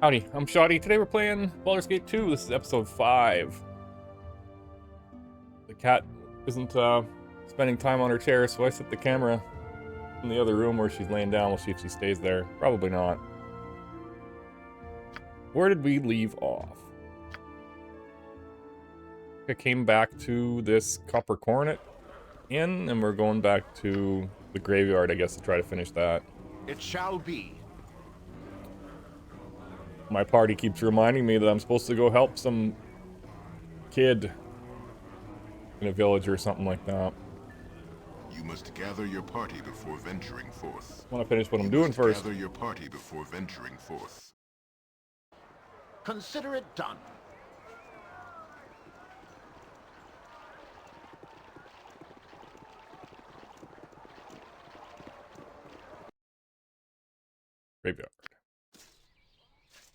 Howdy, I'm Shoddy. Today we're playing Baldur's Gate 2. This is episode 5. The cat isn't spending time on her chair, so I set the camera in the other room where she's laying down. We'll see if she stays there. Probably not. Where did we leave off? I came back to this Copper Coronet Inn, and we're going back to the graveyard, I guess, to try to finish that. It shall be. My party keeps reminding me that I'm supposed to go help some kid in a village or something like that. You must gather your party before venturing forth. I want to finish what I'm doing first. Gather your party before venturing forth. Consider it done. Graveyard.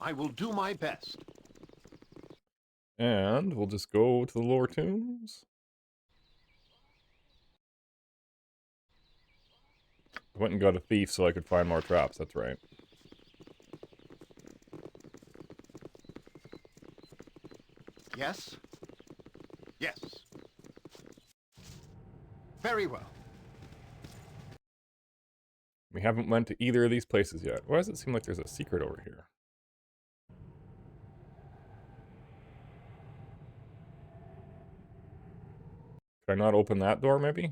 I will do my best. And we'll just go to the lower tombs. I went and got a thief so I could find more traps, that's right. Yes? Yes. Very well. We haven't went to either of these places yet. Why does it seem like there's a secret over here? Could I not open that door, maybe?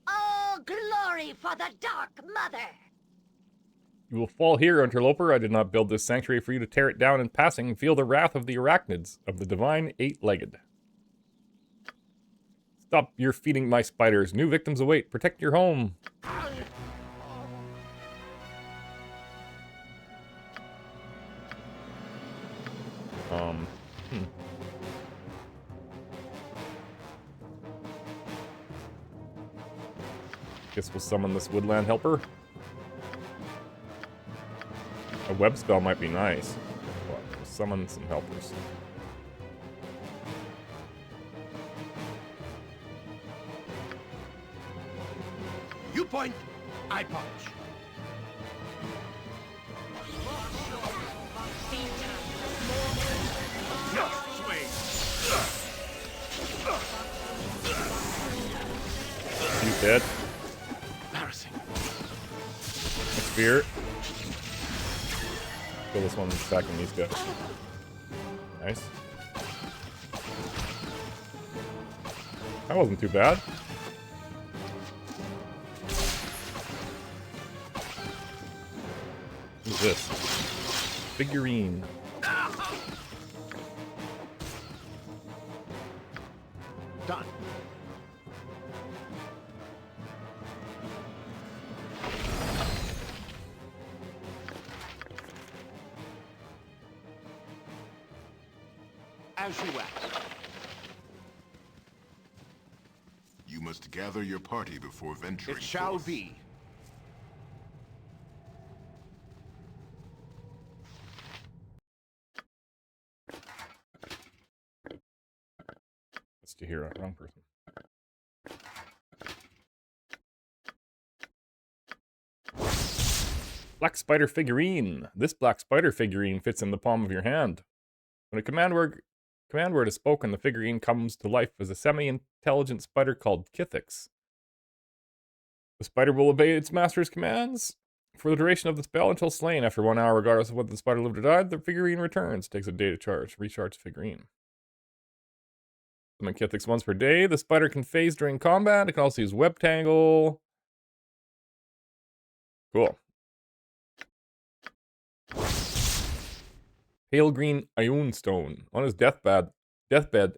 Oh, glory for the Dark Mother! You will fall here, interloper. I did not build this sanctuary for you to tear it down in passing and feel the wrath of the arachnids, of the divine eight-legged. Stop your feeding my spiders. New victims await. Protect your home. Guess we'll summon this woodland helper. A web spell might be nice. But we'll summon some helpers. You point, I punch. He's dead. Embarrassing. Spear. Kill this one attacking these guys. Nice. That wasn't too bad. Who's this? Figurine. Done. As you ask. You must gather your party before venturing It shall forth. be. That's to hear a wrong person. Black spider figurine. This black spider figurine fits in the palm of your hand. When a command word is spoken, the figurine comes to life as a semi-intelligent spider called Kithix. The spider will obey its master's commands for the duration of the spell until slain. After 1 hour, regardless of whether the spider lived or died, the figurine returns. Takes a day to charge. Recharge the figurine. Summon Kithix once per day. The spider can phase during combat. It can also use web tangle. Cool. Pale green Ioun stone. On his deathbed,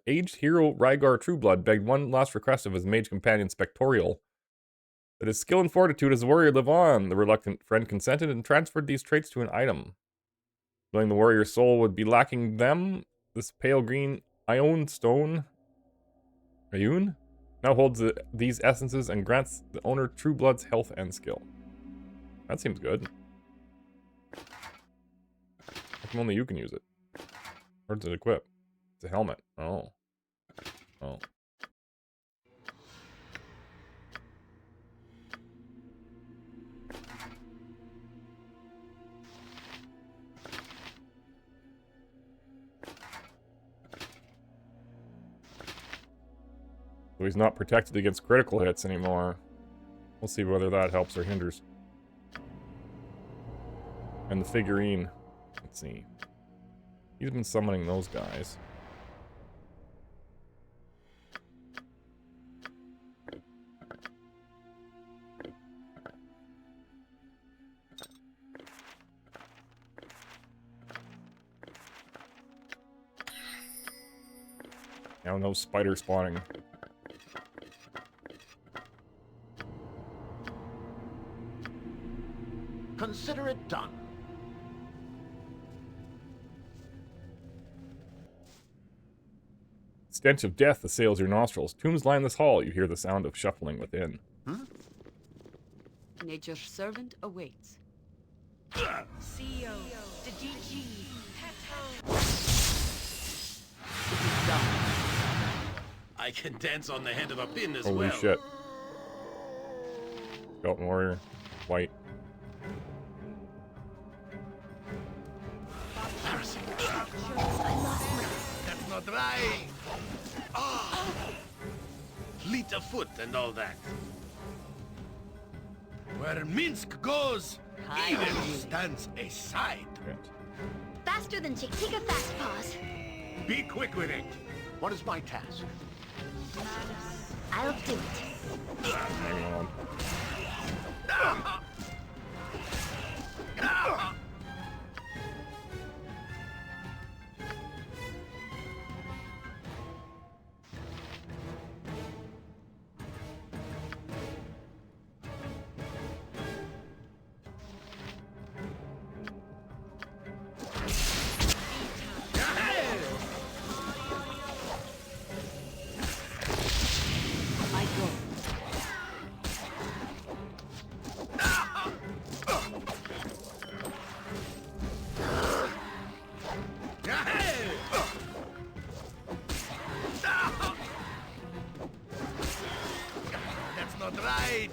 aged hero Rygar Trueblood begged one last request of his mage companion Spectorial. That his skill and fortitude as a warrior live on. The reluctant friend consented and transferred these traits to an item. Knowing the warrior's soul would be lacking them, this pale green Ioun stone Ayun now holds these essences and grants the owner True Blood's health and skill. That seems good. How come only you can use it? Or does it equip? It's a helmet. Oh. Oh. So he's not protected against critical hits anymore. We'll see whether that helps or hinders. And the figurine. Let's see. He's been summoning those guys. Now no spider spawning. Consider it done. Stench of death assails your nostrils. Tombs line this hall. You hear the sound of shuffling within. Nature's servant awaits. CEO, the DG, I can dance on the head of a pin as Holy well. shit. Skeleton warrior. White. Embarrassing. That's not right. Ah, fleet of foot and all that. Where Minsk goes, evil stands aside. Shit. Faster than Chick Chick Fast Paws. Be quick with it. What is my task? I'll do it. Hang on. I go. That's not right.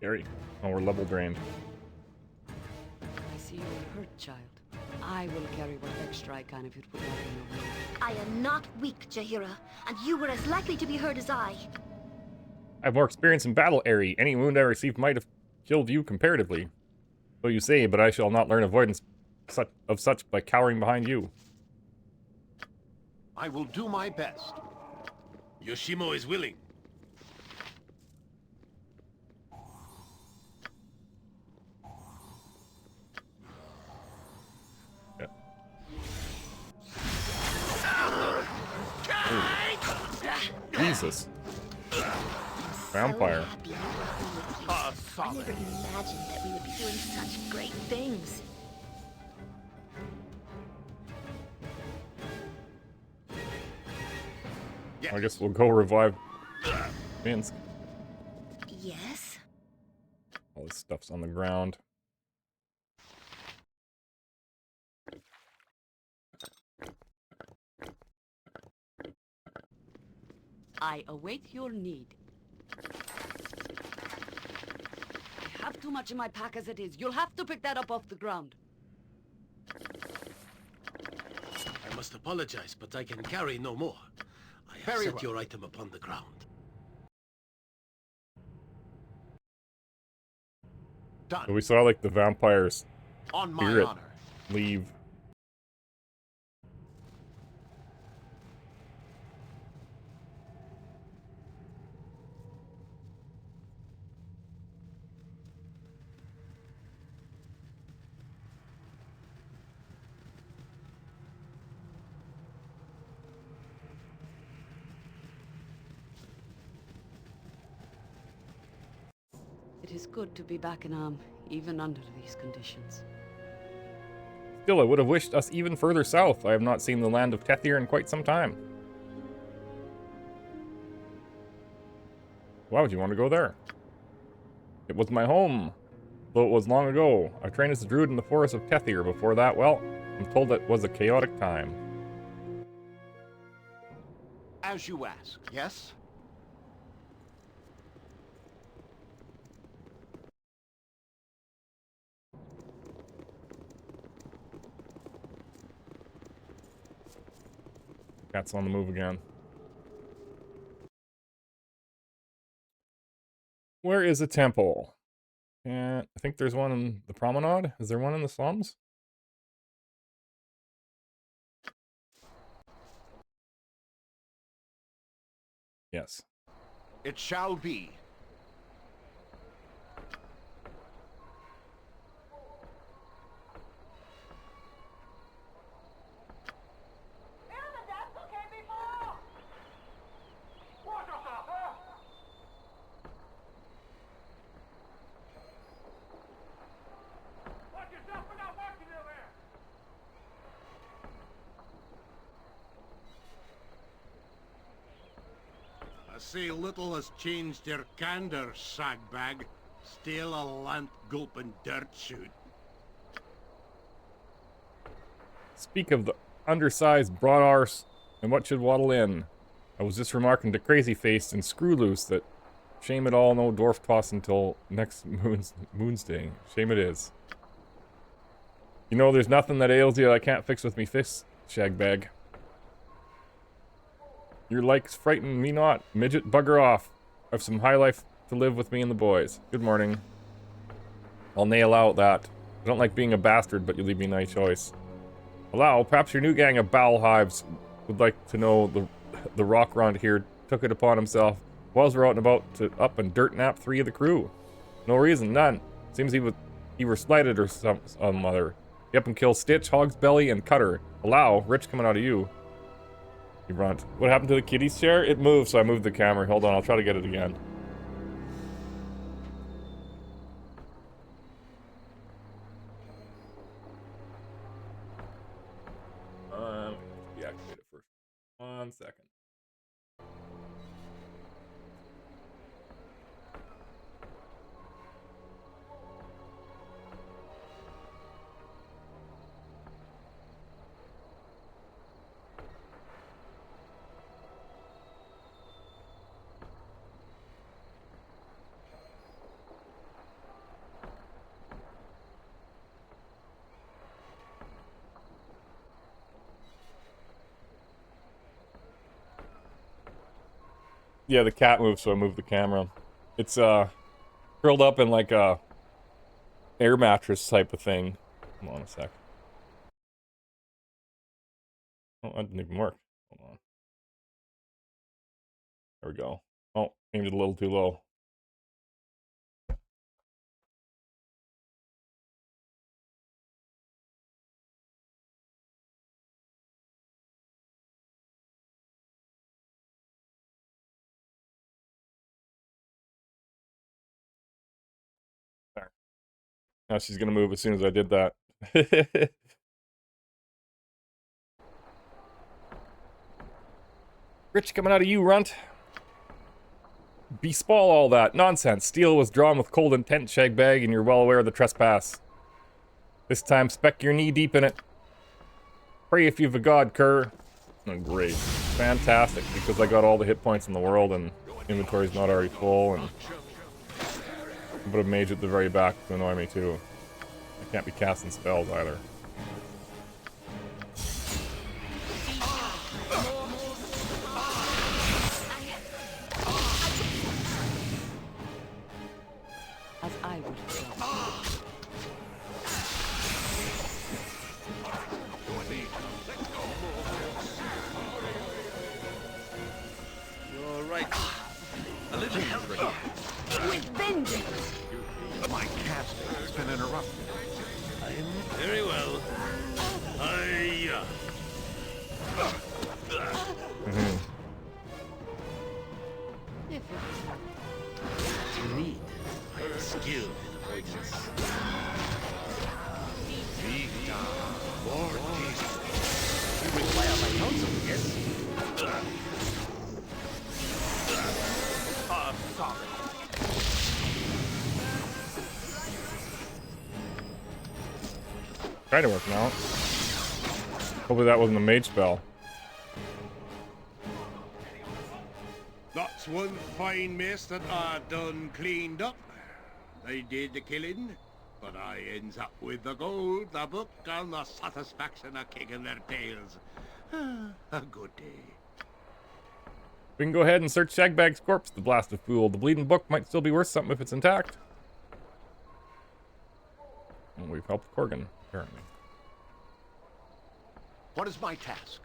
Gary. Oh, we're level drained. I see you are hurt, child. I will carry what extra I can if it would not be your will. I am not weak, Jahira, and you were as likely to be hurt as I. I have more experience in battle, Aerie. Any wound I received might have killed you comparatively. So you say, but I shall not learn avoidance of such by cowering behind you. I will do my best. Yoshimo is willing. Yeah. Jesus. Vampire. So happy you were with you. I never imagined that we would be doing such great things. Yes. I guess we'll go revive Minsk. Yes? All this stuff's on the ground. I await your need. I have too much in my pack as it is. You'll have to pick that up off the ground. I must apologize, but I can carry no more. I have Very set well. your item upon the ground. So Done. we saw like the vampires On my spirit honor. leave. It is good to be back in even under these conditions. Still, I would have wished us even further south. I have not seen the land of Tethir in quite some time. Why would you want to go there? It was my home, though it was long ago. I trained as a druid in the forest of Tethir. Before that, well, I'm told it was a chaotic time. As you ask. Yes? Cat's on the move again. Where is a temple? And I think there's one in the promenade. Is there one in the slums? Yes. It shall be. I say little has changed their candor, sagbag. Still a lamp gulping dirt shoot. Speak of the undersized broad arse and what should waddle in. I was just remarking to Crazy Face and Screw Loose that shame it all no dwarf toss until next moon's day. Shame it is. You know there's nothing that ails you that I can't fix with me fists, shagbag. Your likes frighten me not. Midget, bugger off. I've some high life to live with me and the boys. Good morning. I'll nail out that. I don't like being a bastard, but you leave me no choice. Allow, perhaps your new gang of bowel hives would like to know the rock round here took it upon himself whilst we're out and about to up and dirt nap 3 of the crew. No reason, none. Seems he were slighted or some other. He up and kill Stitch, Hog's Belly, and Cutter. Allow, rich coming out of you. You runt. What happened to the kitty's chair? It moved, so I moved the camera. Hold on, I'll try to get it again. Deactivate it first. 1 second. Yeah, the cat moved, so I moved the camera. It's curled up in like a air mattress type of thing. Hold on a sec. Oh, that didn't even work. Hold on. There we go. Oh, aimed it a little too low. There. Now she's gonna move as soon as I did that. Rich coming out of you, runt. Bespall all that. Nonsense. Steel was drawn with cold intent, shagbag, and you're well aware of the trespass. This time, spec your knee deep in it. Pray if you've a god, cur. Oh, great. Fantastic, because I got all the hit points in the world, and inventory's not already full, and put a mage at the very back to annoy me, too. I can't be casting spells, either. As I would have done. You're right. A little help here. With vengeance! My casting has been interrupted. Very well. Hiya. If it You need. skilled in avoidance. Vita Mortis. You require my counsel, yes? Sorry. Kinda working out. Hopefully that wasn't a mage spell. That's one fine mess that I done cleaned up. They did the killing, but I ends up with the gold, the book, and the satisfaction of kicking their tails. A good day. We can go ahead and search Shagbag's corpse, the blasted fool. The bleeding book might still be worth something if it's intact. And we've helped Corgan, apparently. What is my task?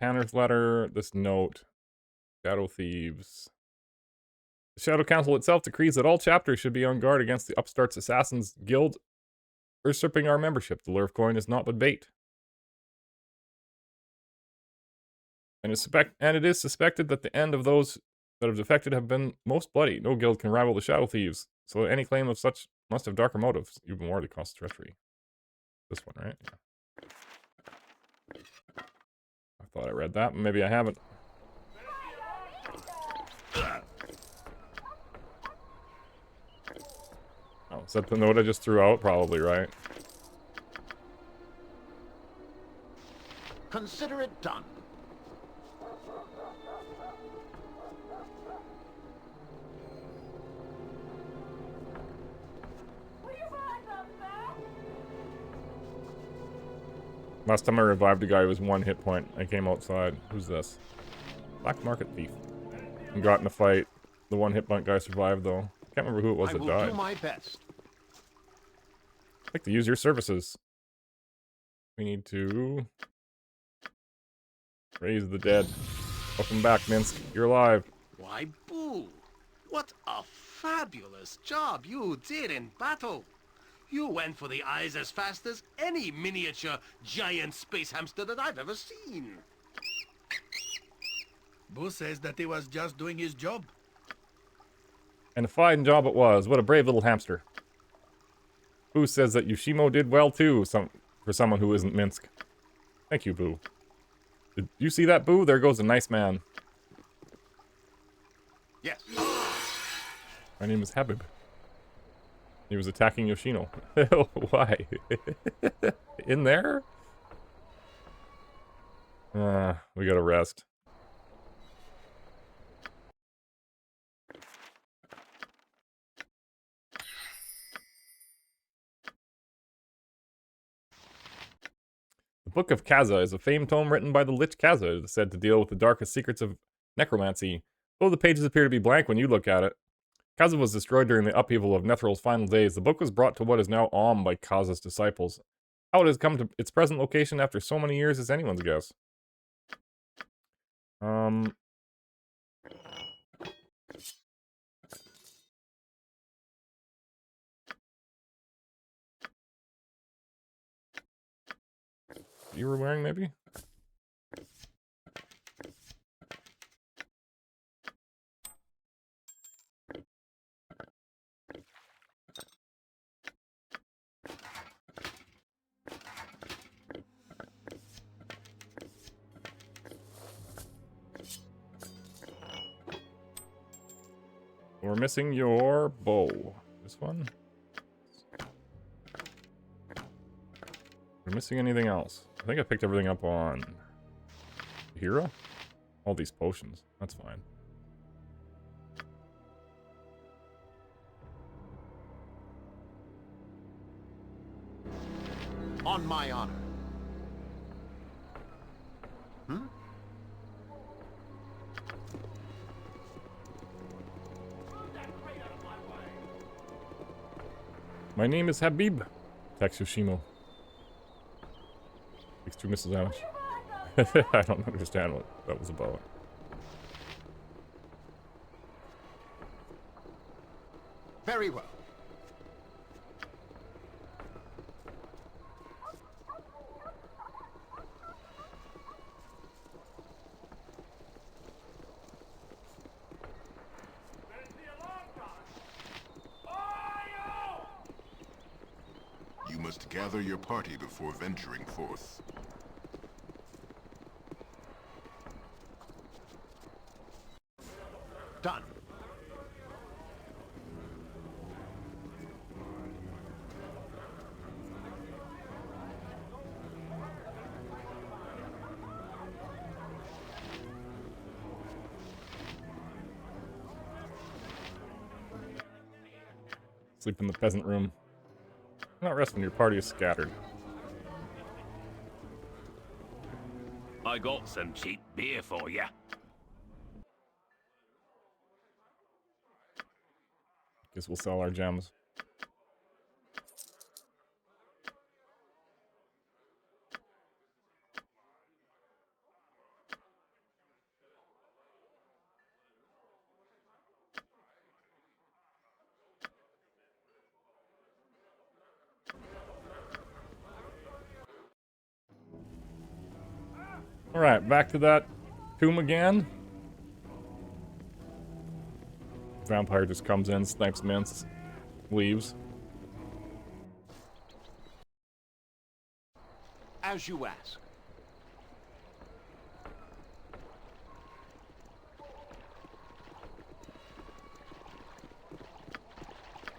Tanner's letter, this note. Shadow Thieves. The Shadow Council itself decrees that all chapters should be on guard against the upstarts Assassins Guild usurping our membership. The lure of coin is not but bait. And it is suspected that the end of those that have defected have been most bloody. No guild can rival the Shadow Thieves, so any claim of such must have darker motives, even more the cost treachery. This one, right? Yeah. I thought I read that, but maybe I haven't. Oh, is that the note I just threw out? Probably, right? Consider it done. Last time I revived a guy who was 1 hit point. I came outside. Who's this? Black Market Thief. And got in a fight. The 1 hit point guy survived though. Can't remember who it was I that will died. do my best. I'd like to use your services. We need to raise the dead. Welcome back, Minsk. You're alive. Why, Boo, what a fabulous job you did in battle. You went for the eyes as fast as any miniature giant space hamster that I've ever seen. Boo says that he was just doing his job. And a fine job it was. What a brave little hamster. Boo says that Yoshimo did well too, for someone who isn't Minsk. Thank you, Boo. Did you see that, Boo? There goes a nice man. Yes. My name is Habib. He was attacking Yoshino. Why? In there? We gotta rest. The Book of Kaza is a famed tome written by the Lich Kaza. It is said to deal with the darkest secrets of necromancy, though the pages appear to be blank when you look at it. Kaza was destroyed during the upheaval of Nethral's final days. The book was brought to what is now Alm by Kaza's disciples. How it has come to its present location after so many years is anyone's guess. You were wearing, maybe? We're missing your bow. This one? We're missing anything else? I think I picked everything up on Hero? All these potions. That's fine. On my honor. My name is Habib. Text Yoshimo. Takes 2 missile damage. I don't understand what that was about. Very well. must gather your party before venturing forth. Done. Sleep in the peasant room. Not rest when your party is scattered. I got some cheap beer for ya. Guess we'll sell our gems. Alright, back to that tomb again. Vampire just comes in, snipes mints, leaves. As you ask.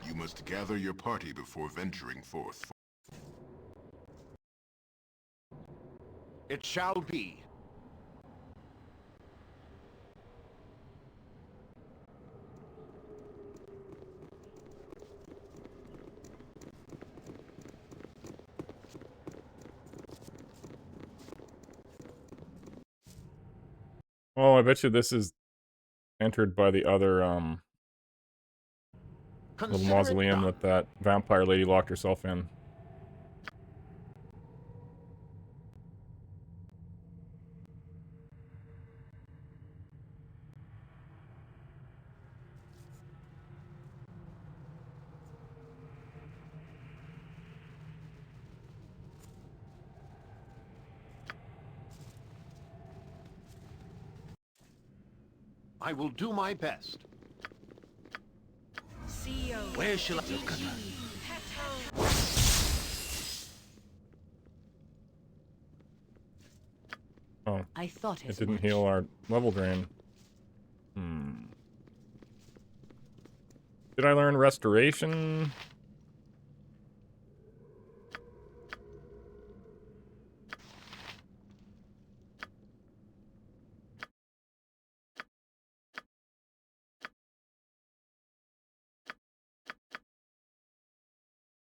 You must gather your party before venturing forth. It shall be. Oh, I bet you this is entered by the other, little Consider it mausoleum done. that vampire lady locked herself in. I will do my best. Where shall I look at her? Oh, I thought it as didn't much. heal our level drain. Did I learn restoration?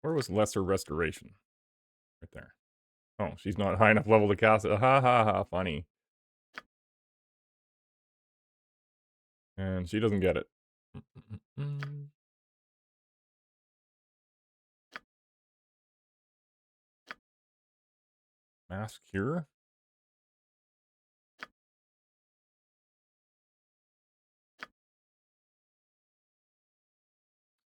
Where was lesser restoration? Right there. Oh, she's not high enough level to cast it. Ha ha ha, funny. And she doesn't get it. Mass cure?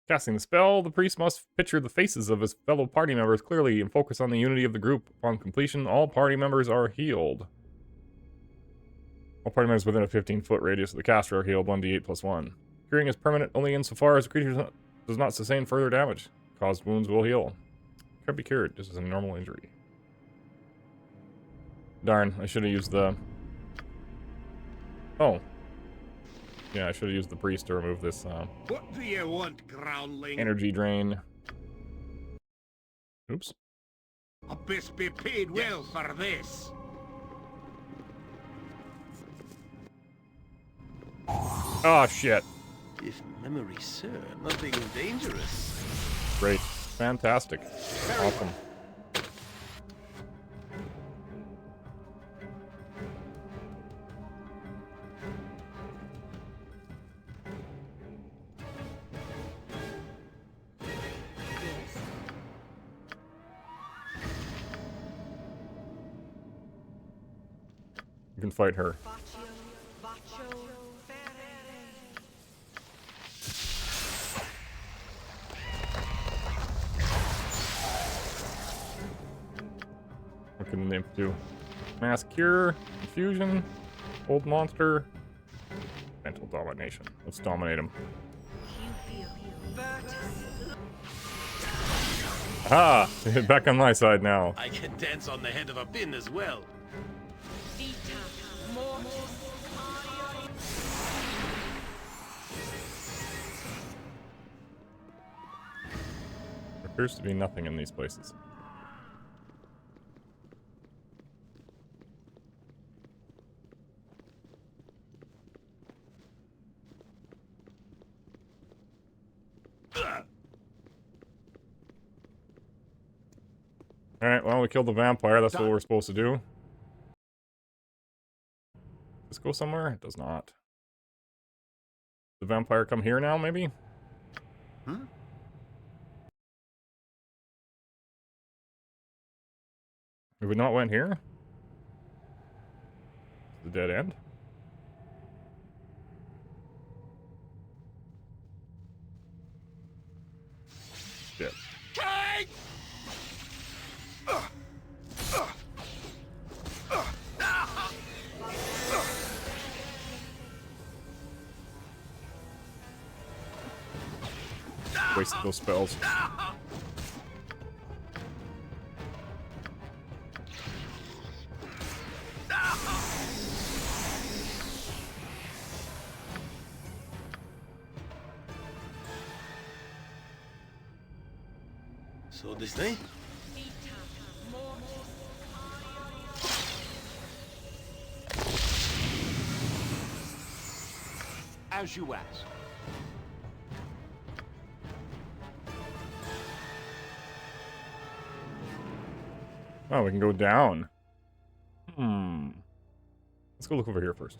Casting the spell, the priest must picture the faces of his fellow party members clearly and focus on the unity of the group. Upon completion, all party members are healed. All party members within a 15-foot radius of the caster are healed 1d8 plus 1. Curing is permanent only insofar as the creature does not sustain further damage. Caused wounds will heal. Can't be cured. This is a normal injury. Darn, I should have used the... Oh. Yeah, I should have used the priest to remove this What do you want, groundling? energy drain. Oops. I best be paid well for this. Oh, shit. If memory serves, nothing dangerous. Great. Fantastic. Awesome. You can fight her. What can the nymph do? Mass cure, confusion, old monster, mental domination. Let's dominate him. Ah, back on my side now. I can dance on the head of a pin as well. There appears to be nothing in these places. Alright, well, we killed the vampire. That's what we're supposed to do. Does this go somewhere? It does not. The vampire come here now, maybe? Hmm? Have we not went here? The dead end? Shit. Wasted those spells. So this way? As you ask. Oh, we can go down. Let's go look over here first.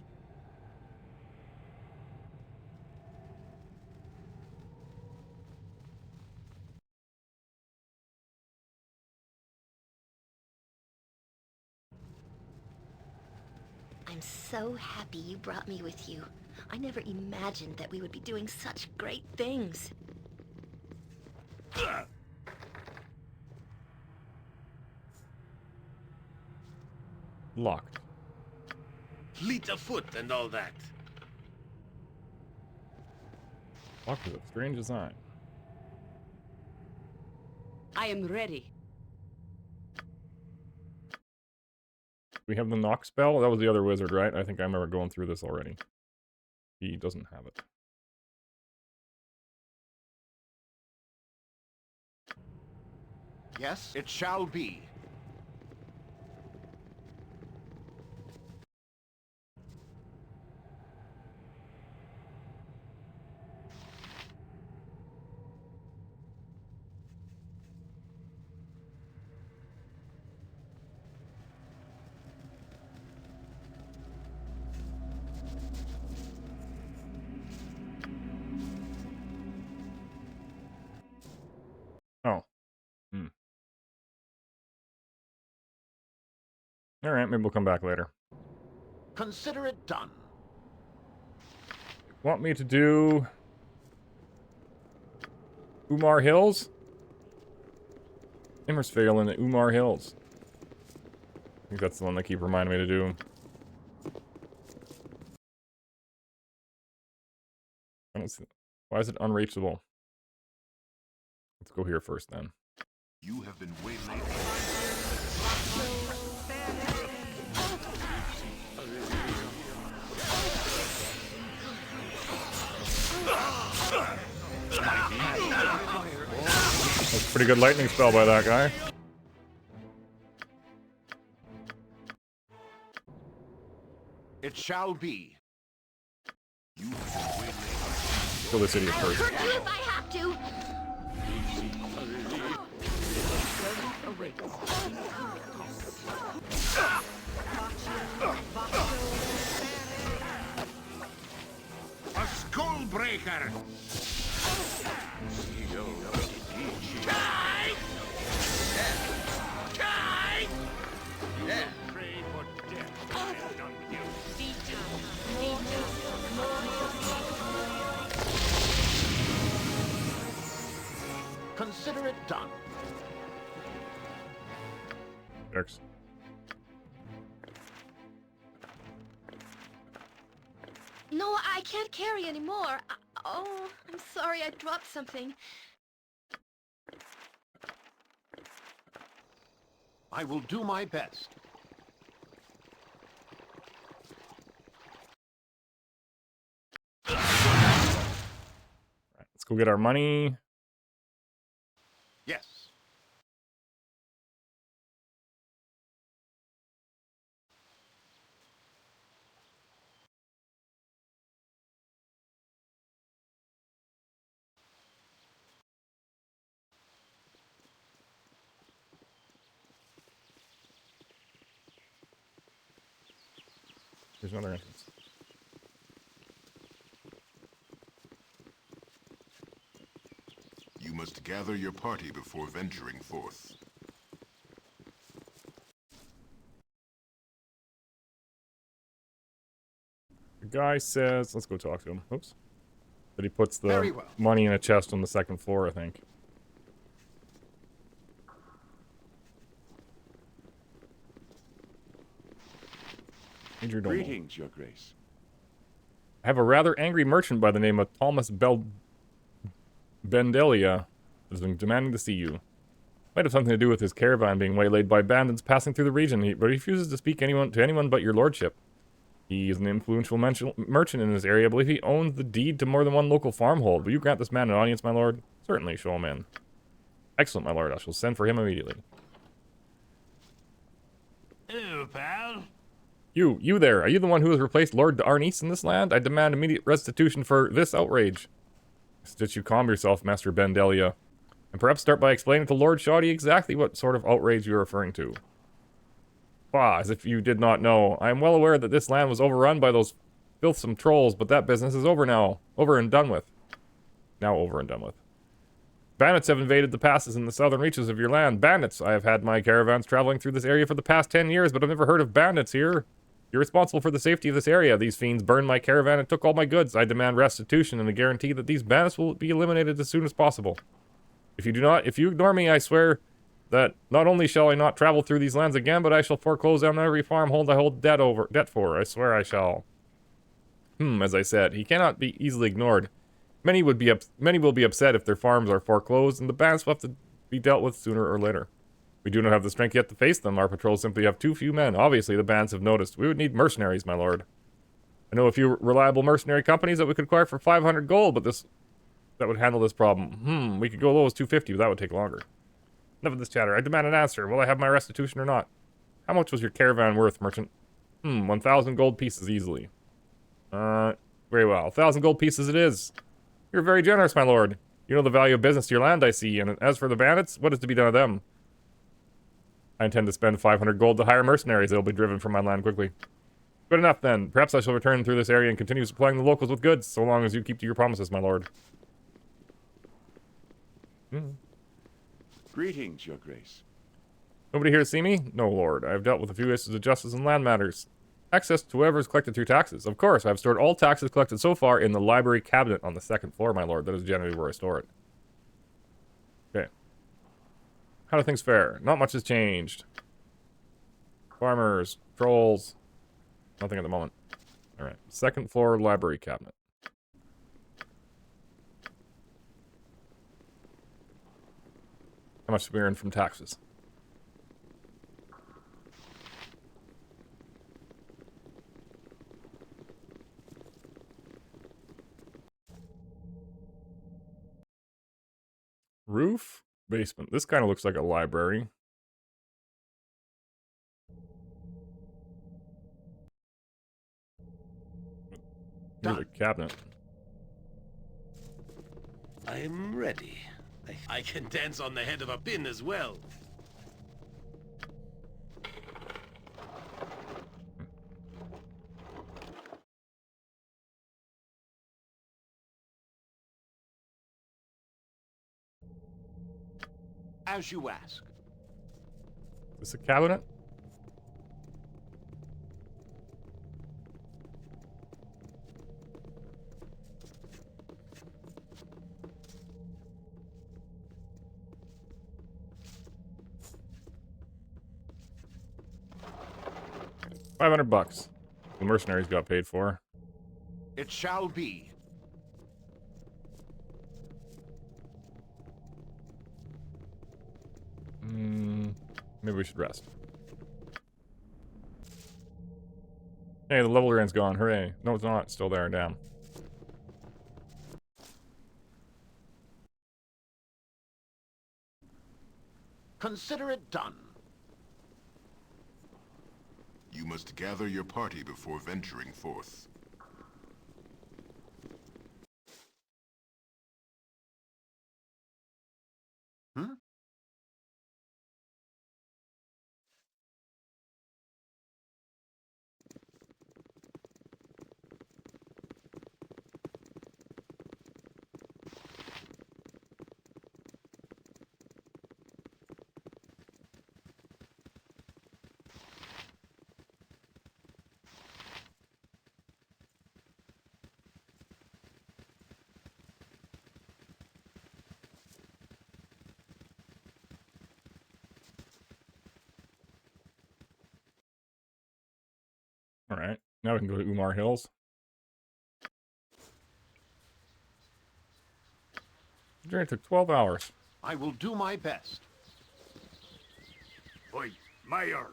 I'm so happy you brought me with you. I never imagined that we would be doing such great things. Locked. Fleet of foot and all that. Locked with a strange design. I am ready. We have the knock spell? That was the other wizard, right? I think I remember going through this already. He doesn't have it. Yes, it shall be. Oh. Alright, maybe we'll come back later. Consider it done. Want me to do... Umar Hills? Immersvale in the Umar Hills. I think that's the one they keep reminding me to do. I don't see... Why is it unreachable? Let's go here first, then. You have been waylaid. That's a pretty good lightning spell by that guy. It shall be. You have been waylaid. Kill this idiot I'll first. hurt you if I have to. A skull breaker! Pray for death. I am done with you. Consider it done. X. No, I can't carry anymore. Oh, I'm sorry I dropped something. I will do my best. Right, let's go get our money. Yes. There's another entrance. You must gather your party before venturing forth. The guy says, let's go talk to him. Oops. That he puts the Very well. money in a chest on the second floor, I think. Major Domo. Greetings, Your Grace. I have a rather angry merchant by the name of Thomas Bendelia that has been demanding to see you. Might have something to do with his caravan being waylaid by bandits passing through the region, but he refuses to speak to anyone but your lordship. He is an influential merchant in this area. I believe he owns the deed to more than one local farmhold. Will you grant this man an audience, my lord? Certainly, show him in. Excellent, my lord. I shall send for him immediately. Hello, pal. You there. Are you the one who has replaced Lord Arnis in this land? I demand immediate restitution for this outrage. Did you calm yourself, Master Bendelia? And perhaps start by explaining to Lord Shoddy exactly what sort of outrage you're referring to. Bah, as if you did not know. I am well aware that this land was overrun by those filthsome trolls, but that business is over now. Over and done with. Now over and done with. Bandits have invaded the passes in the southern reaches of your land. Bandits! I have had my caravans traveling through this area for the past 10 years, but I've never heard of bandits here. You're responsible for the safety of this area. These fiends burned my caravan and took all my goods. I demand restitution and a guarantee that these bandits will be eliminated as soon as possible. If you ignore me, I swear that not only shall I not travel through these lands again, but I shall foreclose on every farmhold I hold debt for. I swear I shall. As I said, he cannot be easily ignored. Many will be upset if their farms are foreclosed, and the bandits will have to be dealt with sooner or later. We do not have the strength yet to face them. Our patrols simply have too few men. Obviously, the bandits have noticed. We would need mercenaries, my lord. I know a few reliable mercenary companies that we could acquire for 500 gold, but that would handle this problem. We could go low as 250, but that would take longer. Enough of this chatter. I demand an answer. Will I have my restitution or not? How much was your caravan worth, merchant? 1,000 gold pieces easily. Very well. 1,000 gold pieces it is. You're very generous, my lord. You know the value of business to your land, I see. And as for the bandits, what is to be done with them? I intend to spend 500 gold to hire mercenaries that will be driven from my land quickly. Good enough, then. Perhaps I shall return through this area and continue supplying the locals with goods, so long as you keep to your promises, my lord. Greetings, Your Grace. Nobody here to see me? No, lord. I have dealt with a few issues of justice and land matters. Access to whoever is collected through taxes. Of course, I have stored all taxes collected so far in the library cabinet on the second floor, my lord. That is generally where I store it. Okay. How do things fare? Not much has changed. Farmers, trolls. Nothing at the moment. Alright. Second floor library cabinet. How much do we earn from taxes? Roof? Basement. This kind of looks like a library. Here's a cabinet. I'm ready. I can dance on the head of a pin as well. As you ask. Is this a cabinet? $500. The mercenaries got paid for. It shall be. Maybe we should rest. Hey, the level run's gone. Hooray. No, it's not. It's still there. Damn. Consider it done. You must gather your party before venturing forth. Hmm? Alright. Now we can go to Umar Hills. The journey took 12 hours. I will do my best. Boy, Mayor,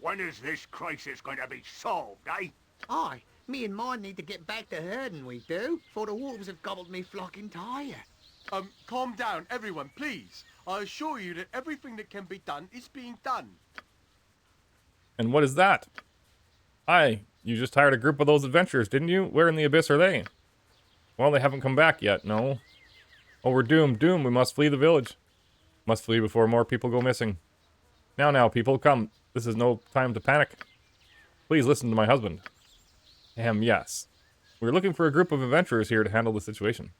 when is this crisis going to be solved, eh? Aye, me and mine need to get back to herding, we do, for the wolves have gobbled me flock entire. Calm down, everyone, please. I assure you that everything that can be done is being done. And what is that? Aye, you just hired a group of those adventurers, didn't you? Where in the abyss are they? Well, they haven't come back yet, no. Oh, we're doomed, doomed. We must flee the village. Must flee before more people go missing. Now, people, come. This is no time to panic. Please listen to my husband. Yes. We're looking for a group of adventurers here to handle the situation.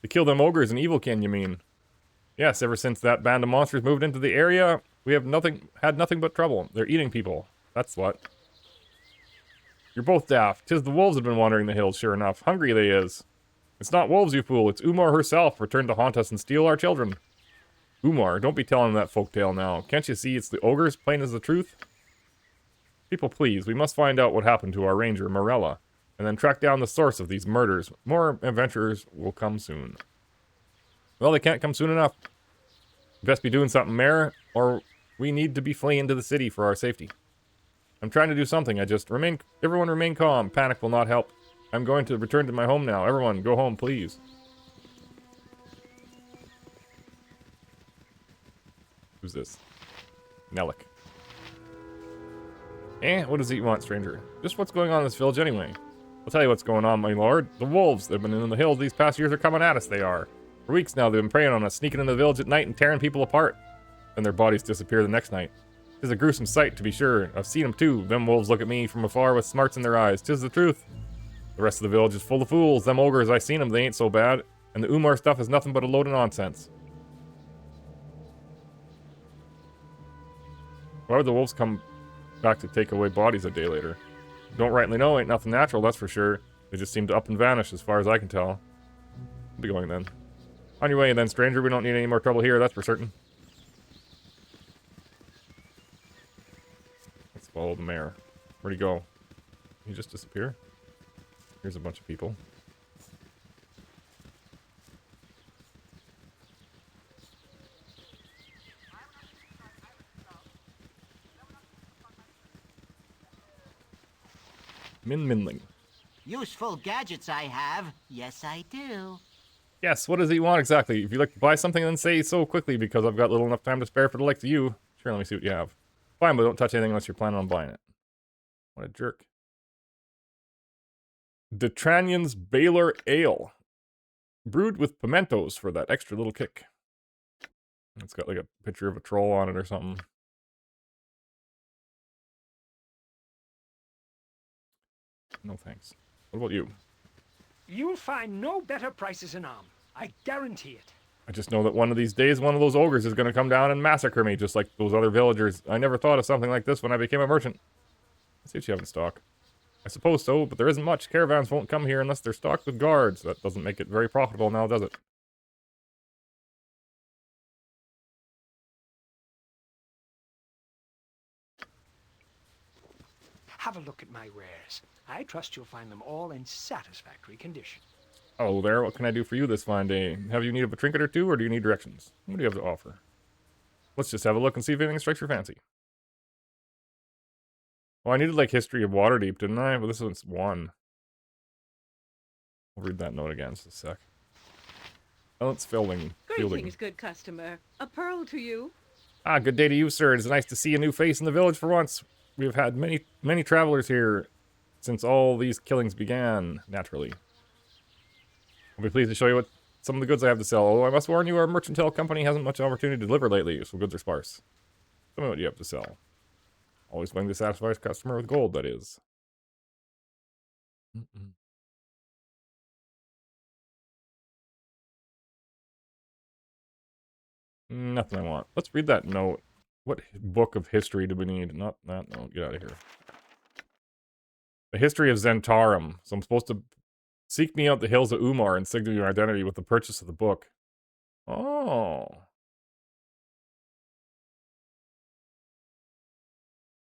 To kill them ogres and evilkin, you mean? Yes, ever since that band of monsters moved into the area, we have had nothing but trouble. They're eating people. That's what. You're both daft. 'Tis the wolves have been wandering the hills, sure enough. Hungry they is. It's not wolves, you fool. It's Umar herself, returned to haunt us and steal our children. Umar, don't be telling that folktale now. Can't you see it's the ogres, plain as the truth? People, please, we must find out what happened to our ranger, Morella, and then track down the source of these murders. More adventurers will come soon. Well, they can't come soon enough. Best be doing something, Mayor, or we need to be fleeing to the city for our safety. I'm trying to do something. Everyone remain calm. Panic will not help. I'm going to return to my home now. Everyone, go home, please. Who's this? Nellick. What does he want, stranger? Just what's going on in this village anyway? I'll tell you what's going on, my lord. The wolves that have been in the hills these past years are coming at us, they are. For weeks now, they've been preying on us, sneaking into the village at night and tearing people apart. Then their bodies disappear the next night. 'Tis a gruesome sight, to be sure. I've seen them too. Them wolves look at me from afar with smarts in their eyes. 'Tis the truth. The rest of the village is full of fools. Them ogres, I seen them, they ain't so bad. And the Umar stuff is nothing but a load of nonsense. Why would the wolves come back to take away bodies a day later? Don't rightly know, ain't nothing natural, that's for sure. They just seem to up and vanish, as far as I can tell. I'll be going then. On your way then, stranger. We don't need any more trouble here, that's for certain. Let's follow the mayor. Where'd he go? Did he just disappear? Here's a bunch of people. Minling. Useful gadgets I have. Yes, I do. Yes, what does he want exactly? If you'd like to buy something, then say so quickly, because I've got little enough time to spare for the likes of you. Sure, let me see what you have. Fine, but don't touch anything unless you're planning on buying it. What a jerk. Detranion's Baldur Ale. Brewed with pimentos for that extra little kick. It's got like a picture of a troll on it or something. No thanks. What about you? You'll find no better prices in Arm. I guarantee it. I just know that one of these days, one of those ogres is going to come down and massacre me, just like those other villagers. I never thought of something like this when I became a merchant. Let's see what you have in stock. I suppose so, but there isn't much. Caravans won't come here unless they're stocked with guards. That doesn't make it very profitable now, does it? Have a look at my wares. I trust you'll find them all in satisfactory condition. Oh, there. What can I do for you this fine day? Have you need of a trinket or two, or do you need directions? What do you have to offer? Let's just have a look and see if anything strikes your fancy. Oh, I needed like history of Waterdeep, didn't I? Well, this one's 1. I'll read that note again just a sec. Balance Fielding. Greetings, good customer. A pearl to you. Ah, good day to you, sir. It is nice to see a new face in the village for once. We have had many travelers here since all these killings began, naturally. I'll be pleased to show you what some of the goods I have to sell. Although I must warn you, our mercantile company hasn't much opportunity to deliver lately, so goods are sparse. Tell me what you have to sell. Always willing to satisfy a customer with gold, that is. Nothing I want. Let's read that note. What book of history do we need? Not that note. Get out of here. The history of Zentarum. So I'm supposed to seek me out the hills of Umar and signal your identity with the purchase of the book. Oh.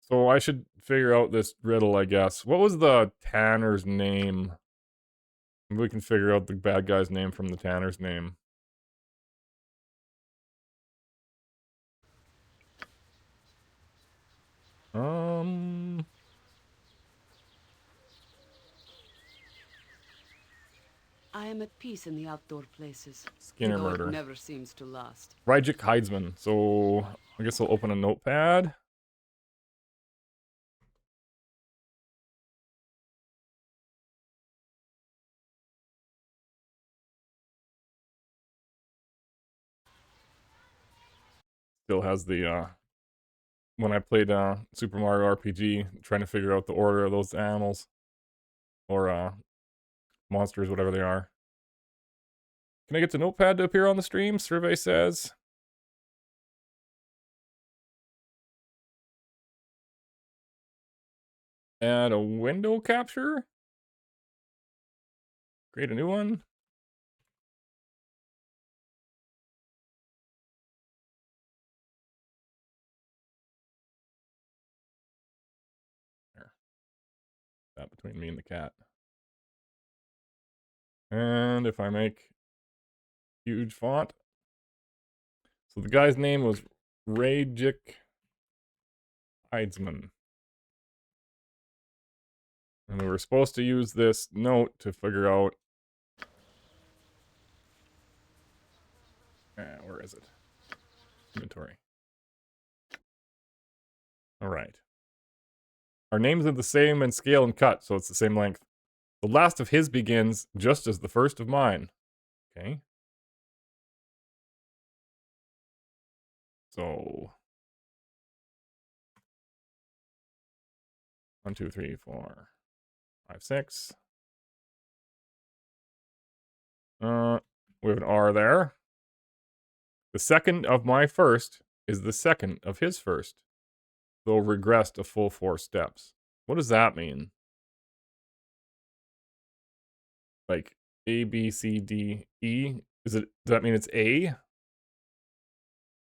So I should figure out this riddle, I guess. What was the Tanner's name? Maybe we can figure out the bad guy's name from the Tanner's name. I am at peace in the outdoor places. Skinner though murder. It never seems to last. Ryjik Heidsman. So I guess I'll open a notepad. Still has the when I played Super Mario RPG, trying to figure out the order of those animals or monsters, whatever they are. Can I get the notepad to appear on the stream? Survey says. Add a window capture. Create a new one. There. That between me and the cat. And if I make huge font. So the guy's name was Ryjik Heidsman. And we were supposed to use this note to figure out... where is it? Inventory. Alright. Our names are the same in scale and cut, so it's the same length. The last of his begins just as the first of mine. Okay. So... 1, 2, 3, 4, 5, 6. We have an R there. The second of my first is the second of his first, though regressed a full 4 steps. What does that mean? Like A, B, C, D, E? Does that mean it's A?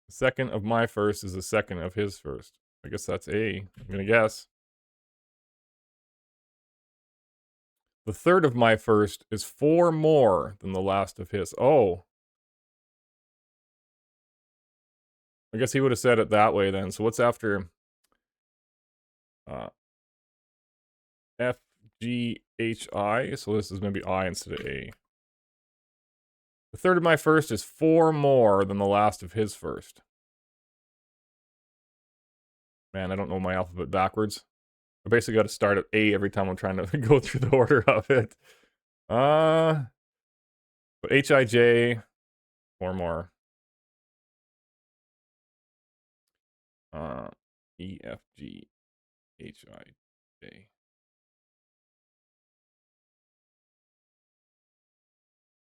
The second of my first is the second of his first. I guess that's A. I'm gonna guess. The third of my first is 4 more than the last of his. Oh. I guess he would have said it that way then. So what's after F, G, H, I? So this is maybe I instead of A. The third of my first is 4 more than the last of his first. Man, I don't know my alphabet backwards. I basically got to start at A every time I'm trying to go through the order of it. H-I-J, 4 more. E-F-G, H-I-J.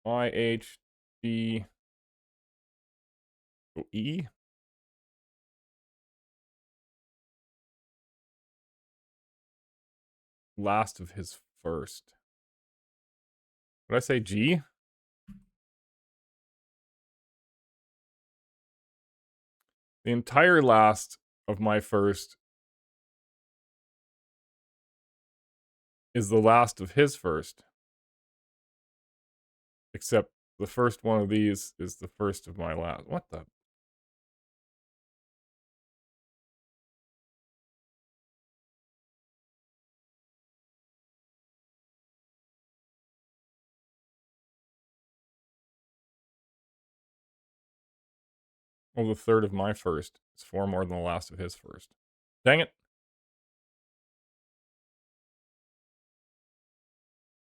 Y-H-D, E? Last of his first. Did I say G? The entire last of my first is the last of his first. Except the first one of these is the first of my last. What the? Oh, the third of my first. It's 4 more than the last of his first. Dang it.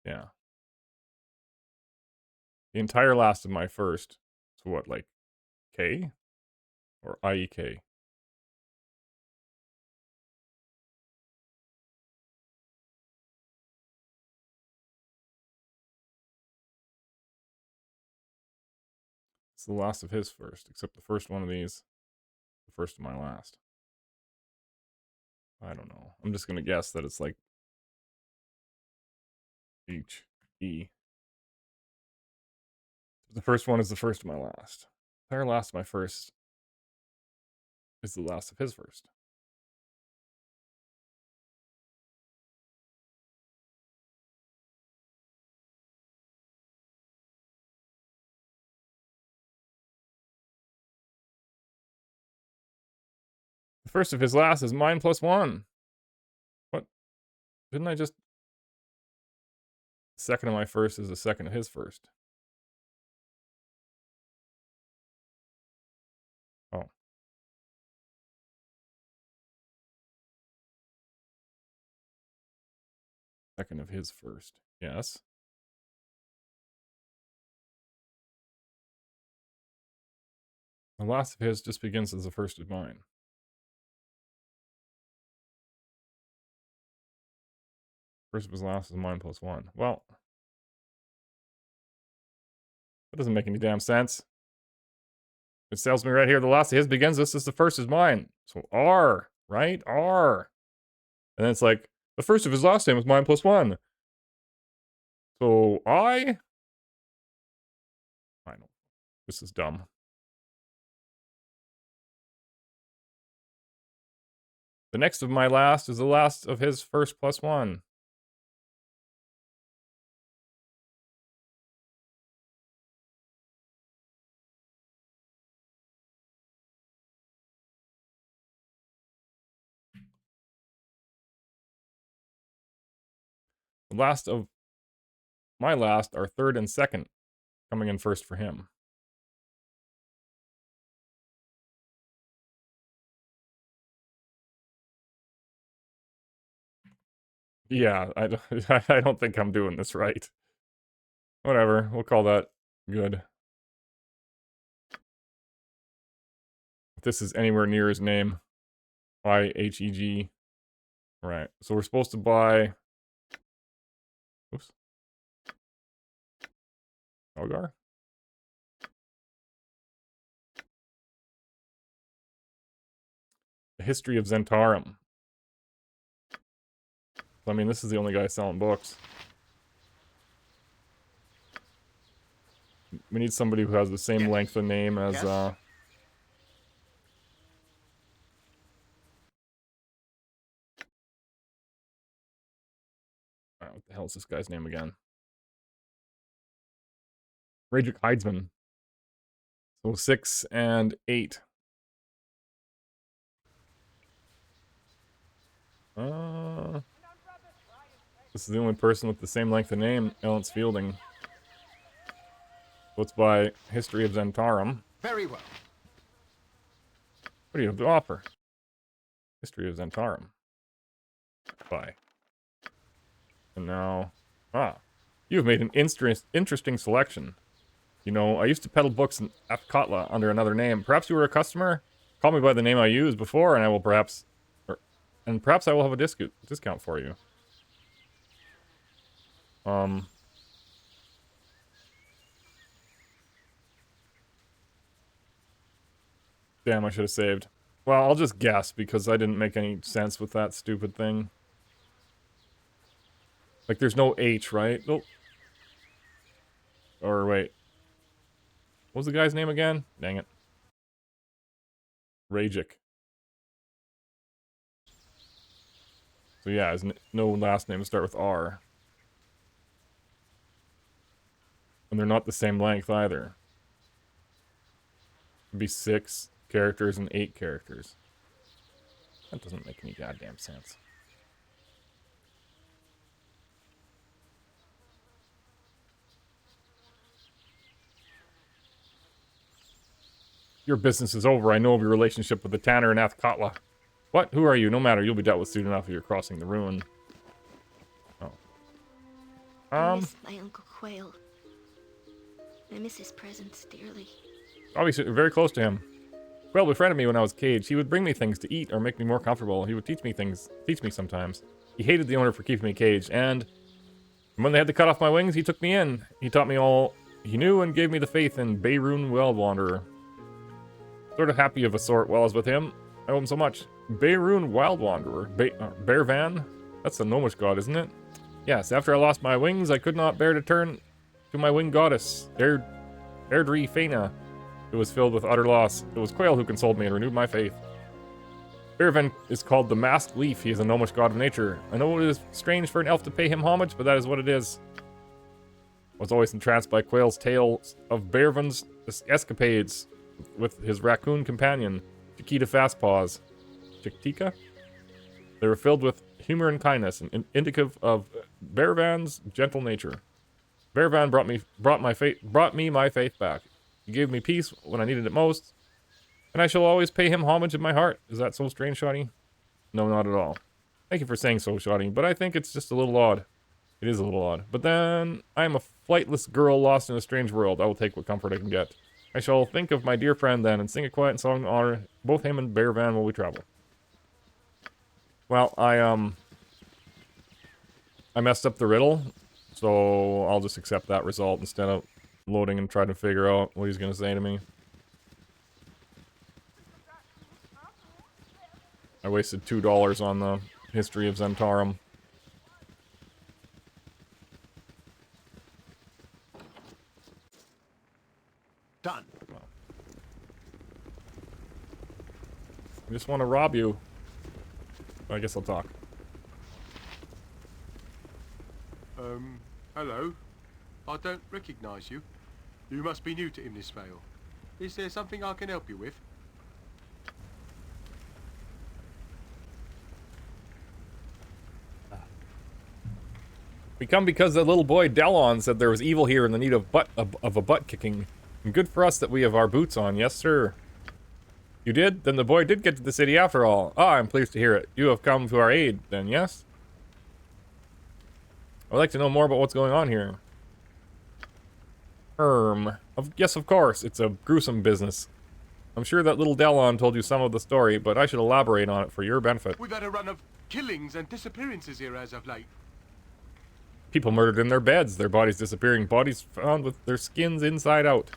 Yeah. The entire last of my first. So what, like K? Or IEK? It's the last of his first, except the first one of these, the first of my last. I don't know. I'm just gonna guess that it's like H, E. The first one is the first of my last. The entire last of my first is the last of his first. The first of his last is mine plus 1. What? Didn't I just... The second of my first is the second of his first. Oh. Second of his first. Yes. The last of his just begins as the first of mine. First of his last is mine plus 1. Well, that doesn't make any damn sense. It tells me right here, the last of his begins this is the first is mine. So R, right? R. And then it's like, the first of his last name is mine plus 1. So I don't. This is dumb. The next of my last is the last of his first plus 1. The last of my last are third and second, coming in first for him. Yeah, I don't think I'm doing this right. Whatever, we'll call that good. If this is anywhere near his name, I-H-E-G. Right, so we're supposed to buy... Oops. Elgar? The History of Zentarum. I mean, this is the only guy selling books. We need somebody who has the same length of name as, Yes? what the hell is this guy's name again? Rajik Heidsman. So 6 and 8. This is the only person with the same length of name, Elance Fielding. So it's by History of Zentarum. Very well. What do you have to offer? History of Zentarum. Buy. And now... You've made an interesting selection. You know, I used to peddle books in Apkotla under another name. Perhaps you were a customer? Call me by the name I used before, and I will perhaps... and perhaps I will have a discount for you. Damn, I should have saved. Well, I'll just guess, because I didn't make any sense with that stupid thing. Like, there's no H, right? Oh. Or, wait. What was the guy's name again? Dang it. Rajik. So yeah, his no last name start with R. And they're not the same length either. It'd be 6 characters and 8 characters. That doesn't make any goddamn sense. Your business is over. I know of your relationship with the Tanner and Athkatla. What? Who are you? No matter. You'll be dealt with soon enough if you're crossing the ruin. Oh. I miss my Uncle Quail. I miss his presence dearly. Obviously, you're very close to him. Quail befriended me when I was caged. He would bring me things to eat or make me more comfortable. He would teach me sometimes. He hated the owner for keeping me caged, and when they had to cut off my wings, he took me in. He taught me all he knew and gave me the faith in Beirun Wild Wanderer. Sort of happy of a sort while I was with him. I owe him so much. Beirun Wild Wanderer. Bearvan? That's the gnomish god, isn't it? Yes, after I lost my wings, I could not bear to turn to my winged goddess, Erdri Fena, who was filled with utter loss. It was Quail who consoled me and renewed my faith. Bearvan is called the Masked Leaf. He is a gnomish god of nature. I know it is strange for an elf to pay him homage, but that is what it is. I was always entranced by Quail's tales of Bearvan's escapades with his raccoon companion, Chiquita Fastpaws. Chiquitica? They were filled with humor and kindness, and indicative of Bearvan's gentle nature. Bearvan brought me my faith back. He gave me peace when I needed it most, and I shall always pay him homage in my heart. Is that so strange, Shoddy? No, not at all. Thank you for saying so, Shoddy, but I think it's just a little odd. It is a little odd. But then, I am a flightless girl lost in a strange world. I will take what comfort I can get. I shall think of my dear friend then, and sing a quiet song to honor both him and Bearvan while we travel. Well, I messed up the riddle, so I'll just accept that result instead of loading and trying to figure out what he's going to say to me. I wasted $2 on the history of Zentarum. Done. I just want to rob you. I guess I'll talk. Hello. I don't recognize you. You must be new to Imnisvale. Is there something I can help you with? We come because that little boy Delon said there was evil here in the need of a butt kicking. And good for us that we have our boots on, yes sir. You did? Then the boy did get to the city after all. Ah, I'm pleased to hear it. You have come to our aid, then, yes? I'd like to know more about what's going on here. Yes, of course. It's a gruesome business. I'm sure that little Delon told you some of the story, but I should elaborate on it for your benefit. We've had a run of killings and disappearances here as of late. People murdered in their beds, their bodies disappearing, bodies found with their skins inside out.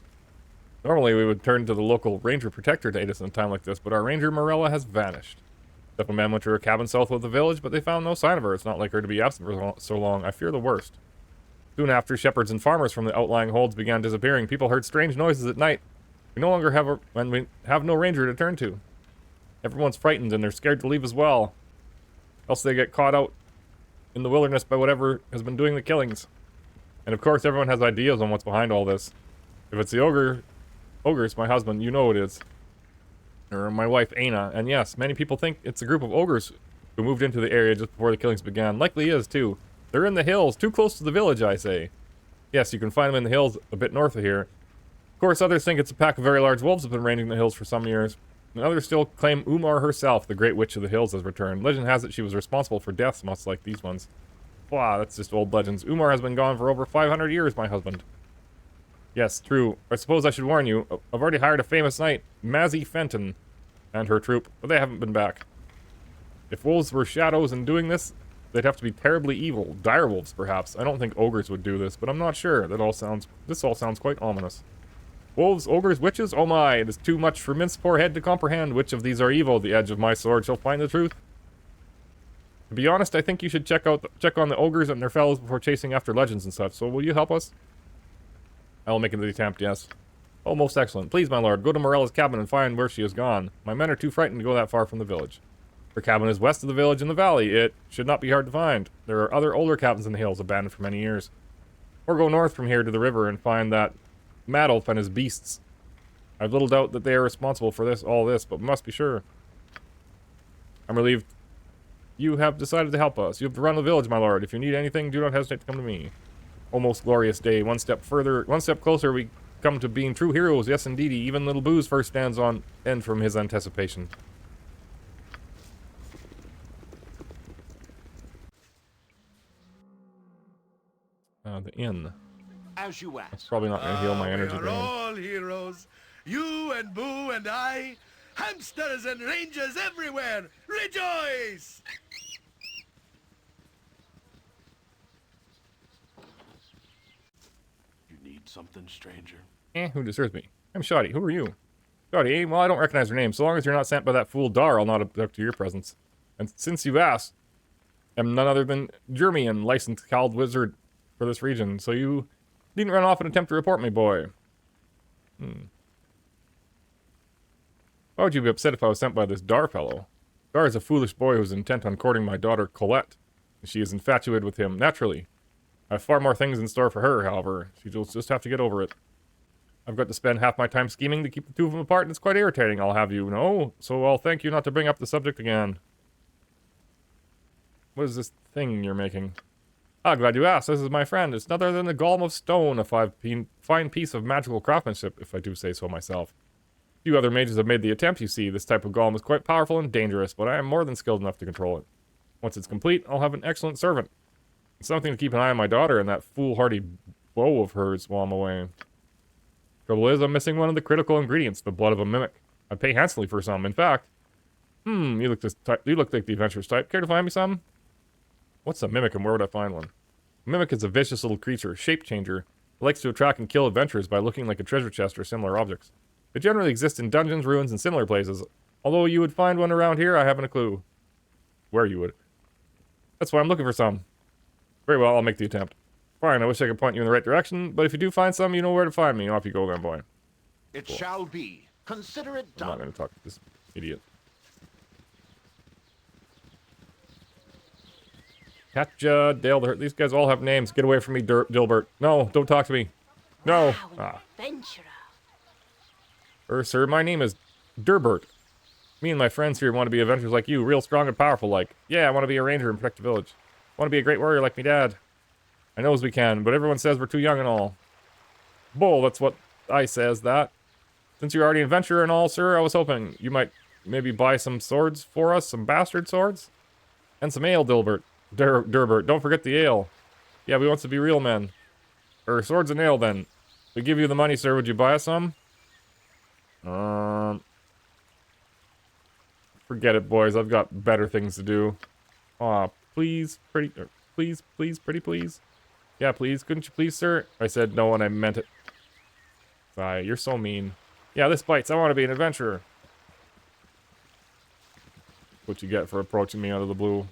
Normally, we would turn to the local ranger protector to aid us in a time like this, but our ranger Morella has vanished. Several men went to her cabin south of the village, but they found no sign of her. It's not like her to be absent for so long. I fear the worst. Soon after, shepherds and farmers from the outlying holds began disappearing. People heard strange noises at night. We no longer have no ranger to turn to. Everyone's frightened, and they're scared to leave as well. Else they get caught out in the wilderness by whatever has been doing the killings. And of course, everyone has ideas on what's behind all this. If it's the ogres, my husband, you know it is. Or my wife, Aina. And yes, many people think it's a group of ogres who moved into the area just before the killings began. Likely is, too. They're in the hills, too close to the village, I say. Yes, you can find them in the hills a bit north of here. Of course, others think it's a pack of very large wolves that have been ranging the hills for some years. And others still claim Umar herself, the great witch of the hills, has returned. Legend has it she was responsible for deaths much like these ones. Wow, that's just old legends. Umar has been gone for over 500 years, my husband. Yes, true. I suppose I should warn you. I've already hired a famous knight, Mazzy Fenton, and her troop, but they haven't been back. If wolves were shadows in doing this, they'd have to be terribly evil. Direwolves, perhaps. I don't think ogres would do this, but I'm not sure. This all sounds quite ominous. Wolves, ogres, witches? Oh my, it is too much for Mint's poor head to comprehend which of these are evil. The edge of my sword shall find the truth. To be honest, I think you should check on the ogres and their fellows before chasing after legends and such, so will you help us? I will make the attempt, yes. Oh, most excellent. Please, my lord, go to Morella's cabin and find where she has gone. My men are too frightened to go that far from the village. Her cabin is west of the village in the valley. It should not be hard to find. There are other older cabins in the hills abandoned for many years. Or go north from here to the river and find that Madolf and his beasts. I've little doubt that they are responsible for all this, but we must be sure. I'm relieved you have decided to help us. You have to run the village, my lord. If you need anything, do not hesitate to come to me. O most glorious day. One step closer we come to being true heroes. Yes, indeedy. Even little Boo's first stands on end from his anticipation. The inn. As you That's asked. probably not going to heal my We energy are drain. all heroes. You and Boo and I. Hamsters and rangers everywhere. Rejoice! You need something, stranger? Who deserves me? I'm Shoddy. Who are you? Shoddy, well, I don't recognize your name. So long as you're not sent by that fool Dar, I'll not object to your presence. And since you've asked, I'm none other than Jermian, licensed Cald Wizard for this region. So you needn't run off and attempt to report me, boy. Why would you be upset if I was sent by this Dar fellow? Dar is a foolish boy who's intent on courting my daughter Colette. She is infatuated with him, naturally. I have far more things in store for her, however. She'll just have to get over it. I've got to spend half my time scheming to keep the two of them apart, and it's quite irritating, I'll have you know. So I'll thank you not to bring up the subject again. What is this thing you're making? Ah, glad you asked. This is my friend. It's none other than the Golem of Stone, a fine piece of magical craftsmanship, if I do say so myself. Few other mages have made the attempt, you see. This type of golem is quite powerful and dangerous, but I am more than skilled enough to control it. Once it's complete, I'll have an excellent servant. It's something to keep an eye on my daughter and that foolhardy bow of hers while I'm away. Trouble is, I'm missing one of the critical ingredients, the blood of a mimic. I'd pay handsomely for some. In fact, you look like the adventurous type. Care to find me some? What's a mimic and where would I find one? A mimic is a vicious little creature, shape changer, who likes to attract and kill adventurers by looking like a treasure chest or similar objects. They generally exist in dungeons, ruins, and similar places. Although you would find one around here, I haven't a clue. Where you would. That's why I'm looking for some. Very well, I'll make the attempt. Fine, I wish I could point you in the right direction, but if you do find some, you know where to find me. Off you go then, boy. It shall be. Consider it I'm not done. going to talk to this idiot. Katja, Dale, these guys all have names. Get away from me, Dilbert. No, don't talk to me. No. Adventurer. Sir, my name is Durbert. Me and my friends here want to be adventurers like you, real strong and powerful like. Yeah, I want to be a ranger and protect the village. I want to be a great warrior like me dad. I knows we can, but everyone says we're too young and all. Bull, that's what I says, that. Since you're already an adventurer and all, sir, I was hoping you might maybe buy some swords for us, some bastard swords? And some ale, Dilbert. Durbert, don't forget the ale. Yeah, we want to be real men. Swords and ale, then. We give you the money, sir, would you buy us some? Forget it, boys. I've got better things to do. Aw, please, pretty... please, please. Yeah, please. Couldn't you please, sir? I said no and I meant it. Sigh, you're so mean. Yeah, this bites. I want to be an adventurer. What you get for approaching me out of the blue.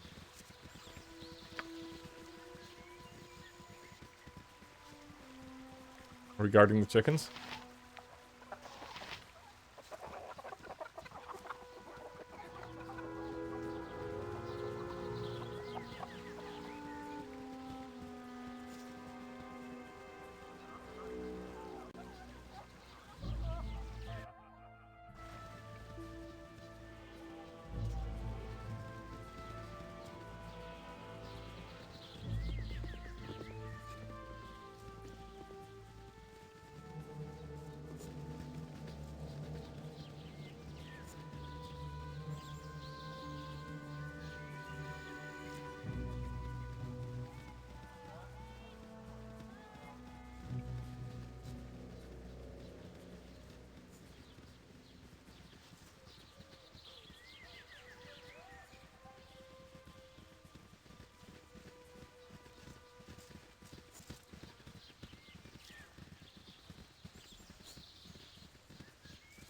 Regarding the chickens?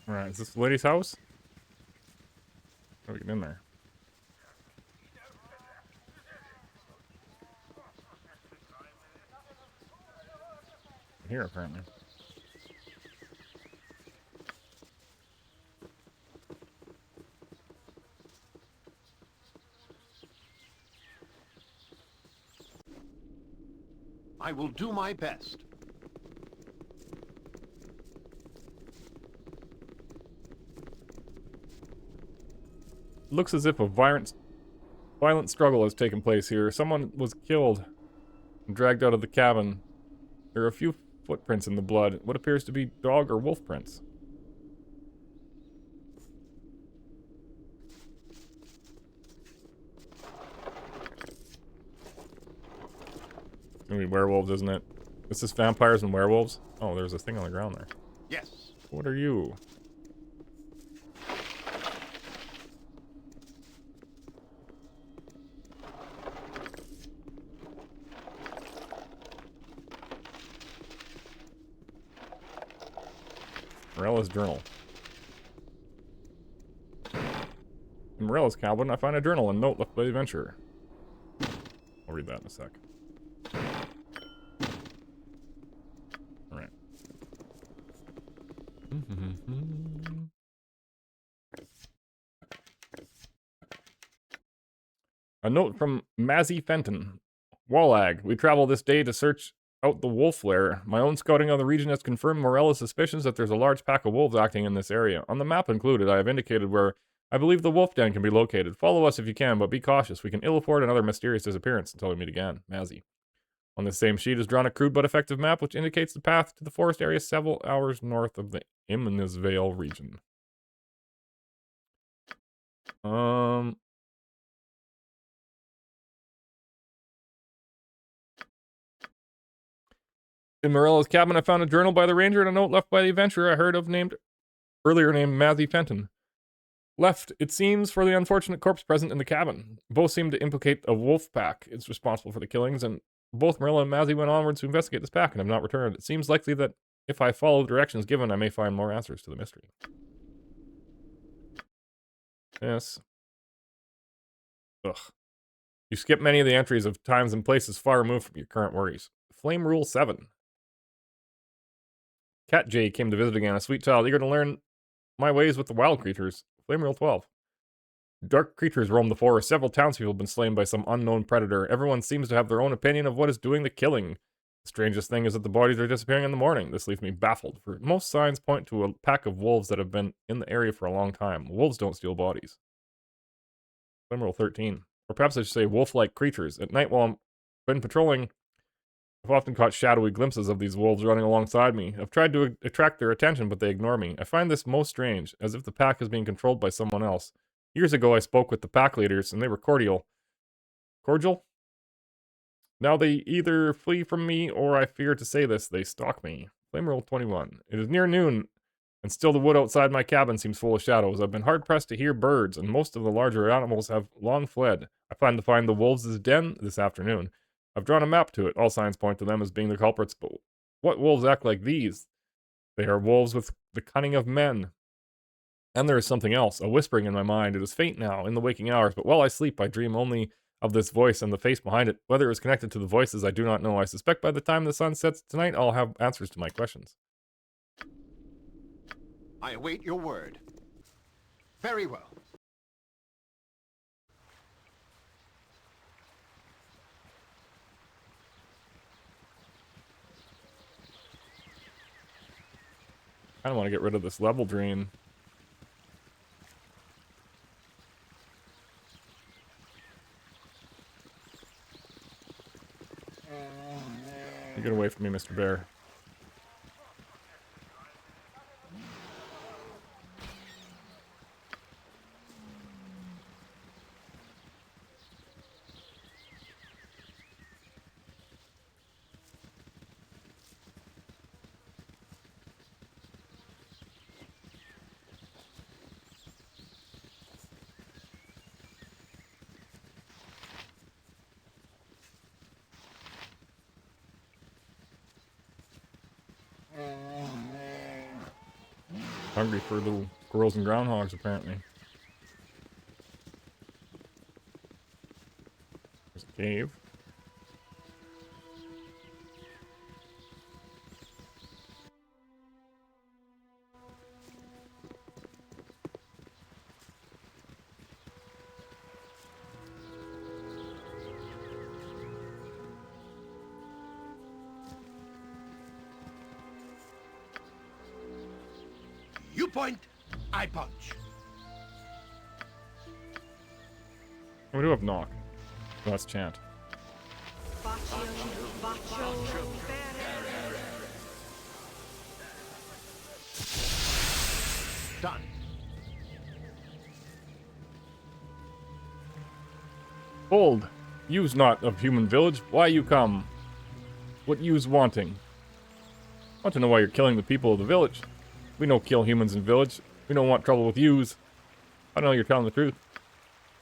Alright, is this the lady's house? How do we get in there? Here, apparently. I will do my best. Looks as if a violent struggle has taken place here. Someone was killed and dragged out of the cabin. There are a few Footprints in the blood. What appears to be dog or wolf prints. It's gonna be werewolves, isn't it? This is vampires and werewolves? Oh, there's a thing on the ground there. Yes. What are you? Morella's journal. In Morella's cabin, I find a journal and note left by the adventurer. I'll read that in a sec. Alright. A note from Mazzy Fenton. Wallag, we travel this day to search out the wolf lair. My own scouting of the region has confirmed Morella's suspicions that there's a large pack of wolves acting in this area. On the map included, I have indicated where I believe the wolf den can be located. Follow us if you can, but be cautious. We can ill afford another mysterious disappearance until we meet again. Mazzy. On the same sheet is drawn a crude but effective map which indicates the path to the forest area several hours north of the Imnesvale region. In Morella's cabin, I found a journal by the ranger and a note left by the adventurer I heard of earlier named Mazzy Fenton. Left, it seems, for the unfortunate corpse present in the cabin. Both seem to implicate a wolf pack is responsible for the killings, and both Morella and Mazzy went onwards to investigate this pack and have not returned. It seems likely that if I follow the directions given, I may find more answers to the mystery. Yes. Ugh. You skip many of the entries of times and places far removed from your current worries. Flame Rule 7. Cat J came to visit again, a sweet child eager to learn my ways with the wild creatures. Flame Rule 12. Dark creatures roam the forest. Several townspeople have been slain by some unknown predator. Everyone seems to have their own opinion of what is doing the killing. The strangest thing is that the bodies are disappearing in the morning. This leaves me baffled, for most signs point to a pack of wolves that have been in the area for a long time. Wolves don't steal bodies. Flame Rule 13. Or perhaps I should say wolf-like creatures. At night while I've been patrolling, I've often caught shadowy glimpses of these wolves running alongside me. I've tried to attract their attention, but they ignore me. I find this most strange, as if the pack is being controlled by someone else. Years ago, I spoke with the pack leaders, and they were cordial. Cordial? Now they either flee from me, or I fear to say this, they stalk me. Flame Rule 21. It is near noon, and still the wood outside my cabin seems full of shadows. I've been hard-pressed to hear birds, and most of the larger animals have long fled. I plan to find the wolves' den this afternoon. I've drawn a map to it. All signs point to them as being the culprits, but what wolves act like these? They are wolves with the cunning of men. And there is something else, a whispering in my mind. It is faint now, in the waking hours, but while I sleep, I dream only of this voice and the face behind it. Whether it is connected to the voices, I do not know. I suspect by the time the sun sets tonight, I'll have answers to my questions. I await your word. Very well. I don't want to get rid of this level drain. You get away from me, Mr. Bear. Hungry for little squirrels and groundhogs, apparently. There's a cave. You point, I punch. We do have knock. Oh, that's chant. Done. Hold! You's not of human village. Why you come? What you's wanting? Want to know why you're killing the people of the village. We don't kill humans in village. We don't want trouble with yous. I know you're telling the truth.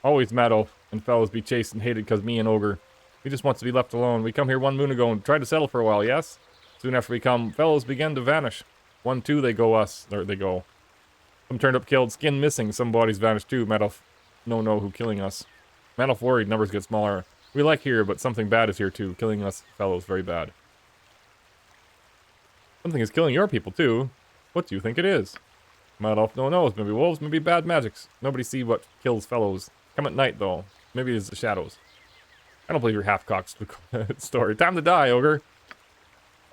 Always Maddo and fellows be chased and hated cause me and Ogre. We just want to be left alone. We come here 1 moon ago and tried to settle for a while, yes? Soon after we come, fellows began to vanish. 1, 2, they go us. There they go. Some turned up killed, skin missing. Some bodies vanished too. Madoff no know who killing us. Madoff worried, numbers get smaller. We like here, but something bad is here too. Killing us fellows very bad. Something is killing your people too. What do you think it is? Madoff no knows. Maybe wolves, maybe bad magics. Nobody see what kills fellows. Come at night though. Maybe it's the shadows. I don't believe your half-cocked story. Time to die, Ogre.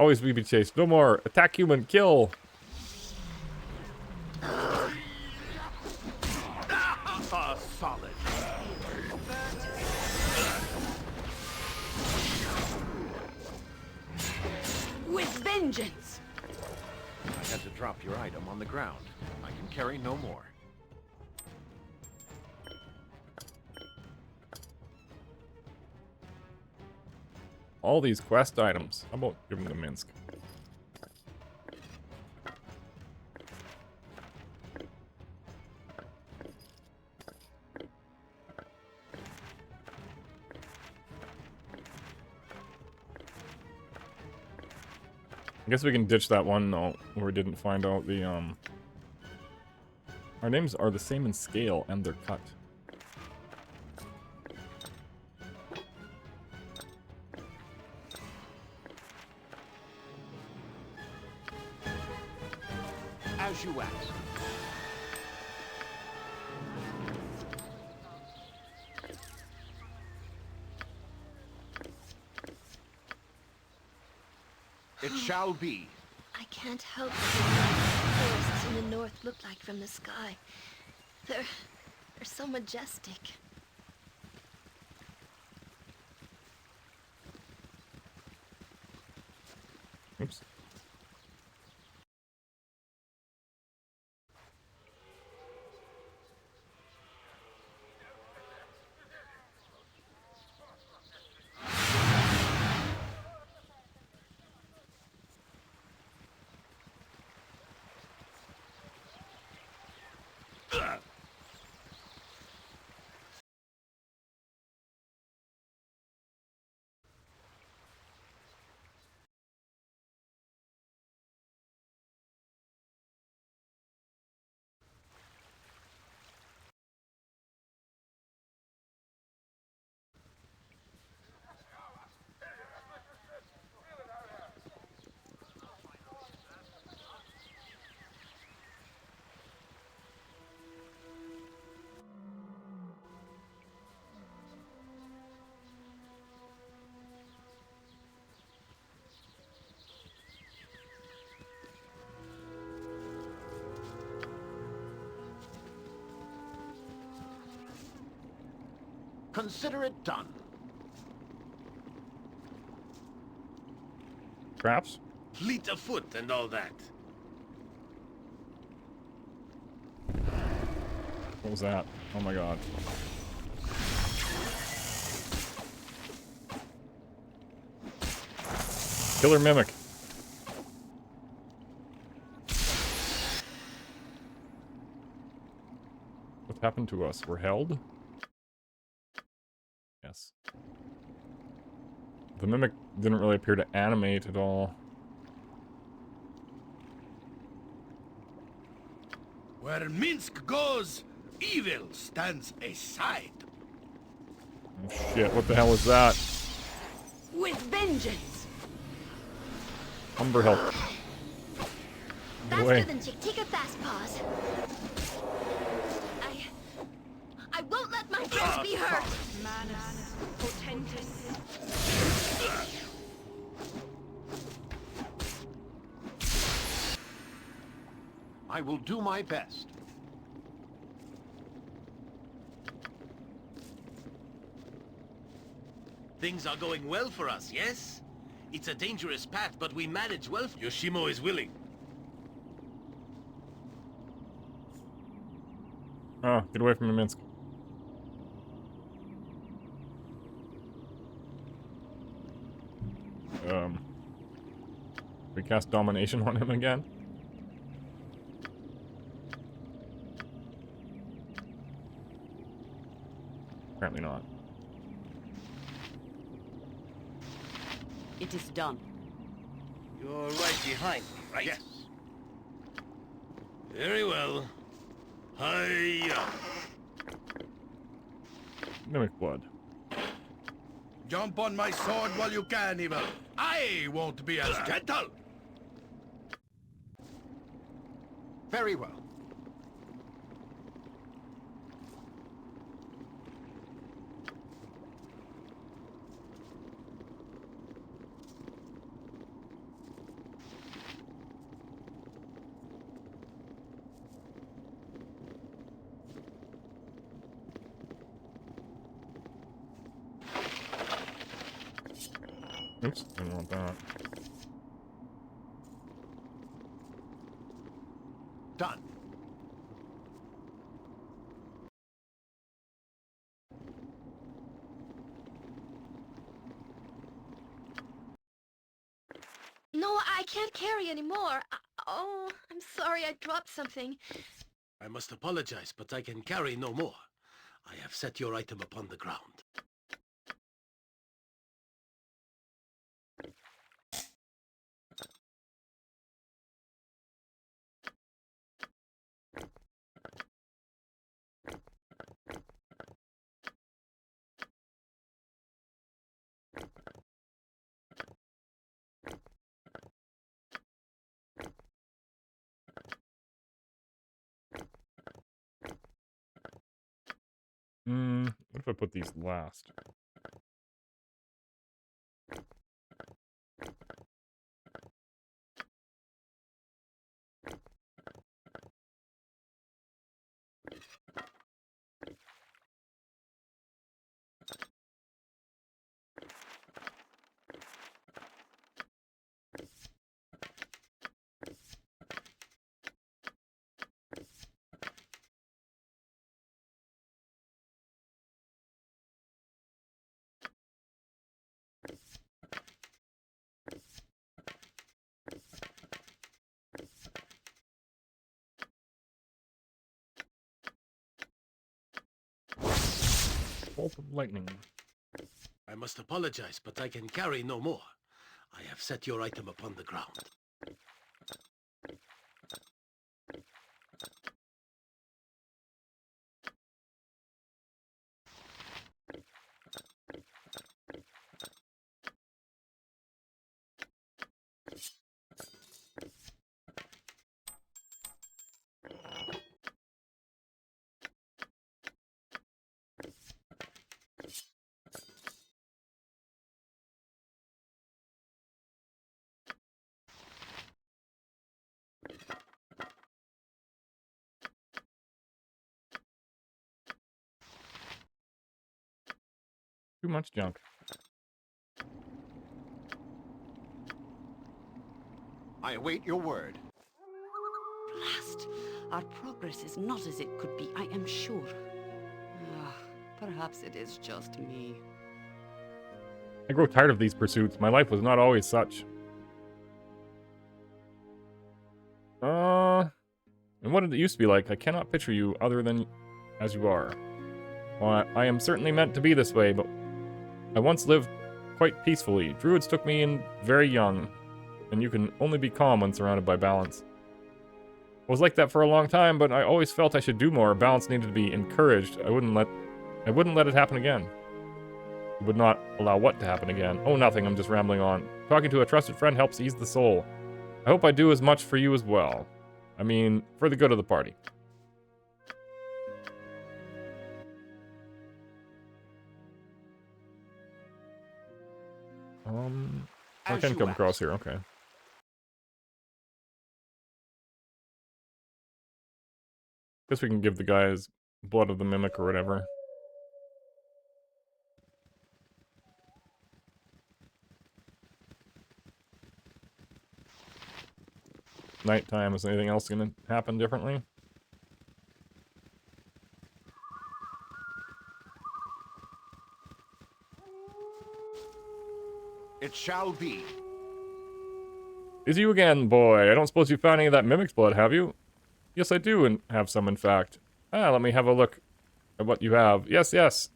Always we be chased. No more. Attack human. Kill. Solid. With vengeance! I had to drop your item on the ground. I can carry no more. All these quest items. How about giving them Minsk? I guess we can ditch that one though, where we didn't find out the Our names are the same in scale and they're cut. As you ask. It shall be. I can't help but remember what the forests in the north look like from the sky. They're so majestic. Oops. Consider it done. Traps? Fleet of foot and all that. What was that? Oh my god. Killer Mimic. What happened to us? We're held? Yes. The Mimic didn't really appear to animate at all. Where Minsk goes, evil stands aside. Oh shit, what the hell is that? With vengeance! Umber help. Faster than Chick. Take a fast pause. I won't let my friends be hurt. Manus potentis. I will do my best. Things are going well for us, yes? It's a dangerous path, but we manage well. Yoshimo is willing. Oh, get away from me, Minsk. We cast domination on him again? Apparently not. It is done. You're right behind me, right? Yes. Very well. Hiya! Mimic blood. Jump on my sword while you can, Evil. I won't be as gentle. Very well. Oops, didn't want that. Done. No, I can't carry anymore. Oh, I'm sorry, I dropped something. I must apologize, but I can carry no more. I have set your item upon the ground. What if I put these last? Bolt of lightning. I must apologize, but I can carry no more. I have set your item upon the ground. Too much junk. I await your word. Blast! Our progress is not as it could be, I am sure. Ah, perhaps it is just me. I grow tired of these pursuits. My life was not always such. And what did it used to be like? I cannot picture you other than as you are. Well, I am certainly meant to be this way, but I once lived quite peacefully. Druids took me in very young, and you can only be calm when surrounded by balance. I was like that for a long time, but I always felt I should do more. Balance needed to be encouraged. I wouldn't let it happen again. I would not allow what to happen again. Oh, nothing. I'm just rambling on. Talking to a trusted friend helps ease the soul. I hope I do as much for you as well. I mean, for the good of the party. I can come across here, okay. Guess we can give the guys blood of the mimic or whatever. Nighttime, is anything else gonna happen differently? shall be. Is you again, boy. I don't suppose you found any of that mimic's blood, have you? Yes, I do, and have some, in fact. Let me have a look at what you have. Yes, yes.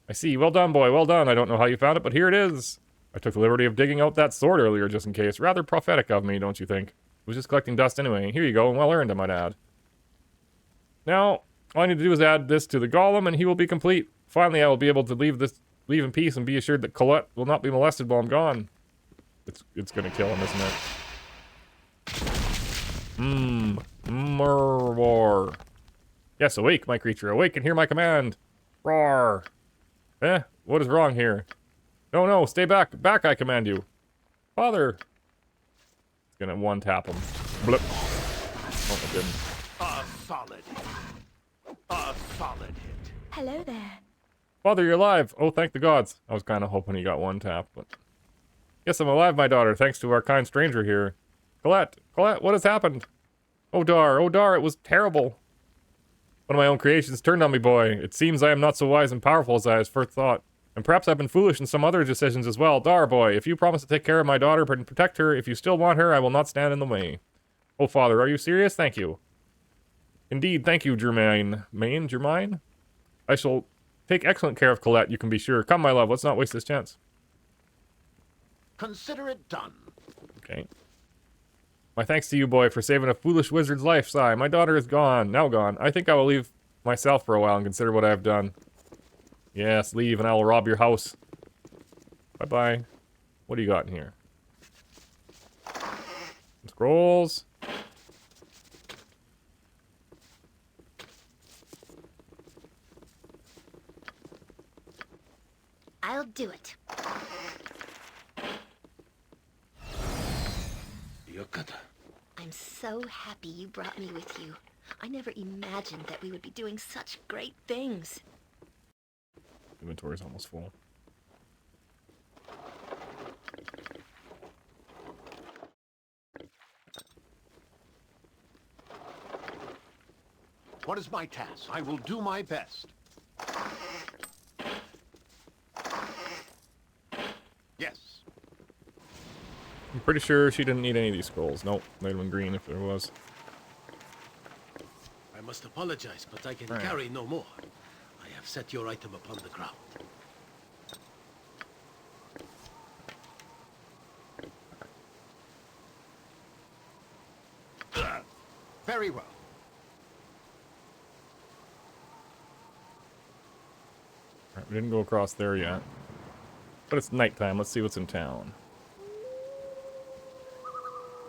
I see. Well done, boy. Well done. I don't know how you found it, but here it is. I took the liberty of digging out that sword earlier, just in case. Rather prophetic of me, don't you think? It was just collecting dust anyway. Here you go, and well earned, I might add. Now, all I need to do is add this to the golem, and he will be complete. Finally, I will be able to leave in peace and be assured that Colette will not be molested while I'm gone. It's gonna kill him, isn't it? Roar. Yes, awake, my creature. Awake and hear my command. Roar. What is wrong here? No, no, stay back. Back, I command you. Father. It's gonna one-tap him. Blip. Oh, I didn't. A solid hit. A solid hit. Hello there. Father, you're alive. Oh, thank the gods. I was kind of hoping he got one tap, but... Yes, I'm alive, my daughter, thanks to our kind stranger here. Colette, Colette, what has happened? Oh, Dar, it was terrible. One of my own creations turned on me, boy. It seems I am not so wise and powerful as I first thought. And perhaps I've been foolish in some other decisions as well. Dar, boy, if you promise to take care of my daughter and protect her, if you still want her, I will not stand in the way. Oh, Father, are you serious? Thank you. Indeed, thank you, Germaine. Germaine? I shall take excellent care of Colette, you can be sure. Come, my love, let's not waste this chance. Consider it done. Okay. My thanks to you, boy, for saving a foolish wizard's life, Sigh. My daughter is gone, now gone. I think I will leave myself for a while and consider what I have done. Yes, leave and I will rob your house. Bye-bye. What do you got in here? Some scrolls. I'll do it. I'm so happy you brought me with you. I never imagined that we would be doing such great things. Inventory's almost full. What is my task? I will do my best. Yes. I'm pretty sure she didn't need any of these scrolls. Nope, they'd have been green if there was. I must apologize, but I can Right. carry no more. I have set your item upon the ground. Very well. Alright, we didn't go across there yet. But it's nighttime. Let's see what's in town.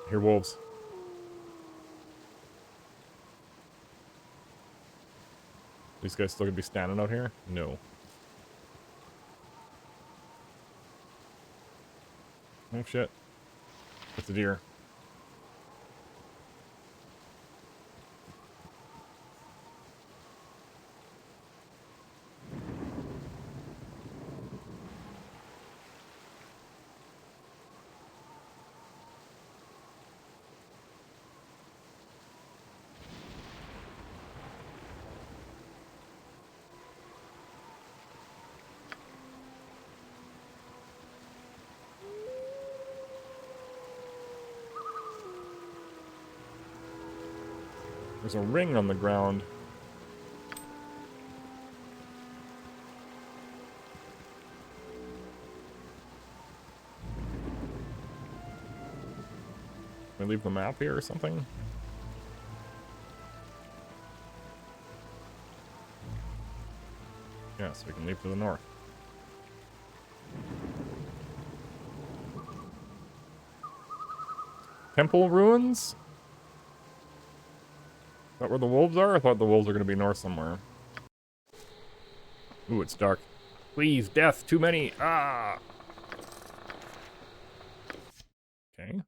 I hear wolves. These guys still gonna be standing out here? No. Oh shit. It's a deer. There's a ring on the ground. Can we leave the map here or something? Yes, we can leave to the north. Temple ruins? Is that where the wolves are? I thought the wolves are going to be north somewhere. Ooh, it's dark. Please, death, too many. Ah! Okay.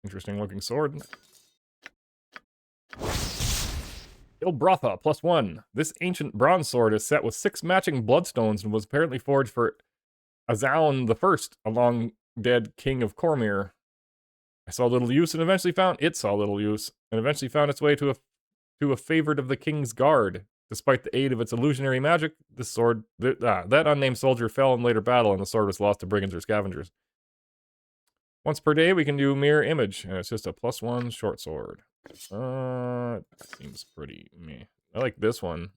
Interesting looking sword. Ilbratha, +1. This ancient bronze sword is set with 6 matching bloodstones and was apparently forged for Azaun the First, a long-dead king of Cormyr. I saw little use and eventually found it saw little use and eventually found its way to a favorite of the king's guard. Despite the aid of its illusionary magic, the sword that unnamed soldier fell in later battle, and the sword was lost to brigands or scavengers. Once per day, we can do mirror image, and it's just a +1 short sword. Seems pretty meh. I like this one.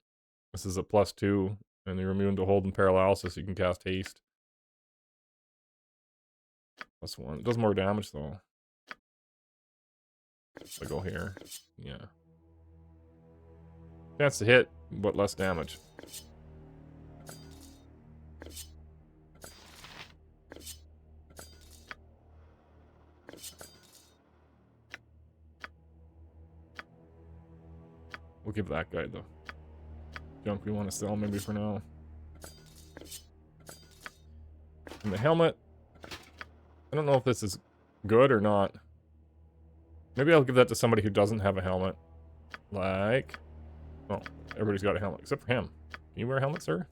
This is a +2, and you're immune to hold and paralysis, so you can cast haste. +1. It does more damage though. If I go here, yeah. Chance to hit, but less damage. We'll give that guy the junk we want to sell maybe for now. And the helmet, I don't know if this is good or not. Maybe I'll give that to somebody who doesn't have a helmet. Like, oh, everybody's got a helmet except for him. Can you wear a helmet, sir?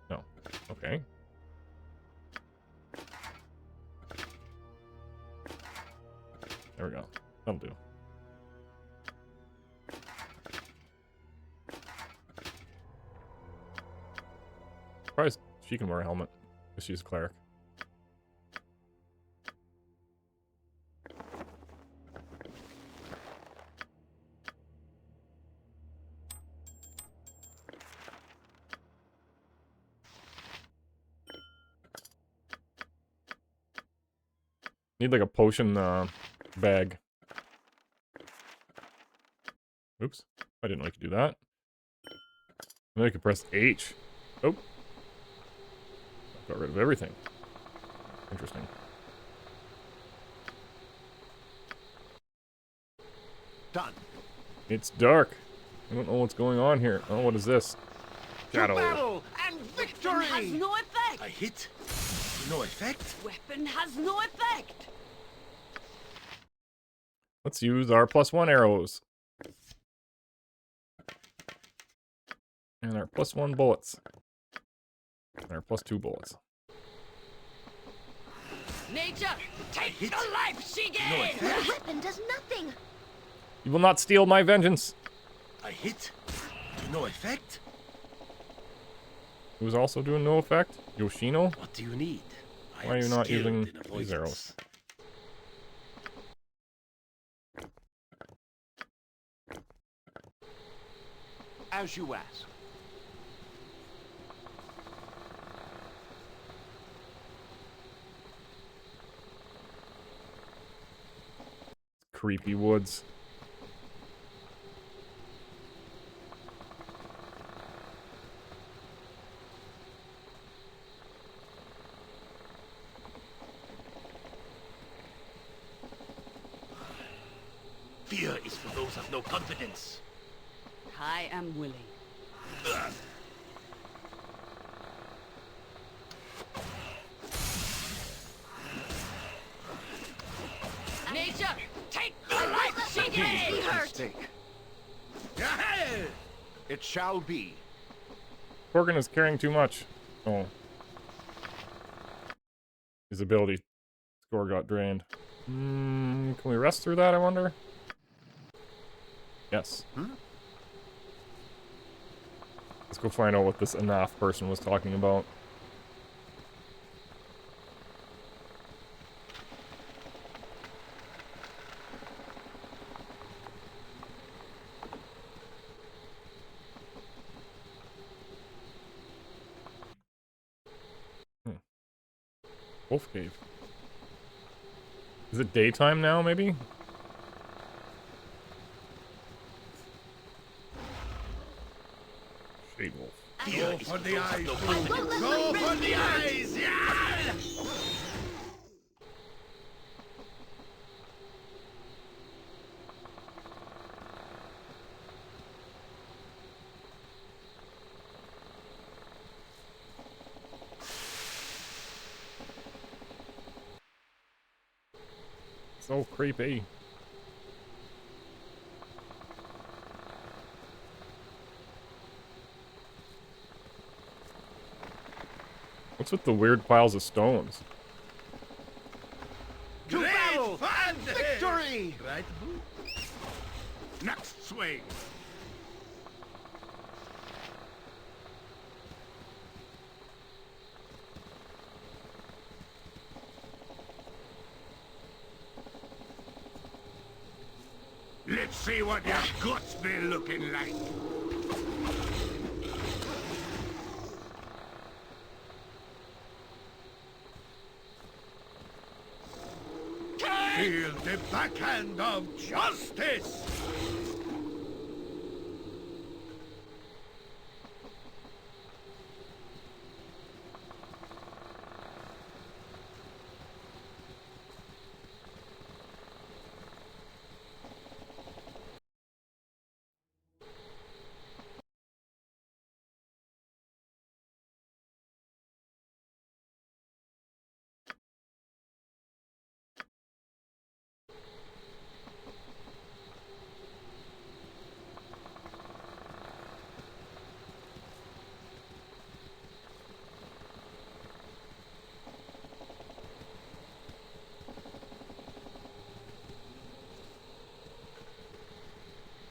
No. Okay. There we go. That'll do. Surprised she can wear a helmet, because she's a cleric. Need like a potion bag. Oops. I didn't know I could do that. Then I could press H. Oh. Got rid of everything. Interesting. Done. It's dark. I don't know what's going on here. Oh, what is this? Shadow. Battle and victory! Weapon has no effect! A hit? No effect? Weapon has no effect! Let's use our +1 arrows. And our +1 bullets. And our +2 bullets. Nature, take the life she gave! The weapon does nothing. You will not steal my vengeance. A hit? To no effect? Who's also doing no effect? Yoshino? What do you need? Why are you not using these arrows? As you ask. Creepy woods. Fear is for those of no confidence. I am willing. Nature, take the life she gave! Mistake. It shall be. Corgan is carrying too much. Oh. His ability score got drained. Can we rest through that, I wonder? Yes. Let's go find out what this Anaf person was talking about. Wolf Cave. Is it daytime now, maybe? Shade Wolf. Go for the eyes! Go for the eyes! Yeah! So creepy. What's with the weird piles of stones? To battle fun! Victory! Right, Boo? Next swing. Let's see what your guts be looking like. Feel the backhand of justice!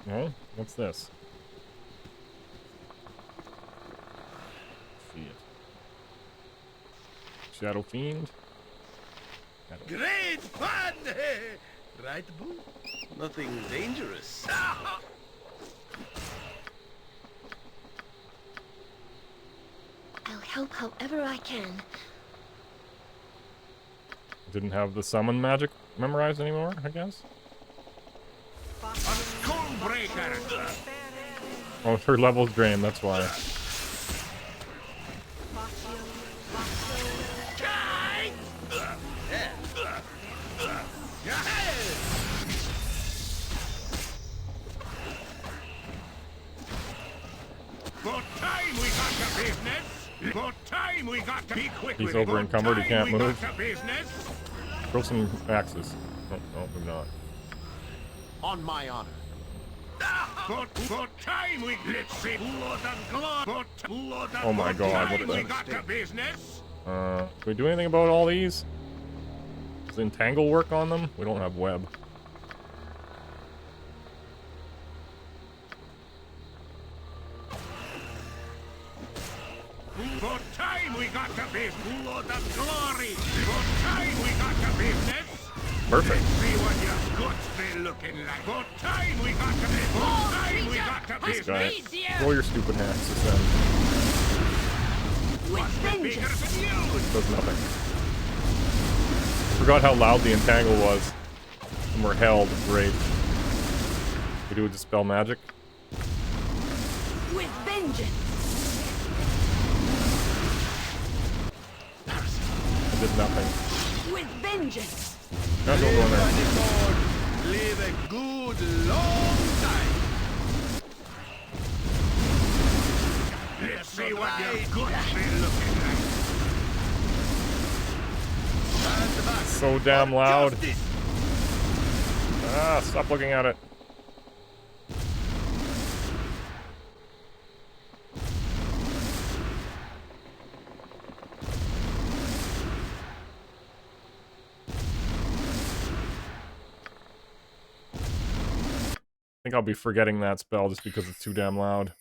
No? What's this? See it. Shadow Fiend? Great fun! Right, Boo? Nothing dangerous. I'll help however I can. Didn't have the summon magic memorized anymore, I guess? Stonebreaker! Oh, her level's drained, that's why. For time we got the business. For time we got to be quick. He's over encumbered, he can't move. Business. Throw some axes. Oh, no, maybe not. On my honor. For time we let's see blood and glory. Oh my god, what we is got the business. Can we do anything about all these? Does entangle work on them? We don't have web. For time we got the business. Blood and glory. For time we got the business. Perfect. See what your guts be looking like. For time we got the business. For time we got the This guy. business. Roll your stupid axes then. What's bigger than you? Does nothing. Forgot how loud the entangle was. When we're held. Great. We do dispel magic. With vengeance. I did nothing. With vengeance. No, don't go in there. Live a good long time. Let's see what your guts be looking like. So damn loud. Ah, stop looking at it. I think I'll be forgetting that spell just because it's too damn loud.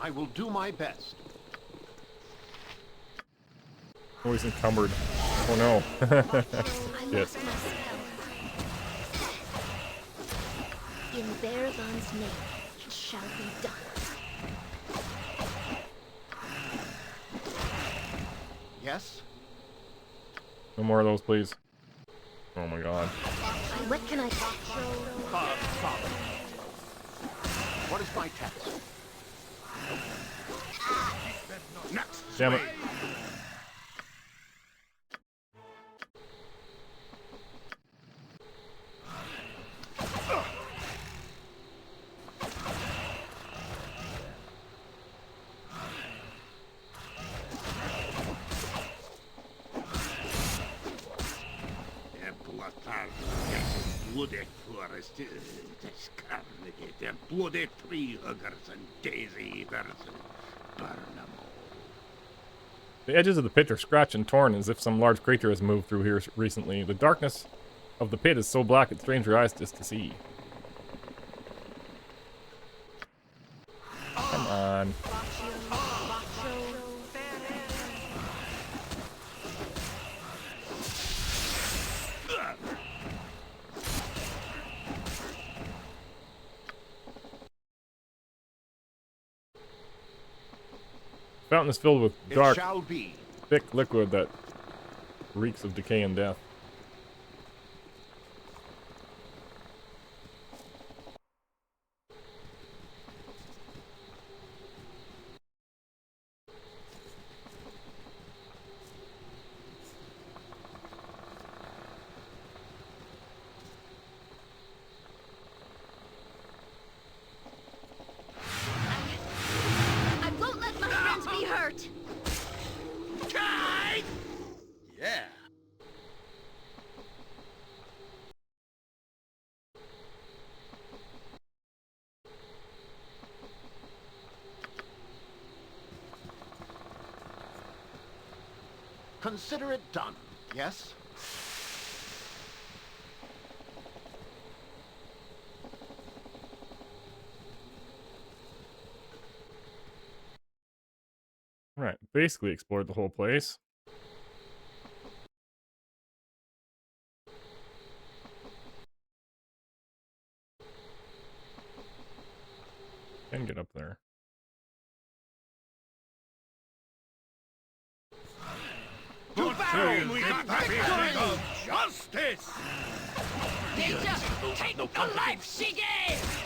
I will do my best. Oh, he's encumbered. Oh no. Yes. In Baragon's name, it shall be done. Yes? No more of those, please. Oh my god. What can I... Solid. What is my task? Next. Damn it. Bloody forest, this carnage, the bloody tree huggers and daisy eaters, burn them all. The edges of the pit are scratched and torn as if some large creature has moved through here recently. The darkness of the pit is so black it strains your eyes just to see. Come on. Fountain is filled with dark, thick liquid that reeks of decay and death. I won't let my friends be hurt! Yeah. Consider it done, yes? Right, basically explored the whole place. And get up there. To battle with the victory of justice! Nature, take the life she gave!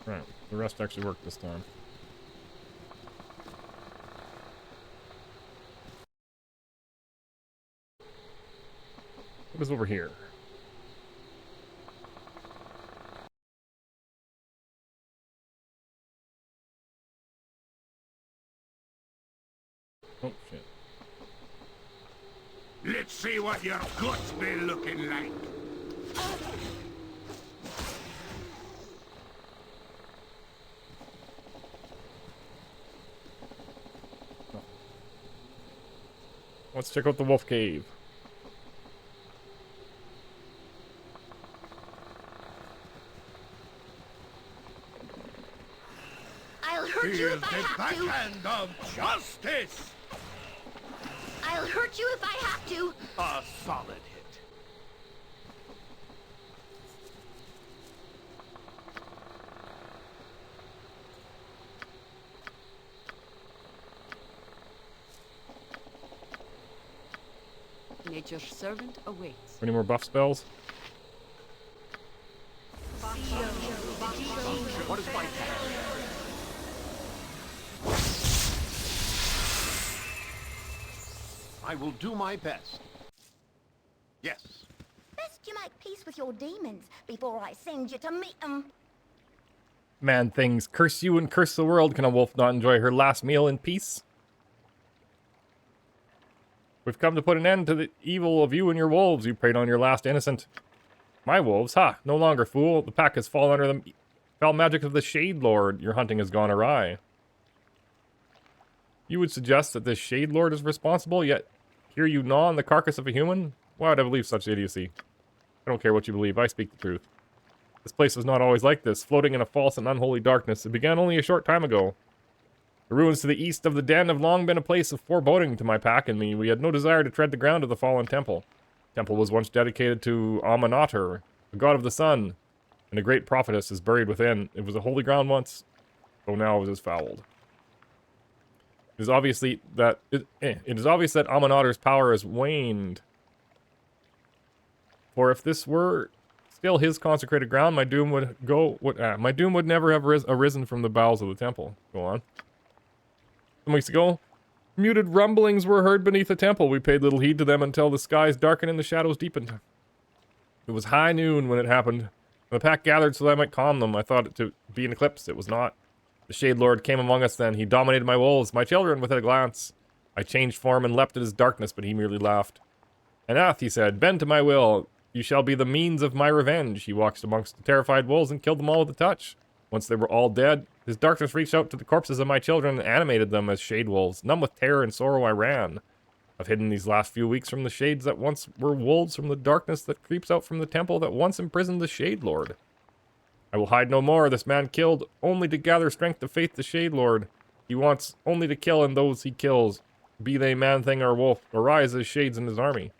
Right, the rest actually worked this time. What is over here? Oh, shit. Let's see what your guts be looking like. Let's check out the wolf cave. I'll hurt you if I the have to! backhand of justice! I'll hurt you if I have to! A solid hit. Nature's servant awaits. Any more buff spells? What is my task? I will do my best. Yes. Best you make peace with your demons before I send you to meet them. Man things, curse you and curse the world. Can a wolf not enjoy her last meal in peace? We've come to put an end to the evil of you and your wolves. You preyed on your last innocent. My wolves? Ha! No longer, fool. The pack has fallen under the foul magic of the Shade Lord. Your hunting has gone awry. You would suggest that this Shade Lord is responsible, yet here you gnaw on the carcass of a human? Why would I believe such idiocy? I don't care what you believe. I speak the truth. This place was not always like this, floating in a false and unholy darkness. It began only a short time ago. The ruins to the east of the den have long been a place of foreboding to my pack and me. We had no desire to tread the ground of the fallen temple. The temple was once dedicated to Amunatur, the god of the sun, and a great prophetess is buried within. It was a holy ground once, though now it is fouled. It is obviously that it is obvious that Amanatter's power has waned. For if this were still his consecrated ground, my doom would never have arisen from the bowels of the temple. Go on. Some weeks ago, muted rumblings were heard beneath the temple. We paid little heed to them until the skies darkened and the shadows deepened. It was high noon when it happened. The pack gathered so that I might calm them. I thought it to be an eclipse. It was not. The Shade Lord came among us then. He dominated my wolves, my children, with a glance. I changed form and leapt at his darkness, but he merely laughed. Anath, he said, bend to my will. You shall be the means of my revenge. He walked amongst the terrified wolves and killed them all with a touch. Once they were all dead, his darkness reached out to the corpses of my children and animated them as shade wolves. Numb with terror and sorrow, I ran. I've hidden these last few weeks from the shades that once were wolves, from the darkness that creeps out from the temple that once imprisoned the Shade Lord. I will hide no more. This man killed only to gather strength to face the Shade Lord. He wants only to kill, and those he kills, be they man, thing, or wolf, arise as shades in his army.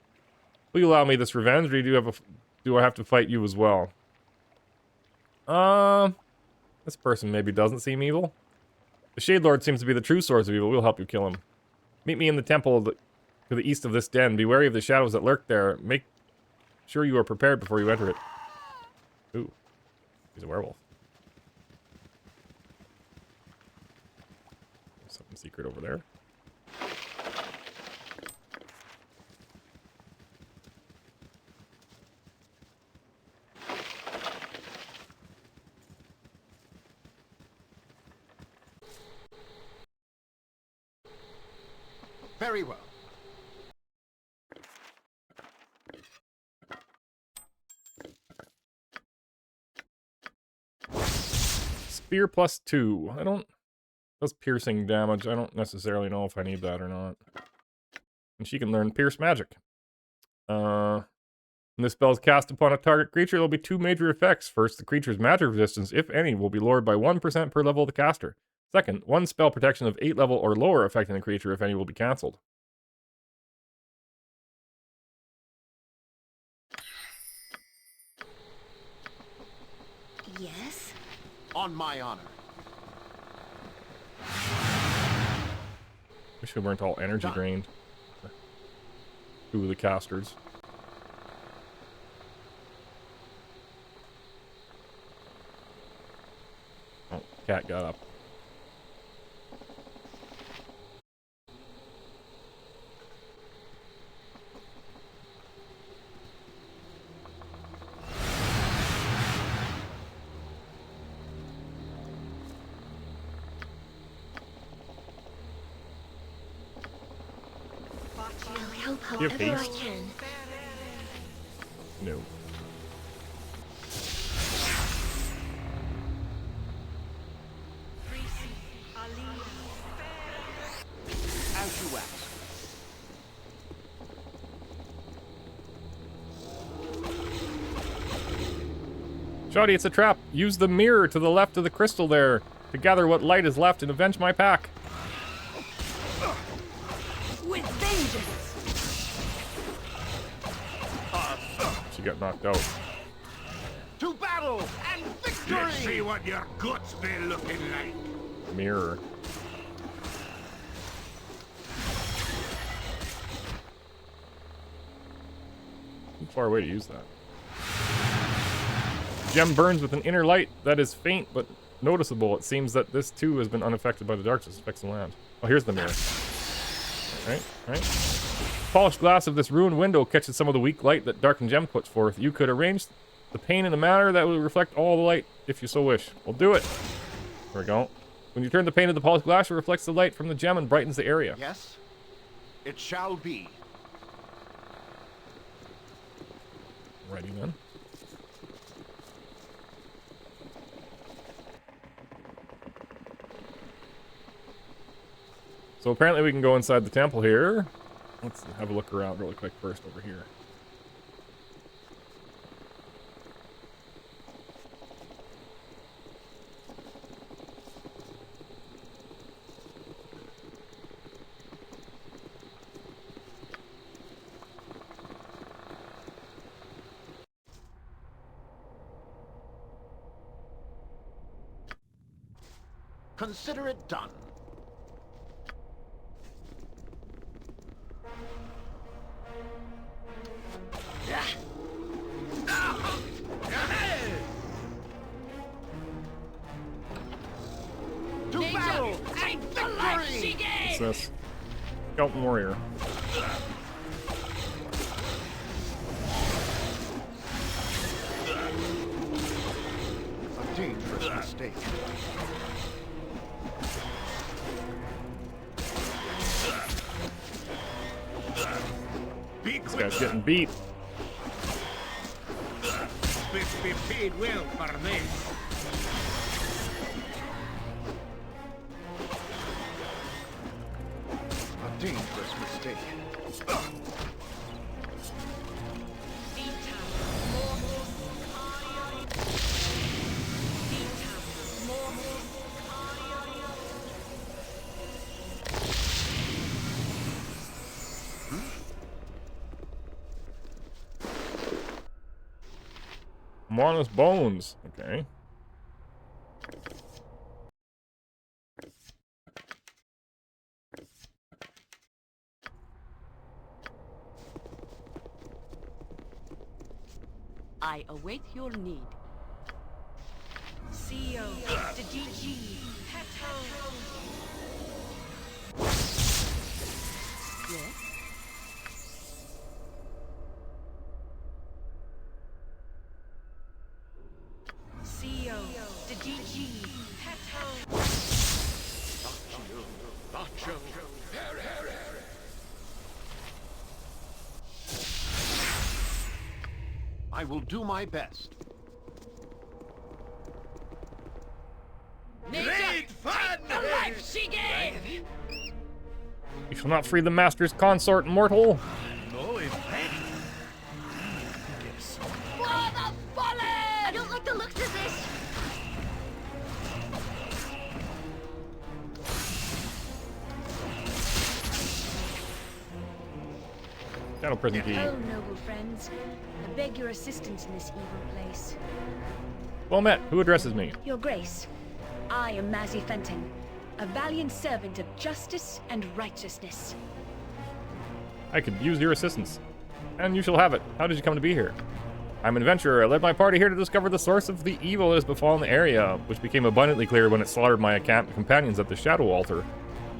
Will you allow me this revenge, or do I have to fight you as well? This person maybe doesn't seem evil. The Shade Lord seems to be the true source of evil. We'll help you kill him. Meet me in the temple to the east of this den. Be wary of the shadows that lurk there. Make sure you are prepared before you enter it. Ooh. He's a werewolf. There's something secret over there. Very well. Spear plus 2. Does piercing damage. I don't necessarily know if I need that or not. And she can learn Pierce Magic. When this spell is cast upon a target creature, there'll be 2 major effects. First, the creature's magic resistance, if any, will be lowered by 1% per level of the caster. Second, 1 spell protection of 8 level or lower affecting the creature, if any, will be cancelled. Yes? On my honor. Wish we weren't all energy drained. 2 of the casters. Oh, cat got up. I'll help You have however I haste? can. No. As you ask. Shoddy, it's a trap. Use the mirror to the left of the crystal there to gather what light is left and avenge my pack. With vengeance! She got knocked out. To battle and victory! Let's see what your guts be looking like. Mirror. Too far away to use that. Gem burns with an inner light that is faint but noticeable. It seems that this too has been unaffected by the darkness affects the land. Oh, here's the mirror. Right. Polished glass of this ruined window catches some of the weak light that darkened gem puts forth. You could arrange the pane in a manner that will reflect all the light if you so wish. We'll do it. There we go. When you turn the pane of the polished glass, it reflects the light from the gem and brightens the area. Yes, it shall be. Ready then. So apparently we can go inside the temple here. Let's have a look around really quick first over here. Consider it done. What's this? Skeleton warrior. A dangerous mistake. This guy's getting beat. Be paid well for this. A dangerous mistake. Mona's bones. Okay. I await your need. CEO, the DG, Yes? CEO, the DG, I will do my best. Great fun! The life she gave! You shall not free the master's consort, mortal. No effect. What the folly! I don't like the looks of this. Shadow prison key. Oh, noble friends. I beg your assistance in this evil place. Well met. Who addresses me? Your Grace, I am Mazzy Fenton, a valiant servant of justice and righteousness. I could use your assistance. And you shall have it. How did you come to be here? I'm an adventurer. I led my party here to discover the source of the evil that has befallen the area, which became abundantly clear when it slaughtered my companions at the Shadow Altar.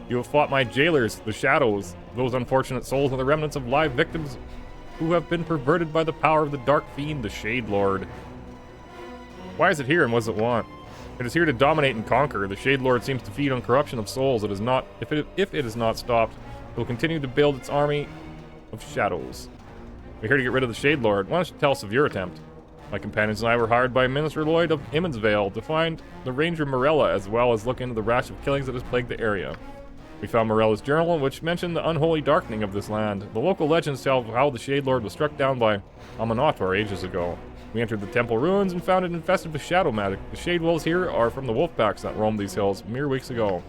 You have fought my jailers, the Shadows. Those unfortunate souls are the remnants of live victims who have been perverted by the power of the Dark Fiend, the Shade Lord. Why is it here and what does it want? It is here to dominate and conquer. The Shade Lord seems to feed on corruption of souls. It is not, if it is not stopped, it will continue to build its army of shadows. We're here to get rid of the Shade Lord. Why don't you tell us of your attempt? My companions and I were hired by Minister Lloyd of Emmonsvale to find the Ranger Morella, as well as look into the rash of killings that has plagued the area. We found Morella's journal, which mentioned the unholy darkening of this land. The local legends tell of how the Shade Lord was struck down by Aminator ages ago. We entered the temple ruins and found it infested with shadow magic. The Shade Wolves here are from the wolf packs that roamed these hills mere weeks ago.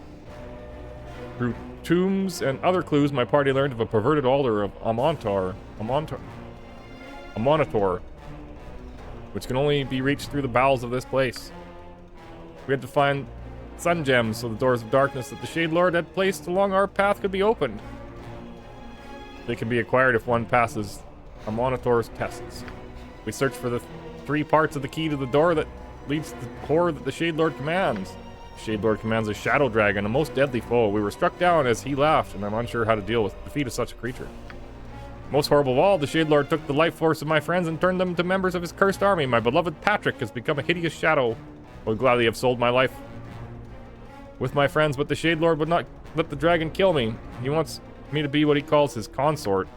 Through tombs and other clues, my party learned of a perverted altar of Amonitor, which can only be reached through the bowels of this place. We had to find sun gems so the doors of darkness that the Shade Lord had placed along our path could be opened. They can be acquired if one passes Amonitor's tests. We searched for the 3 parts of the key to the door that leads to the core that the Shade Lord commands. The Shade Lord commands a shadow dragon, a most deadly foe. We were struck down as he laughed, and I'm unsure how to deal with the defeat of such a creature. Most horrible of all, the Shade Lord took the life force of my friends and turned them to members of his cursed army. My beloved Patrick has become a hideous shadow. I would gladly have sold my life with my friends, but the Shade Lord would not let the dragon kill me. He wants me to be what he calls his consort.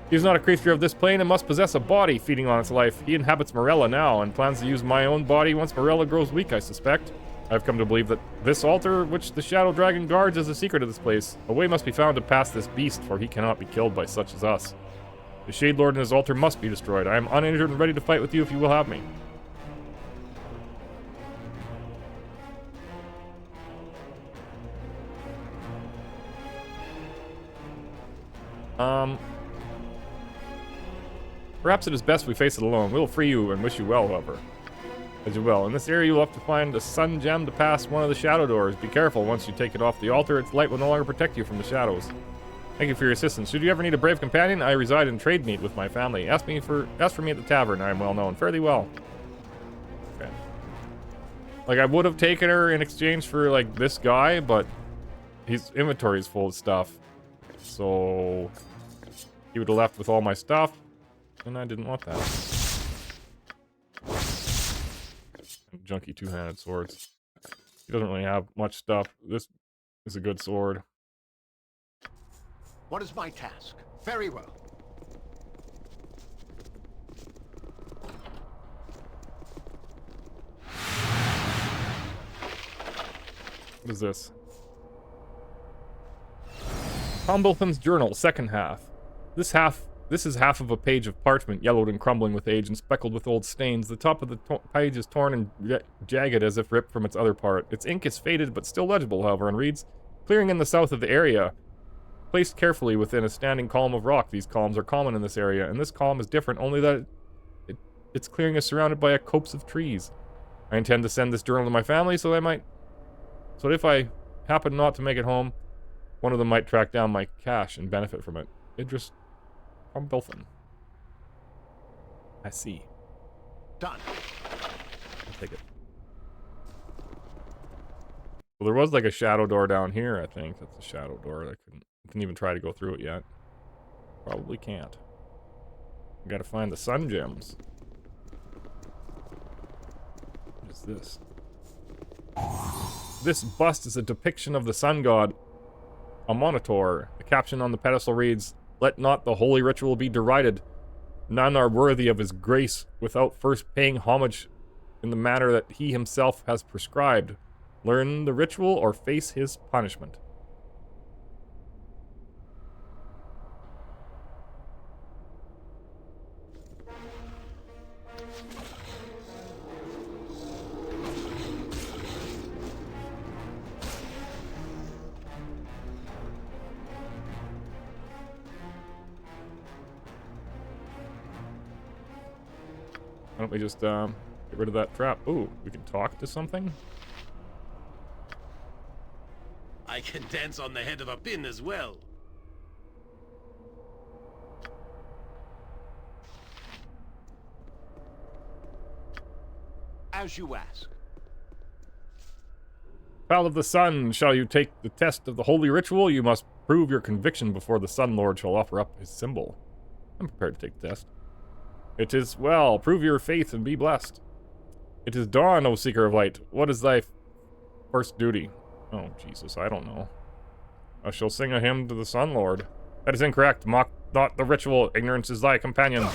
He is not a creature of this plane and must possess a body feeding on its life. He inhabits Morella now and plans to use my own body once Morella grows weak, I suspect. I've come to believe that this altar, which the Shadow Dragon guards, is the secret of this place. A way must be found to pass this beast, for he cannot be killed by such as us. The Shade Lord and his altar must be destroyed. I am uninjured and ready to fight with you if you will have me. Perhaps it is best we face it alone. We will free you and wish you well, however. As you will. In this area, you will have to find a sun gem to pass one of the shadow doors. Be careful. Once you take it off the altar, its light will no longer protect you from the shadows. Thank you for your assistance. Should you ever need a brave companion, I reside in trade meet with my family. Ask for me at the tavern. I am well known. Fairly well. Okay. Like, I would have taken her in exchange for, like, this guy, but his inventory is full of stuff. So he would have left with all my stuff, and I didn't want that. Junky two-handed swords. He doesn't really have much stuff. This is a good sword. What is my task? Very well. What is this? Combolthan's journal, second half. This is half of a page of parchment, yellowed and crumbling with age and speckled with old stains. The top of the page is torn and jagged as if ripped from its other part. Its ink is faded but still legible, however, and reads, "Clearing in the south of the area. Placed carefully within a standing column of rock. These columns are common in this area, and this column is different, only that its clearing is surrounded by a copse of trees. I intend to send this journal to my family so that if I happen not to make it home, one of them might track down my cache and benefit from it. Idris Combolthan. I see. Done. I'll take it. Well, there was like a shadow door down here, I think. That's a shadow door. I couldn't even try to go through it yet. Probably can't. I gotta find the sun gems. What is this? This bust is a depiction of the sun god, a monitor. The caption on the pedestal reads, "Let not the holy ritual be derided. None are worthy of his grace without first paying homage in the manner that he himself has prescribed. Learn the ritual or face his punishment." Why don't we just get rid of that trap? Ooh, we can talk to something? I can dance on the head of a pin as well. As you ask. Child of the sun, shall you take the test of the holy ritual? You must prove your conviction before the Sun Lord shall offer up his symbol. I'm prepared to take the test. It is well. Prove your faith and be blessed. It is dawn, O seeker of light. What is thy first duty? Oh, Jesus, I don't know. I shall sing a hymn to the Sun Lord. That is incorrect. Mock not the ritual. Ignorance is thy companion.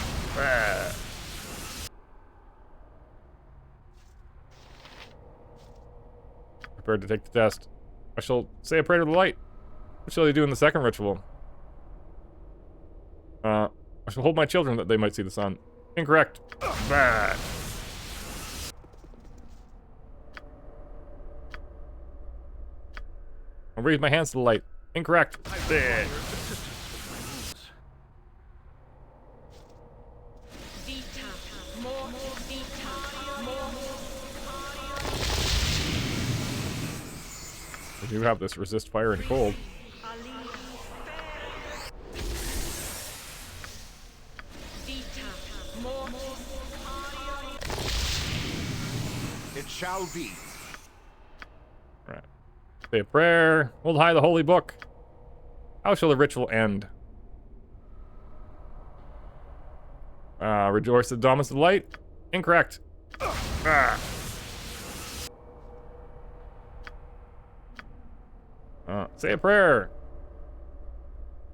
Prepared to take the test. I shall say a prayer to the light. What shall you do in the second ritual? I shall hold my children that they might see the sun. Incorrect. I'll raise my hands to the light. Incorrect. We do have this resist fire and cold. It shall be. Right. Say a prayer. Hold high the holy book. How shall the ritual end? Rejoice the dawn of the light. Incorrect. Say a prayer.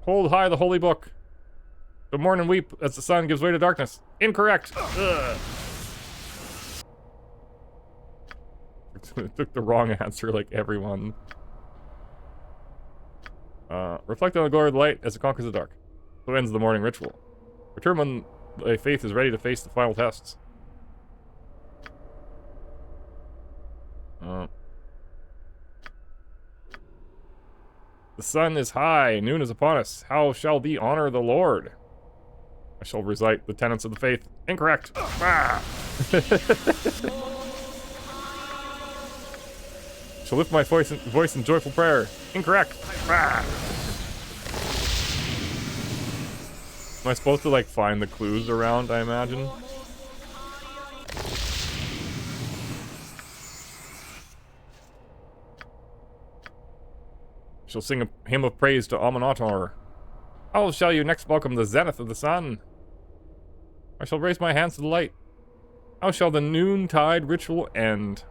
Hold high the holy book. Good mourn and weep as the sun gives way to darkness. Incorrect. Took the wrong answer like everyone. Reflect on the glory of the light as it conquers the dark. So ends the morning ritual. Return when thy faith is ready to face the final tests. The sun is high, noon is upon us. How shall thee honor the Lord? I shall recite the tenets of the faith. Incorrect. Shall lift my voice in joyful prayer. Incorrect. Am I supposed to like find the clues around, I imagine? Shall sing a hymn of praise to Aminator. How shall you next welcome the zenith of the sun? I shall raise my hands to the light. How shall the noontide ritual end?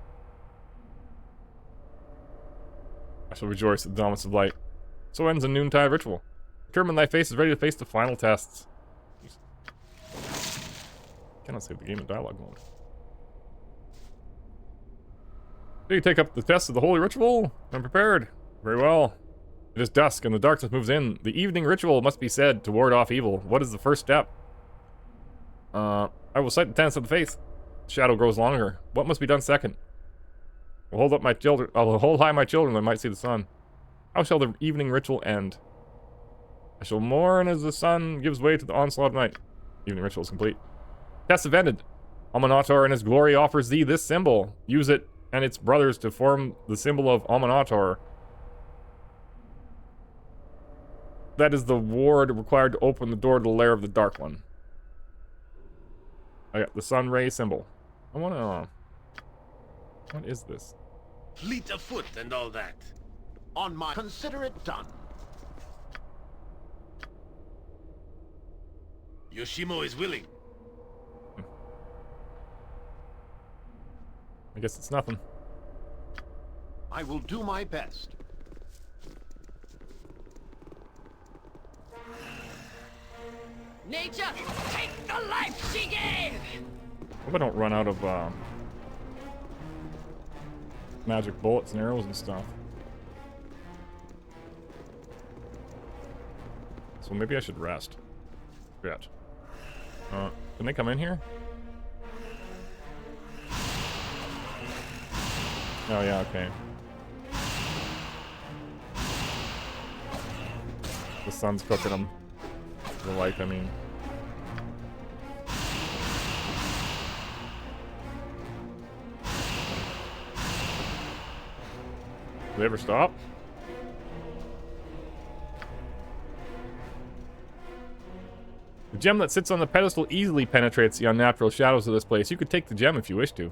I shall rejoice at the dawn of light. So ends a noontide ritual. Determine thy face is ready to face the final tests. Cannot save the game in dialogue mode. Do you take up the test of the holy ritual? I'm prepared. Very well. It is dusk and the darkness moves in. The evening ritual must be said to ward off evil. What is the first step? I will cite the tenets of the faith. The shadow grows longer. What must be done second? I'll hold high my children that I might see the sun. How shall the evening ritual end? I shall mourn as the sun gives way to the onslaught of night. Evening ritual is complete. Tests have ended. Aminator in his glory offers thee this symbol. Use it and its brothers to form the symbol of Aminator. That is the ward required to open the door to the lair of the Dark One. I got the sun ray symbol. I wanna... What is this? Fleet of foot and all that. On my... Consider it done. Yoshimo is willing. I guess it's nothing. I will do my best. Nature, take the life she gave! Hope I don't run out of magic bullets and arrows and stuff. So maybe I should rest. Yet. Can they come in here? Oh yeah, okay. The sun's cooking them. The light, I mean. Do they ever stop? The gem that sits on the pedestal easily penetrates the unnatural shadows of this place. You could take the gem if you wish to.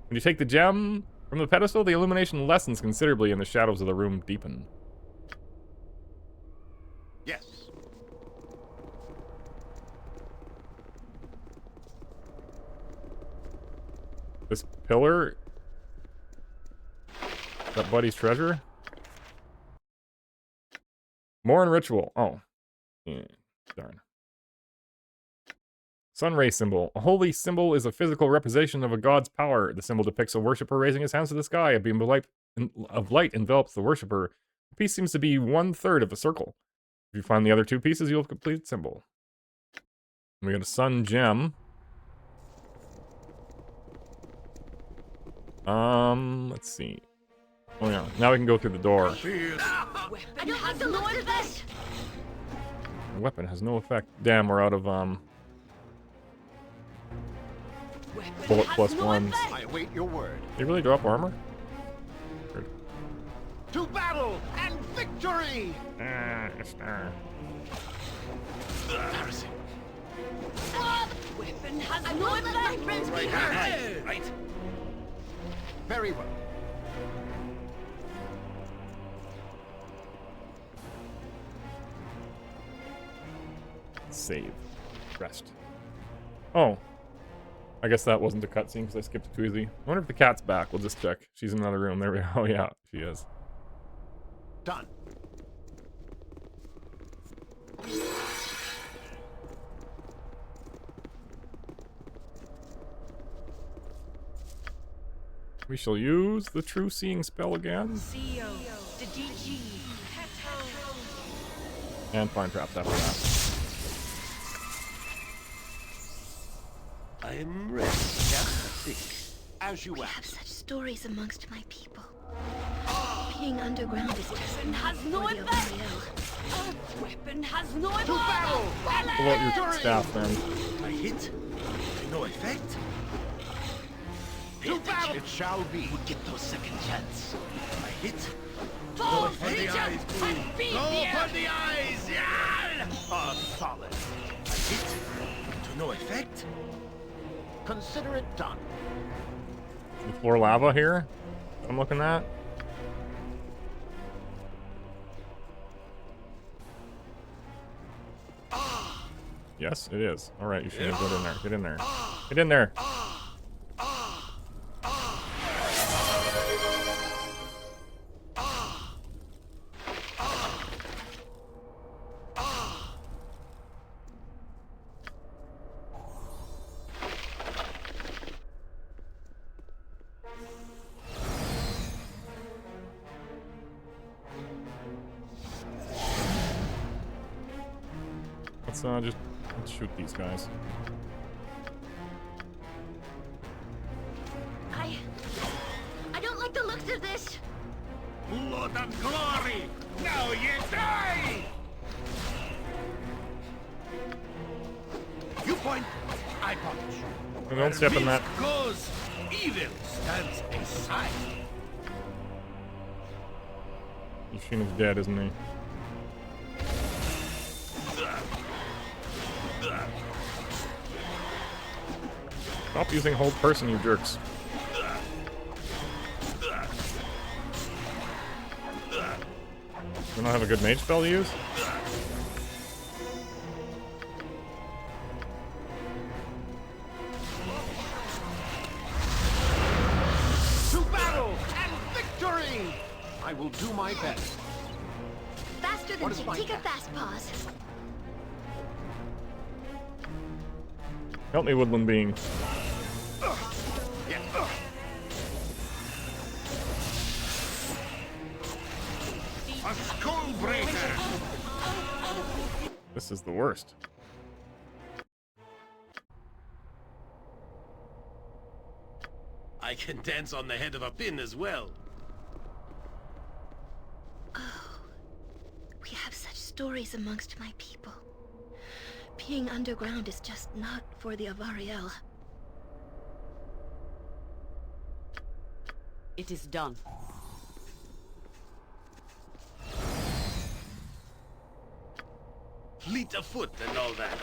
When you take the gem from the pedestal, the illumination lessens considerably and the shadows of the room deepen. Yes. This pillar? That Buddy's treasure? More in ritual. Oh. Yeah, darn. Sunray symbol. A holy symbol is a physical representation of a god's power. The symbol depicts a worshipper raising his hands to the sky. A beam of light envelops the worshipper. The piece seems to be 1/3 of a circle. If you find the other two pieces, you'll complete the symbol. We got a sun gem. Let's see. Oh yeah, now we can go through the door. I don't like the look of this. The weapon has no effect. Damn, we're out of bullet plus ones. I await your word. They really drop armor? Good. To battle and victory! Embarrassing. Weapon has I no won't let my effect! friends be Right, hurt. right. Very well. Save. Rest. Oh. I guess that wasn't a cutscene because I skipped it too easy. I wonder if the cat's back. We'll just check. She's in another room. There we go. Oh yeah, she is. Done. We shall use the true seeing spell again. And find traps after that. I am ready. Just think. As you We have asked. such stories amongst my people. Being underground is just Has no worthy of effect! burial. Weapon has no To battle! Pull out your staff then. I hit. No effect. To battle! It shall be. We'll get no second chance. I hit. Full effect. feature and beat Go the for the eyes! Yeah! Solid. I hit. To no effect. Consider it done. The floor lava here? I'm looking at. Yes, it is. Alright, you should get in there. Get in there. Get in there! Let's shoot these guys. I don't like the looks of this. Blood and glory! Now you die! You point, I punch. And don't step in that. Goes, evil stands aside. Yoshino's dead, isn't he? Stop using hold person, you jerks. We don't have a good mage spell to use? To battle and victory! I will do my best. Faster than Chick-Tika Fast Paws. Help me, woodland being. A skull breaker! This is the worst. I can dance on the head of a pin as well. Oh, we have such stories amongst my people. Being underground is just not for the Avariel. It is done. Fleet of foot and all that.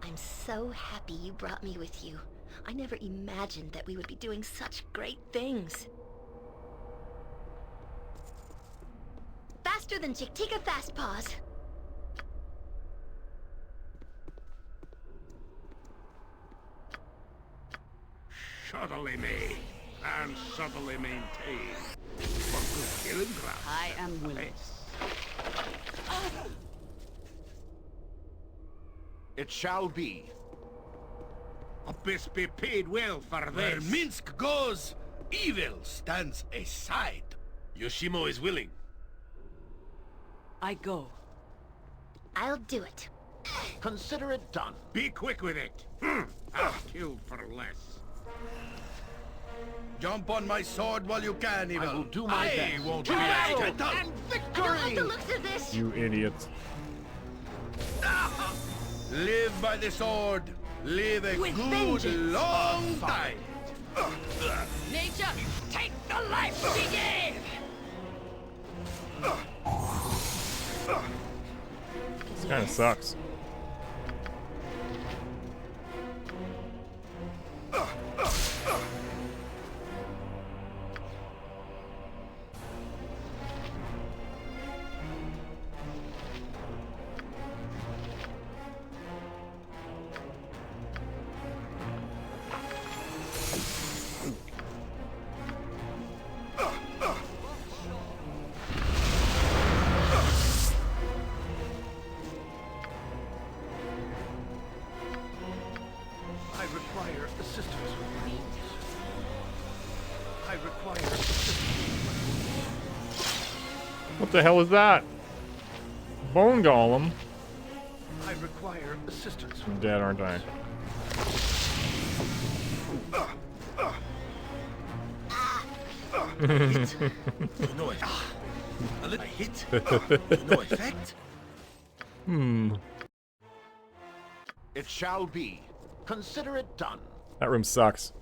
I'm so happy you brought me with you. I never imagined that we would be doing such great things. Faster than Chick-Tika Fast Paws. Subtly made and subtly maintained. For good killing ground. I am willing. It shall be. Abyss be paid well for Where this. Minsk goes, evil stands aside. Yoshimo is willing. I go. I'll do it. Consider it done. Be quick with it. I've killed for less. Jump on my sword while you can, evil. I will do my I best. won't To be battle outdone. and I don't like victory! the looks of this. You idiots. Live by the sword. Live a With good vengeance. long time. Nature, take the life she gave! This kind of sucks. I require assistance with my wounds. I require assistance. What the hell is that? Bone Golem? I require assistance. I'm dead, aren't I? No effect. A little hit. No effect. It shall be. Consider it done. That room sucks.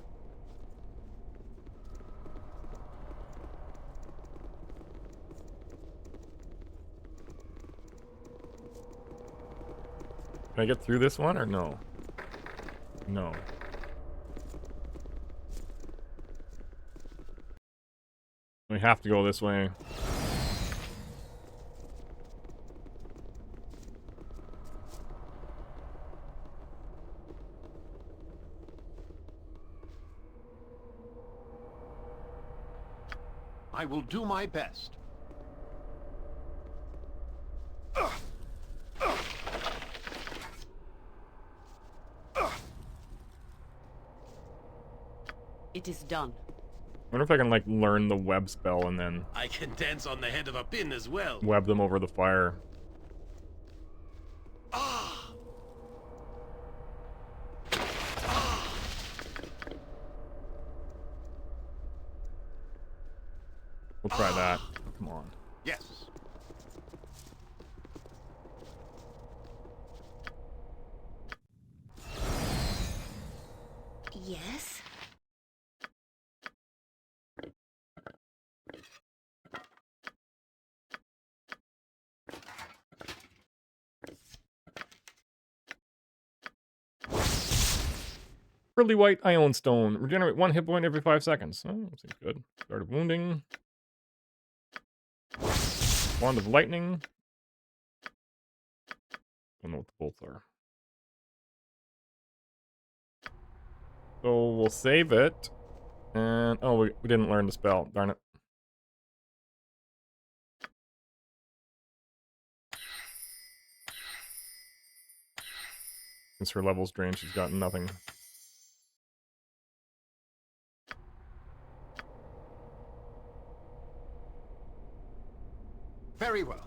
Can I get through this one or no? No. We have to go this way. I will do my best. It is done. I wonder if I can, like, learn the web spell and then I can dance on the head of a pin as well. web them over the fire. We'll try that. Come on. Yes. Yes? Pearly white ion stone. Regenerate 1 hit point every 5 seconds. Oh, seems good. Start of wounding. Wand of lightning. Don't know what the bolts are. So we'll save it. And oh, we didn't learn the spell. Darn it. Since her level's drained, she's got nothing. Very well.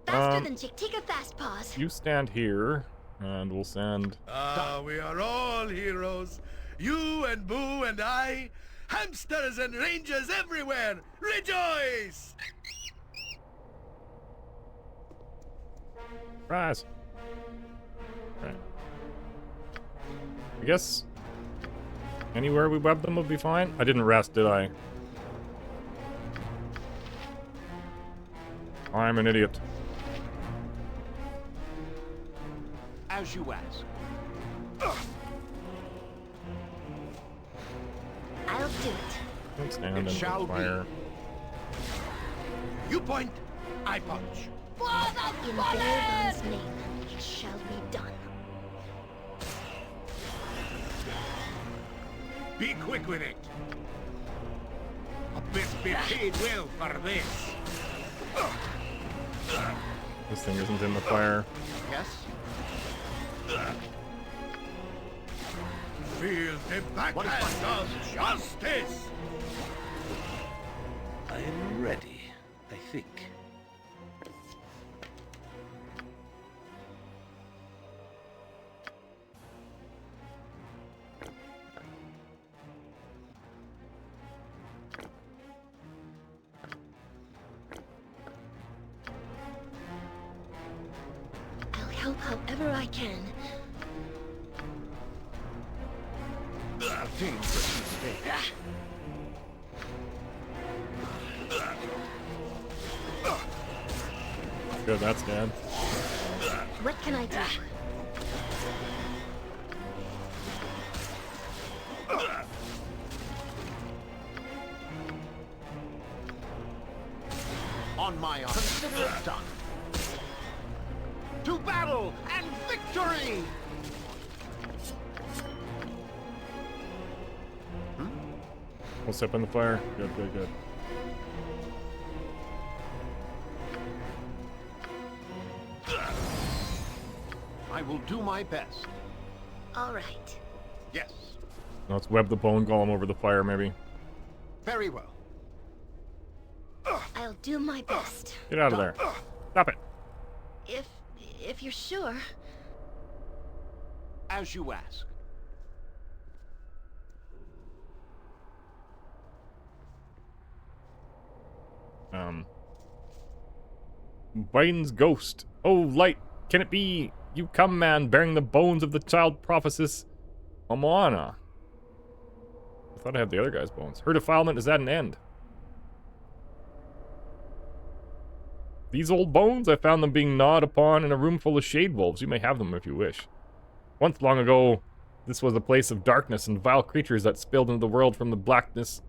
Faster than Chick-Tika Fast Paws. You stand here, and we'll send... We are all heroes. You and Boo and I. Hamsters and rangers everywhere. Rejoice! Rise. Right. I guess anywhere we web them will be fine. I didn't rest, did I? I'm an idiot. As you ask. I'll do it. Don't stand in the shall be. fire. You point, I punch. In Balur's name, it shall be done. Be quick with it. A bit be paid well for this. This thing isn't in the fire. Yes. Feel the backhand of justice. I am ready, I think. I'll help however I can. Good, that's dead. What can I do? On my honor. Consider it done. To battle and victory! We'll step in the fire. Good, good, good. I will do my best. All right. Yes. Now let's web the bone golem over the fire, maybe. Very well. I'll do my best. Get out of there. Stop it. If you're sure. As you ask. Biden's ghost. Oh, light, can it be? You come, man, bearing the bones of the child prophetess Amana. I thought I had the other guy's bones. Her defilement is at an end. These old bones, I found them being gnawed upon in a room full of shade wolves. You may have them if you wish. Once long ago, this was a place of darkness and vile creatures that spilled into the world from the blackness.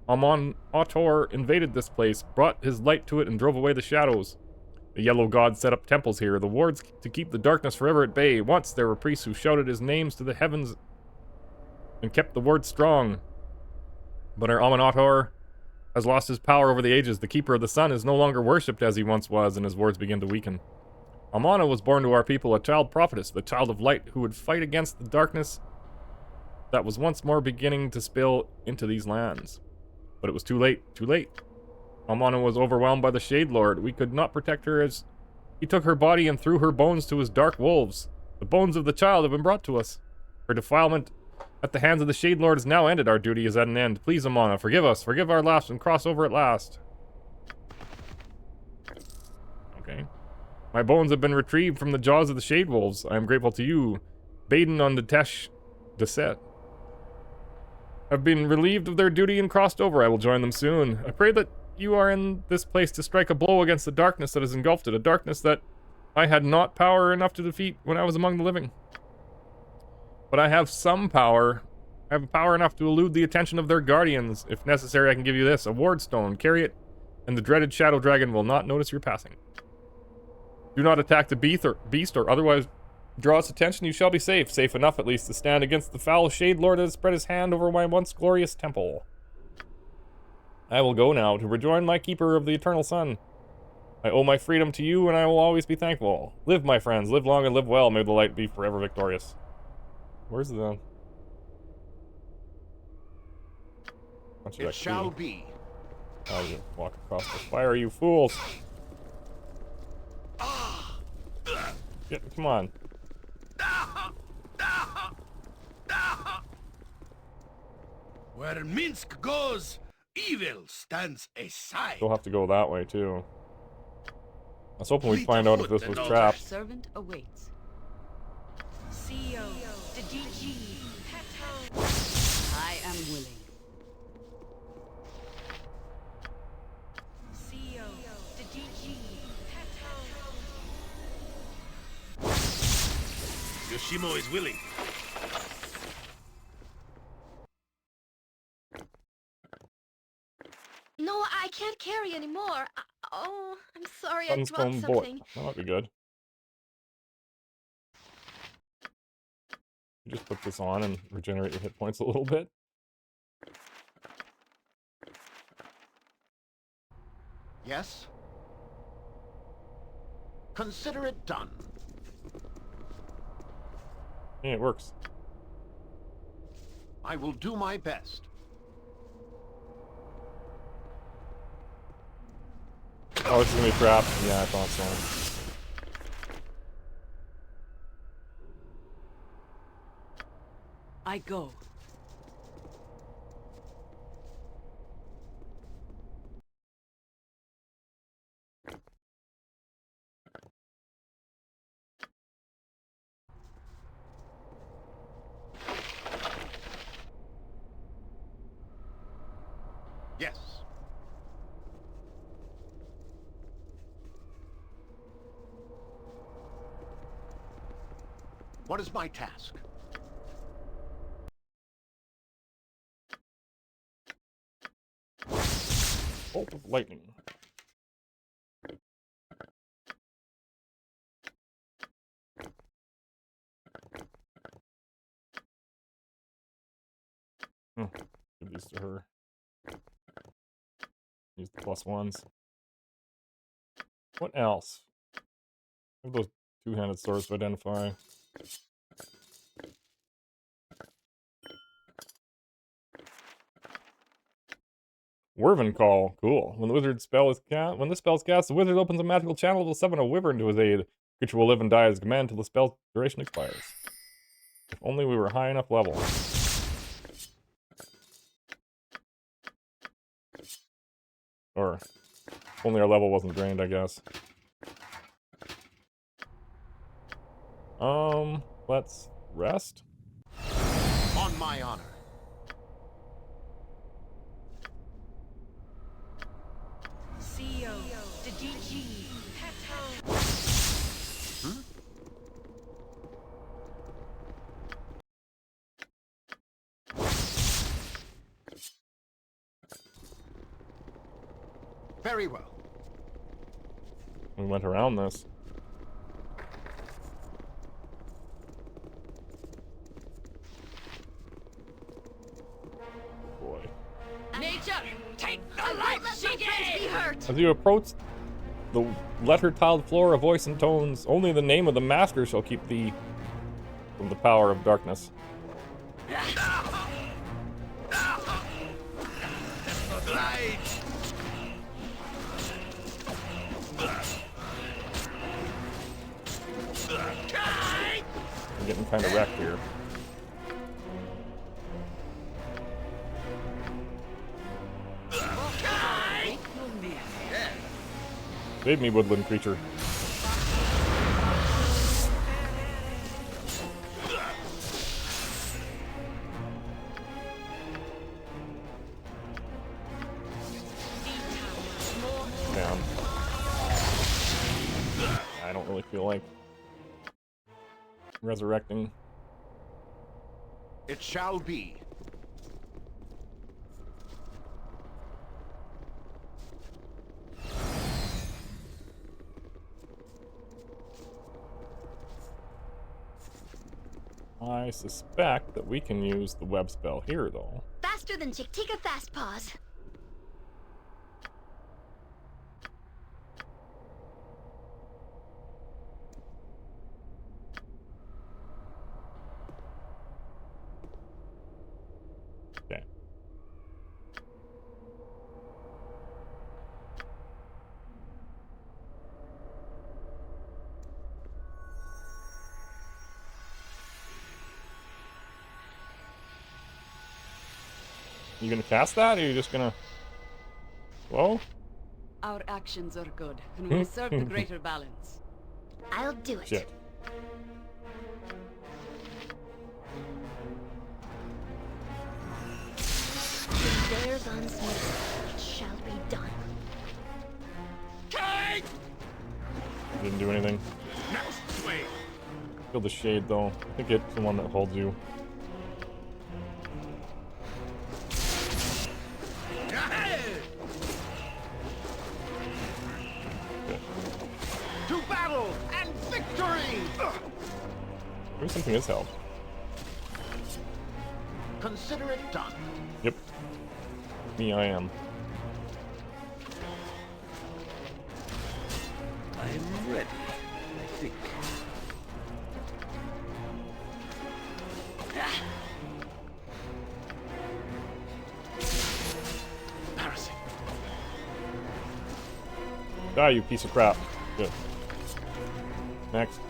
Amon Autor invaded this place, brought his light to it, and drove away the shadows. The Yellow God set up temples here, the wards to keep the darkness forever at bay. Once there were priests who shouted his names to the heavens and kept the ward strong. But our Aminator has lost his power over the ages. The Keeper of the Sun is no longer worshipped as he once was, and his wards begin to weaken. Amana was born to our people, a child prophetess, the child of light, who would fight against the darkness that was once more beginning to spill into these lands. But it was too late, too late. Amana was overwhelmed by the Shade Lord. We could not protect her as he took her body and threw her bones to his dark wolves. The bones of the child have been brought to us. Her defilement at the hands of the Shade Lord is now ended. Our duty is at an end. Please, Amana, forgive us. Forgive our lapse and cross over at last. Okay. My bones have been retrieved from the jaws of the Shade Wolves. I am grateful to you. Baden on the Tesh Deset have been relieved of their duty and crossed over. I will join them soon. I pray that you are in this place to strike a blow against the darkness that has engulfed it, a darkness that I had not power enough to defeat when I was among the living. But I have some power. I have power enough to elude the attention of their guardians. If necessary, I can give you this, a ward stone. Carry it, and the dreaded Shadow Dragon will not notice your passing. Do not attack the beast or otherwise draw its attention. You shall be safe. Safe enough, at least, to stand against the foul Shade Lord that has spread his hand over my once glorious temple. I will go now to rejoin my Keeper of the Eternal Sun. I owe my freedom to you, and I will always be thankful. Live, my friends. Live long and live well. May the light be forever victorious. Where's the... It shall be. I'll just walk across the fire, you fools. Yeah, come on. Where Minsk goes, evil stands aside. We'll have to go that way, too. I was hoping we'd find out if this was trapped. Servant awaits. CEO, the DG, I am willing. CEO, the DG, Yoshimo is willing. No, I can't carry anymore. Oh, I'm sorry, I dropped Sunscone something. bullet. That might be good. You just put this on and regenerate your hit points a little bit. Yes? Consider it done. Yeah, it works. I will do my best. Oh, it's gonna be trapped. Yeah, I thought so. I go. Yes. What is my task? Bolt of lightning. Give these to her. Use the +1s. What else? Have those two-handed swords to identify. Wyvern Call. Cool. When the wizard spell is cast, when this spell is cast, the wizard opens a magical channel that will summon a wyvern to his aid. Creature will live and die as command until the spell's duration expires. If only we were high enough level. Or, if only our level wasn't drained, I guess. Let's rest. On my honor. CEO, the DG, Hmm? Very well. We went around this. patrons be hurt! As you approach the letter-tiled floor, a voice intones, "Only the name of the master shall keep thee from the power of darkness." Right. I'm getting kind of wrecked here. Save me, woodland creature. Down. I don't really feel like resurrecting. It shall be. I suspect that we can use the web spell here, though. Faster than Chick-Tika Fast Paws. Okay. You gonna cast that, or are you just gonna... Whoa? Our actions are good, and will serve the greater balance. I'll do it. Shit. When there's on Smith, it shall be done. Didn't do anything. Next way. Feel the shade, though. I think it's the one that holds you. To battle and victory! Maybe something has helped. Consider it done. Yep. Me, I am. I'm ready, I think. Embarrassing. Die, you piece of crap. Good. Next.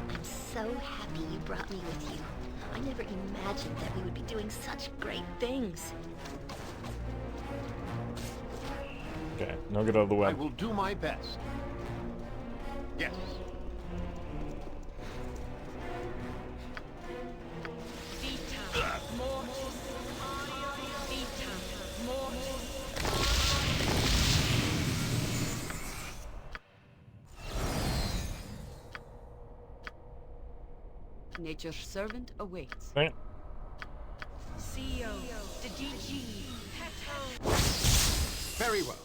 I'm so happy you brought me with you. I never imagined that we would be doing such great things. Okay, now get out of the way. I will do my best. Yes. Nature's servant awaits. Right. CEO, the DG, Peto. Very well.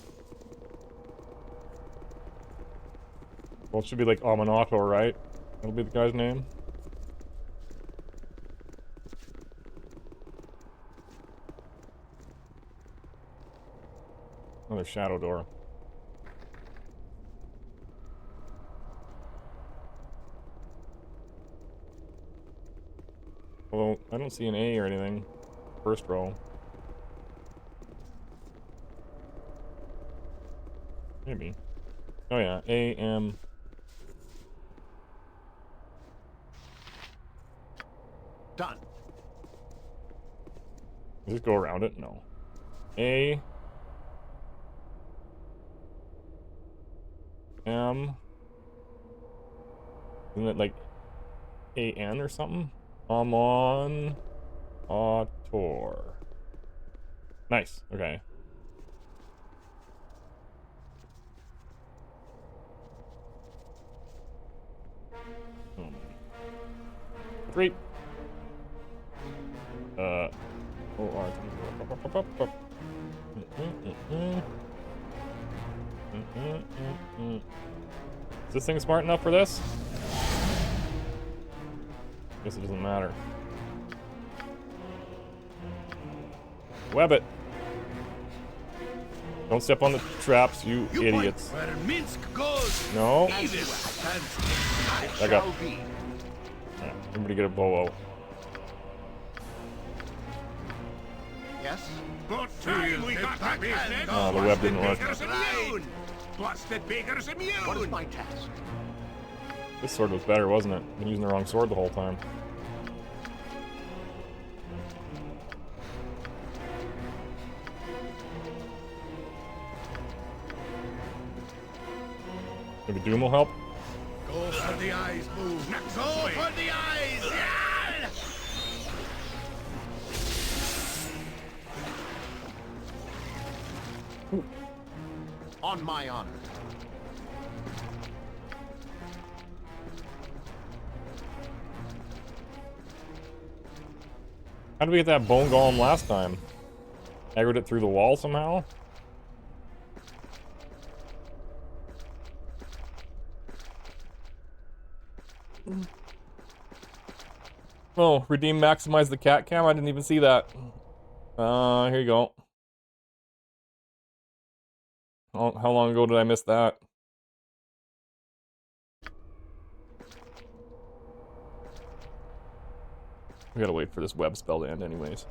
Well, it should be like Aminato, right? That'll be the guy's name. Another shadow door. Although, I don't see an A or anything. First row. Maybe. Oh yeah, A, M. Done. Does it go around it? No. A. M. Isn't it like A-N or something? Amon Autor. Nice. Okay. Great. O-R. Is this thing smart enough for this? Guess it doesn't matter. Web it. Don't step on the traps, you idiots. Where Minsk goes. No. I got. Right, everybody get a bow out. Yes? Good time we got that business. Oh, the web didn't work. Busted Baker's immune. What is my task? This sword was better, wasn't it? Been using the wrong sword the whole time. Maybe Doom will help? Go for the eyes, move. Go for the eyes. Yeah! On my honor. How did we get that bone golem last time? Aggroed it through the wall somehow? Oh, redeem, maximize the cat cam? I didn't even see that. Here you go. Oh, how long ago did I miss that? We gotta wait for this web spell to end anyways.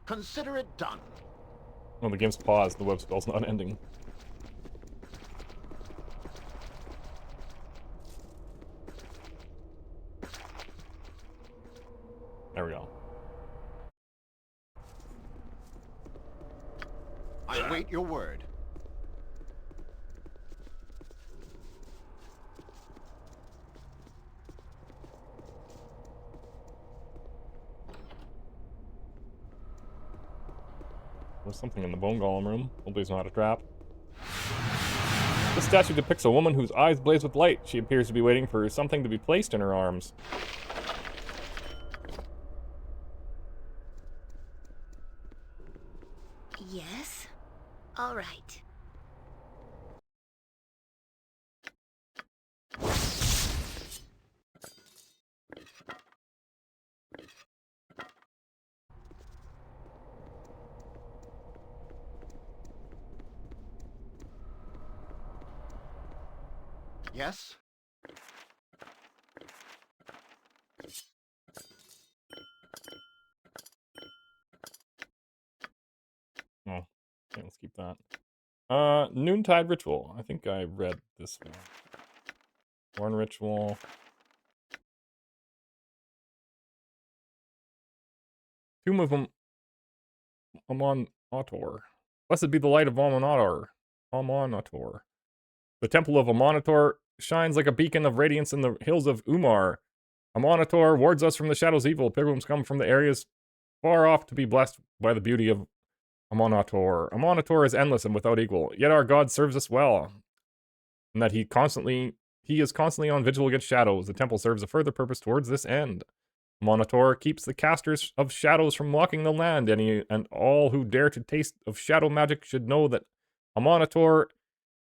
Consider it done. Oh, the game's paused. The web spell's not ending. There we go. I await your word. There's something in the bone golem room. Nobody's not a trap. This statue depicts a woman whose eyes blaze with light. She appears to be waiting for something to be placed in her arms. Yes? All right. Yes? Oh, okay, let's keep that. Noontide Ritual. I think I read this one. Born Ritual. Tomb of Amonator. Blessed be the light of Amonator. Amonator. The temple of Amonator shines like a beacon of radiance in the hills of Umar. Amonator wards us from the shadows of evil. Pilgrims come from the areas far off to be blessed by the beauty of Amonator. Amonator is endless and without equal, yet our God serves us well. And that he is constantly on vigil against shadows. The temple serves a further purpose towards this end. Amonator keeps the casters of shadows from walking the land, and all who dare to taste of shadow magic should know that Amonator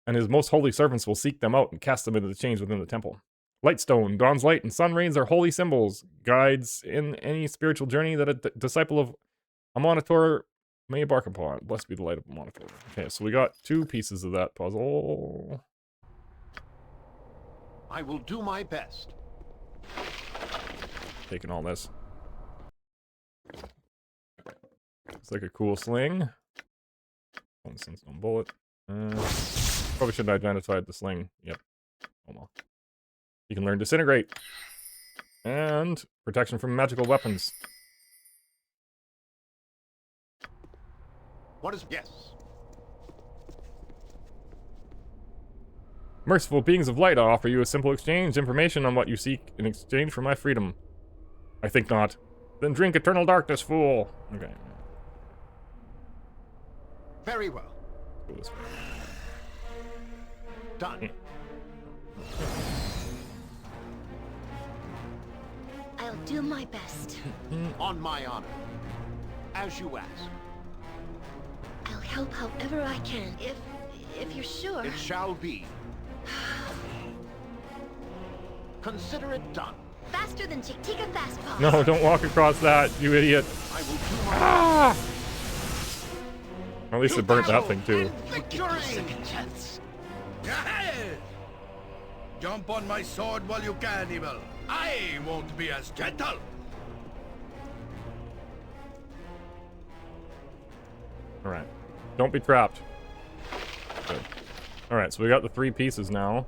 and his most holy servants will seek them out and cast them into the chains within the temple. Lightstone, dawn's light, and sun rays are holy symbols, guides in any spiritual journey that a disciple of Amonator may embark upon. Blessed be the light of Amonator. Okay, so we got 2 pieces of that puzzle. I will do my best. Taking all this. It's like a cool sling. One sunstone bullet. Probably should have identified the sling. Yep. Oh well. You can learn Disintegrate. And protection from magical weapons. What is... Yes. Merciful beings of light, I offer you a simple exchange, information on what you seek in exchange for my freedom. I think not. Then drink eternal darkness, fool. Okay. Very well. Go this way. Done. I'll do my best. On my honor. As you ask. I'll help however I can, if you're sure. It shall be. Consider it done. Faster than Chick-Tika Fastpaw. No, don't walk across that, you idiot. I will do my Ah! At least it burnt that thing too. victory. Second chance. Jump on my sword while you can, Evil. I won't be as gentle. Alright. Don't be trapped. Good. Alright, so we got the 3 pieces now.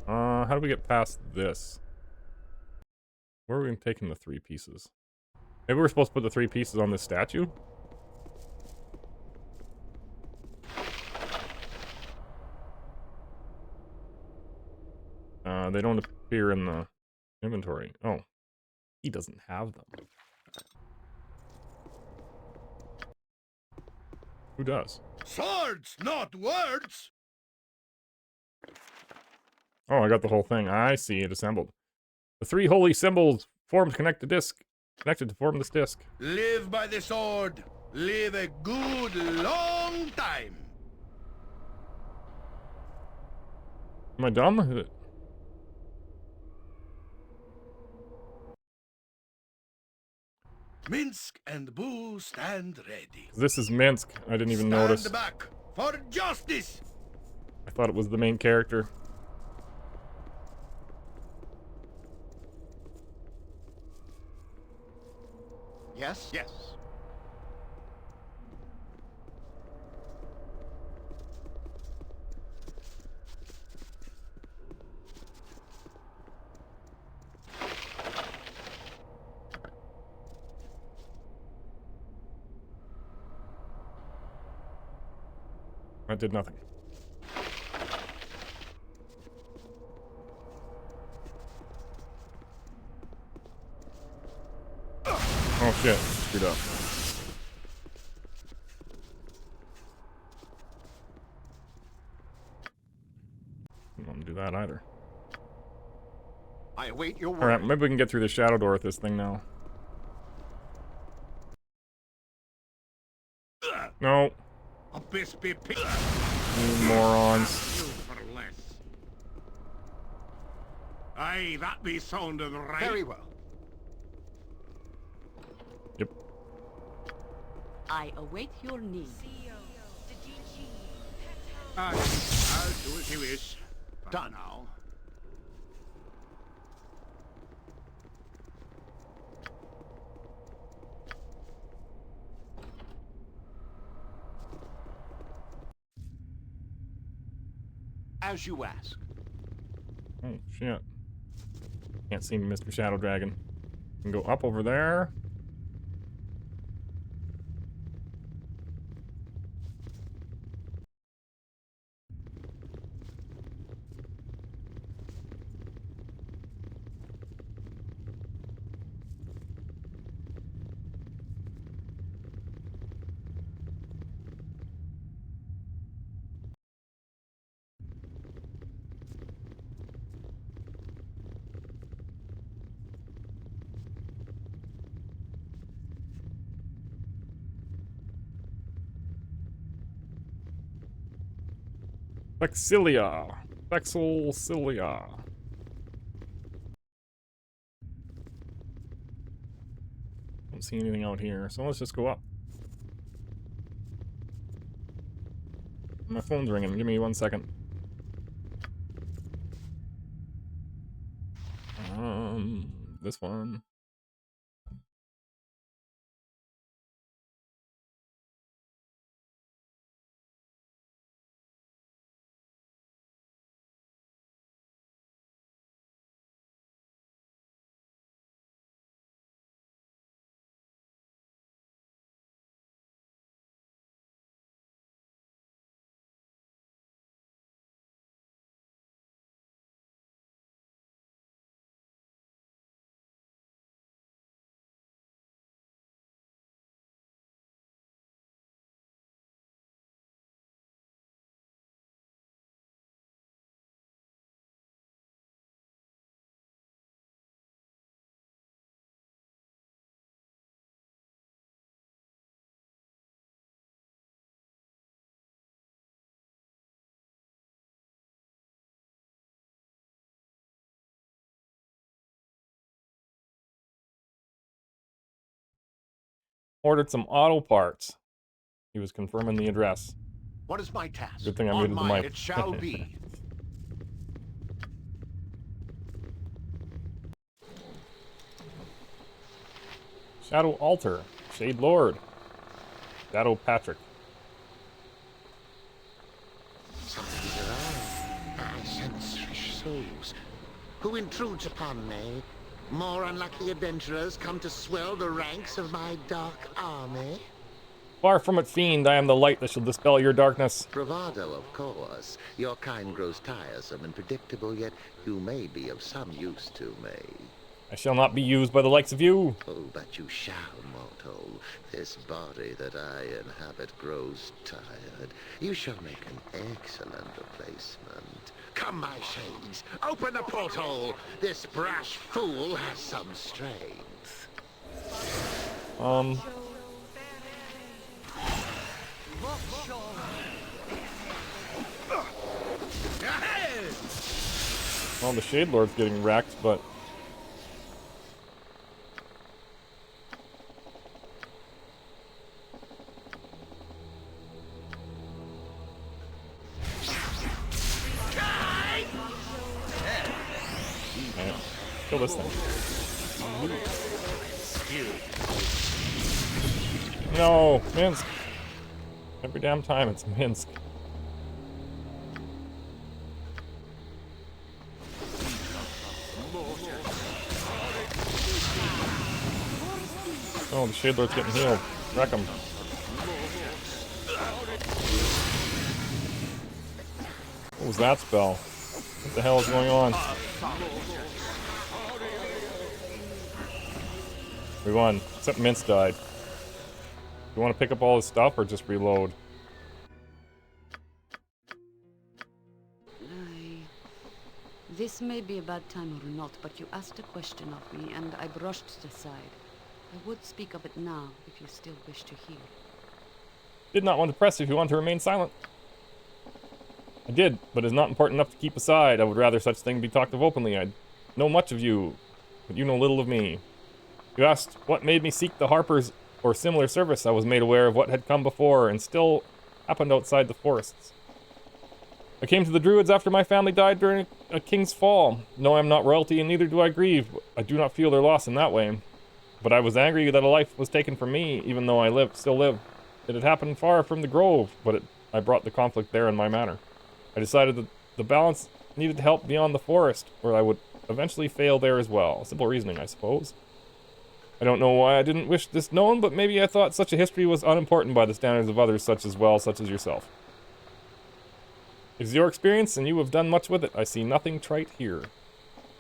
How do we get past this? Where are we taking the 3 pieces? Maybe we're supposed to put the 3 pieces on this statue? They don't appear in the inventory. Oh. He doesn't have them. Who does? Swords, not words. Oh, I got the whole thing. I see it assembled. The 3 holy symbols formed connected to form this disc. Live by the sword. Live a good long time. Am I dumb? Minsk and Boo stand ready. This is Minsk. I didn't even notice. Stand back for justice. I thought it was the main character. Yes? Yes. That did nothing. Oh shit, screwed up. I don't want to do that either. I await your word. Alright, maybe we can get through the shadow door with this thing now. No. Abyss be picked. You morons. For less. Aye, that be sounding right. Very well. Yep. I await your need. Aye, I'll do as you wish. Done. Now. As you ask. Oh shit. Can't see me, Mr. Shadow Dragon. Can go up over there. Vexilia. Vexilcilia. Don't see anything out here, so let's just go up. My phone's ringing. Give me 1 second. This one. Ordered some auto parts. He was confirming the address. What is my task? Good thing I On muted the mine mic. it shall be. Shadow Altar. Shade Lord. Shadow Patrick. Somebody's arrived. I sense fresh souls. Who intrudes upon me? More unlucky adventurers come to swell the ranks of my dark army? Far from it, fiend. I am the light that shall dispel your darkness. Bravado, of course. Your kind grows tiresome and predictable, yet you may be of some use to me. I shall not be used by the likes of you. Oh, but you shall, mortal. This body that I inhabit grows tired. You shall make an excellent replacement. Come, my shades, open the portal. This brash fool has some strength. Well, the Shade Lord's getting wrecked, but... Alright, kill this thing. No, Minsk. Every damn time it's Minsk. Oh, the Shade Lord's getting healed. Wreck him. What was that spell? What the hell is going on? We won. Except Mince died. You want to pick up all his stuff or just reload? This may be a bad time or not, but you asked a question of me, and I brushed it aside. I would speak of it now, if you still wish to hear. Did not want to press if you want to remain silent. I did, but it's not important enough to keep aside. I would rather such thing be talked of openly. I know much of you, but you know little of me. You asked what made me seek the Harpers or similar service. I was made aware of what had come before and still happened outside the forests. I came to the Druids after my family died during a king's fall. No, I am not royalty and neither do I grieve. I do not feel their loss in that way. But I was angry that a life was taken from me, even though I still live. It had happened far from the grove, but I brought the conflict there in my manner. I decided that the balance needed help beyond the forest, or I would eventually fail there as well. Simple reasoning, I suppose. I don't know why I didn't wish this known, but maybe I thought such a history was unimportant by the standards of others such as yourself. It is your experience, and you have done much with it. I see nothing trite here.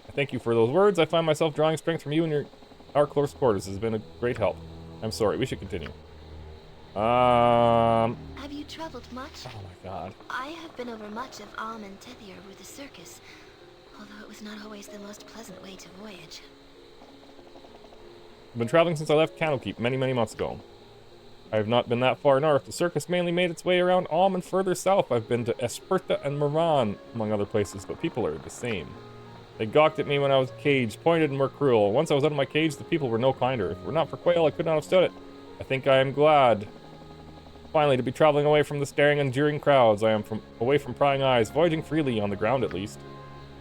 I thank you for those words. I find myself drawing strength from you and our close quarters. It has been a great help. I'm sorry, we should continue. Have you traveled much? Oh my god. I have been over much of Alm and Tethir with the circus, although it was not always the most pleasant way to voyage. I've been traveling since I left Candlekeep many, many months ago. I have not been that far north. The circus mainly made its way around Alm, and further south I've been to Esperta and Moran, among other places, but people are the same. They gawked at me when I was caged, pointed and were cruel. Once I was out of my cage, the people were no kinder. If it were not for Quail, I could not have stood it. I think I am glad, finally, to be traveling away from the staring and jeering crowds. I am away from prying eyes, voyaging freely, on the ground at least.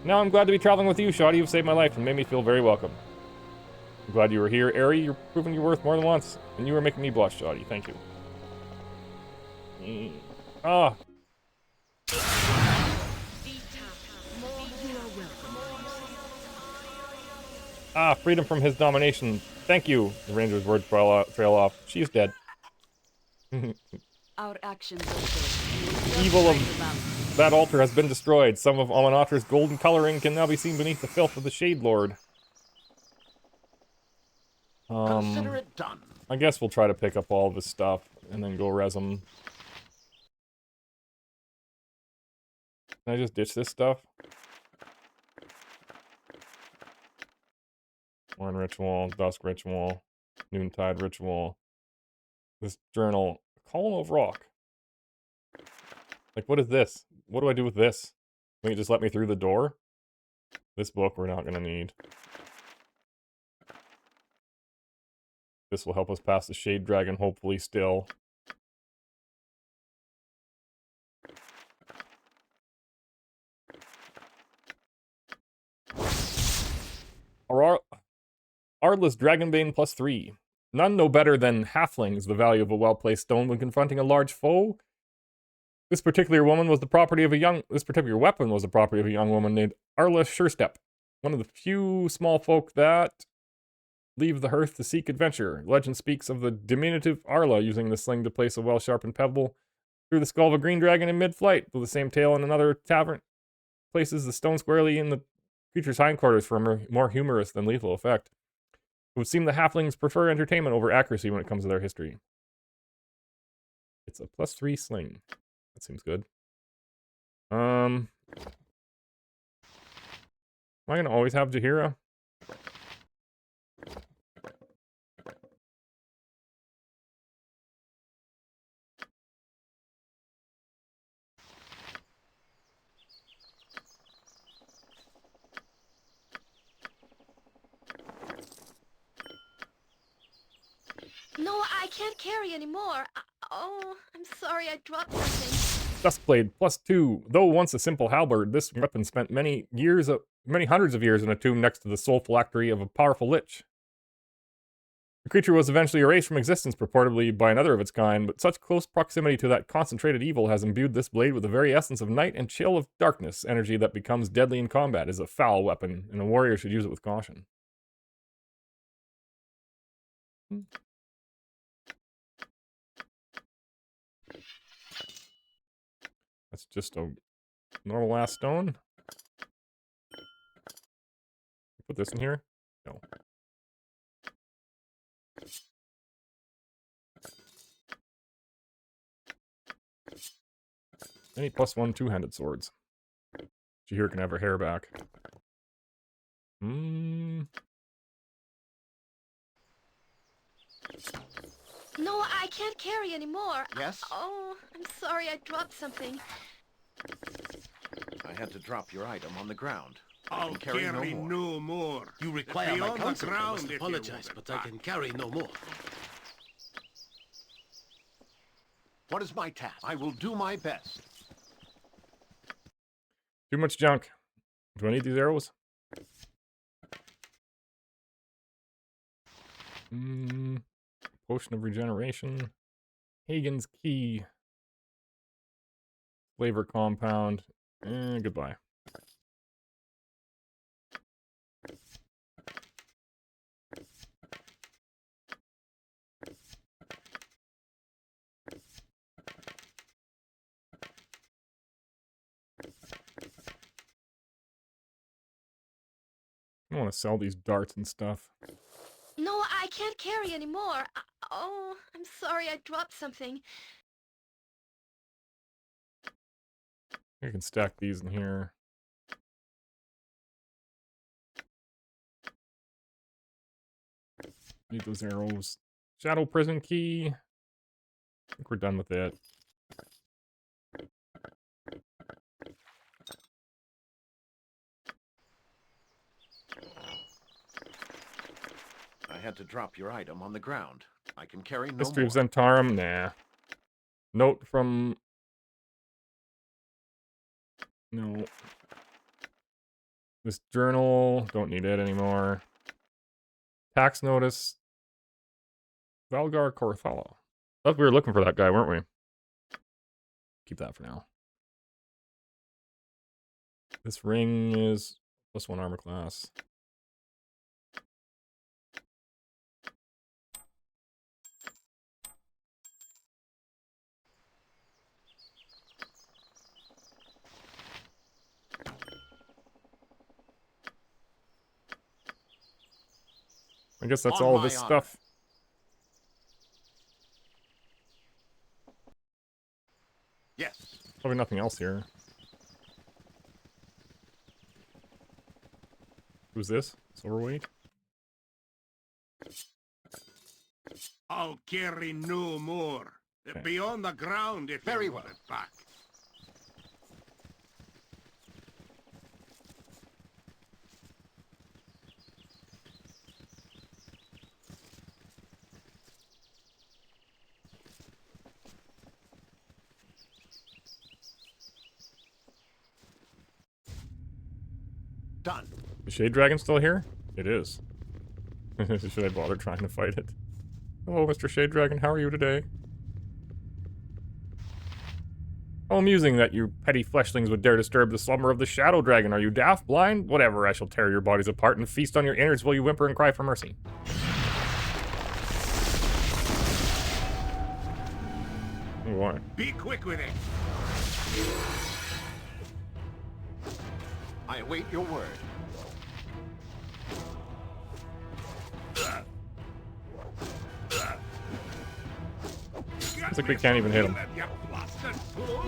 Now I'm glad to be traveling with you, Shoddy. You've saved my life and made me feel very welcome. I'm glad you were here, Airy. You're proving your worth more than once, and you were making me blush, Shoddy. Thank you. Ah. Ah, freedom from his domination. Thank you. The ranger's words trail off. She is dead. Our actions are Evil of that altar has been destroyed. Some of Aminatra's golden coloring can now be seen beneath the filth of the Shade Lord. Consider it done. I guess we'll try to pick up all of his stuff and then go res him. Can I just ditch this stuff? Morn ritual, dusk ritual, noontide ritual. This journal, column of rock. Like, what is this? What do I do with this? Will you just let me through the door? This book we're not gonna need. This will help us pass the Shade Dragon, hopefully, still. Ardless Dragonbane +3. None know better than halflings the value of a well-placed stone when confronting a large foe. This particular weapon was the property of a young woman named Arla Surestep, one of the few small folk that leave the hearth to seek adventure. Legend speaks of the diminutive Arla using the sling to place a well-sharpened pebble through the skull of a green dragon in mid-flight, though the same tale in another tavern places the stone squarely in the creature's hindquarters for a more humorous than lethal effect. It would seem the halflings prefer entertainment over accuracy when it comes to their history. It's a +3 sling. That seems good. Am I gonna always have Jaheira? No, I can't carry anymore. Oh, I'm sorry, I dropped something. Duskblade +2. Though once a simple halberd, this weapon spent many hundreds of years in a tomb next to the soul phylactery of a powerful lich. The creature was eventually erased from existence, purportedly by another of its kind, but such close proximity to that concentrated evil has imbued this blade with the very essence of night and chill of darkness. Energy that becomes deadly in combat is a foul weapon, and a warrior should use it with caution. That's just a normal ass stone. Put this in here? No. Any +1 two-handed swords. Jaheira can have her hair back. No, I can't carry anymore. Yes? Oh, I'm sorry, I dropped something. I had to drop your item on the ground. I'll carry no more. You require my Beyond the consent. I ground must if you apologize, want it but I can carry no more. What is my task? I will do my best. Too much junk. Do I need these arrows? Potion of regeneration. Hagen's key. Flavor compound. Goodbye. I want to sell these darts and stuff. No, I can't carry anymore. Oh, I'm sorry, I dropped something. I can stack these in here. Need those arrows. Shadow prison key. I think we're done with it. I had to drop your item on the ground. I can carry no History more. of Zentarum? Nah. Note from... No. This journal, don't need it anymore. Tax notice. Valgar Corthala. Thought we were looking for that guy, weren't we? Keep that for now. This ring is +1 armor class. I guess that's all of his stuff. Yes. Probably nothing else here. Who's this? Silverweight? I'll carry no more. Okay. Beyond the ground if Very you well. want it back. Done. The Shade Dragon still here? It is. Should I bother trying to fight it? Hello, Mr. Shade Dragon, how are you today? How amusing that you petty fleshlings would dare disturb the slumber of the Shadow Dragon. Are you daft, blind? Whatever, I shall tear your bodies apart and feast on your innards while you whimper and cry for mercy. Oh, boy. Be quick with it. I await your word. Looks like we can't even hit him. You blasted fool!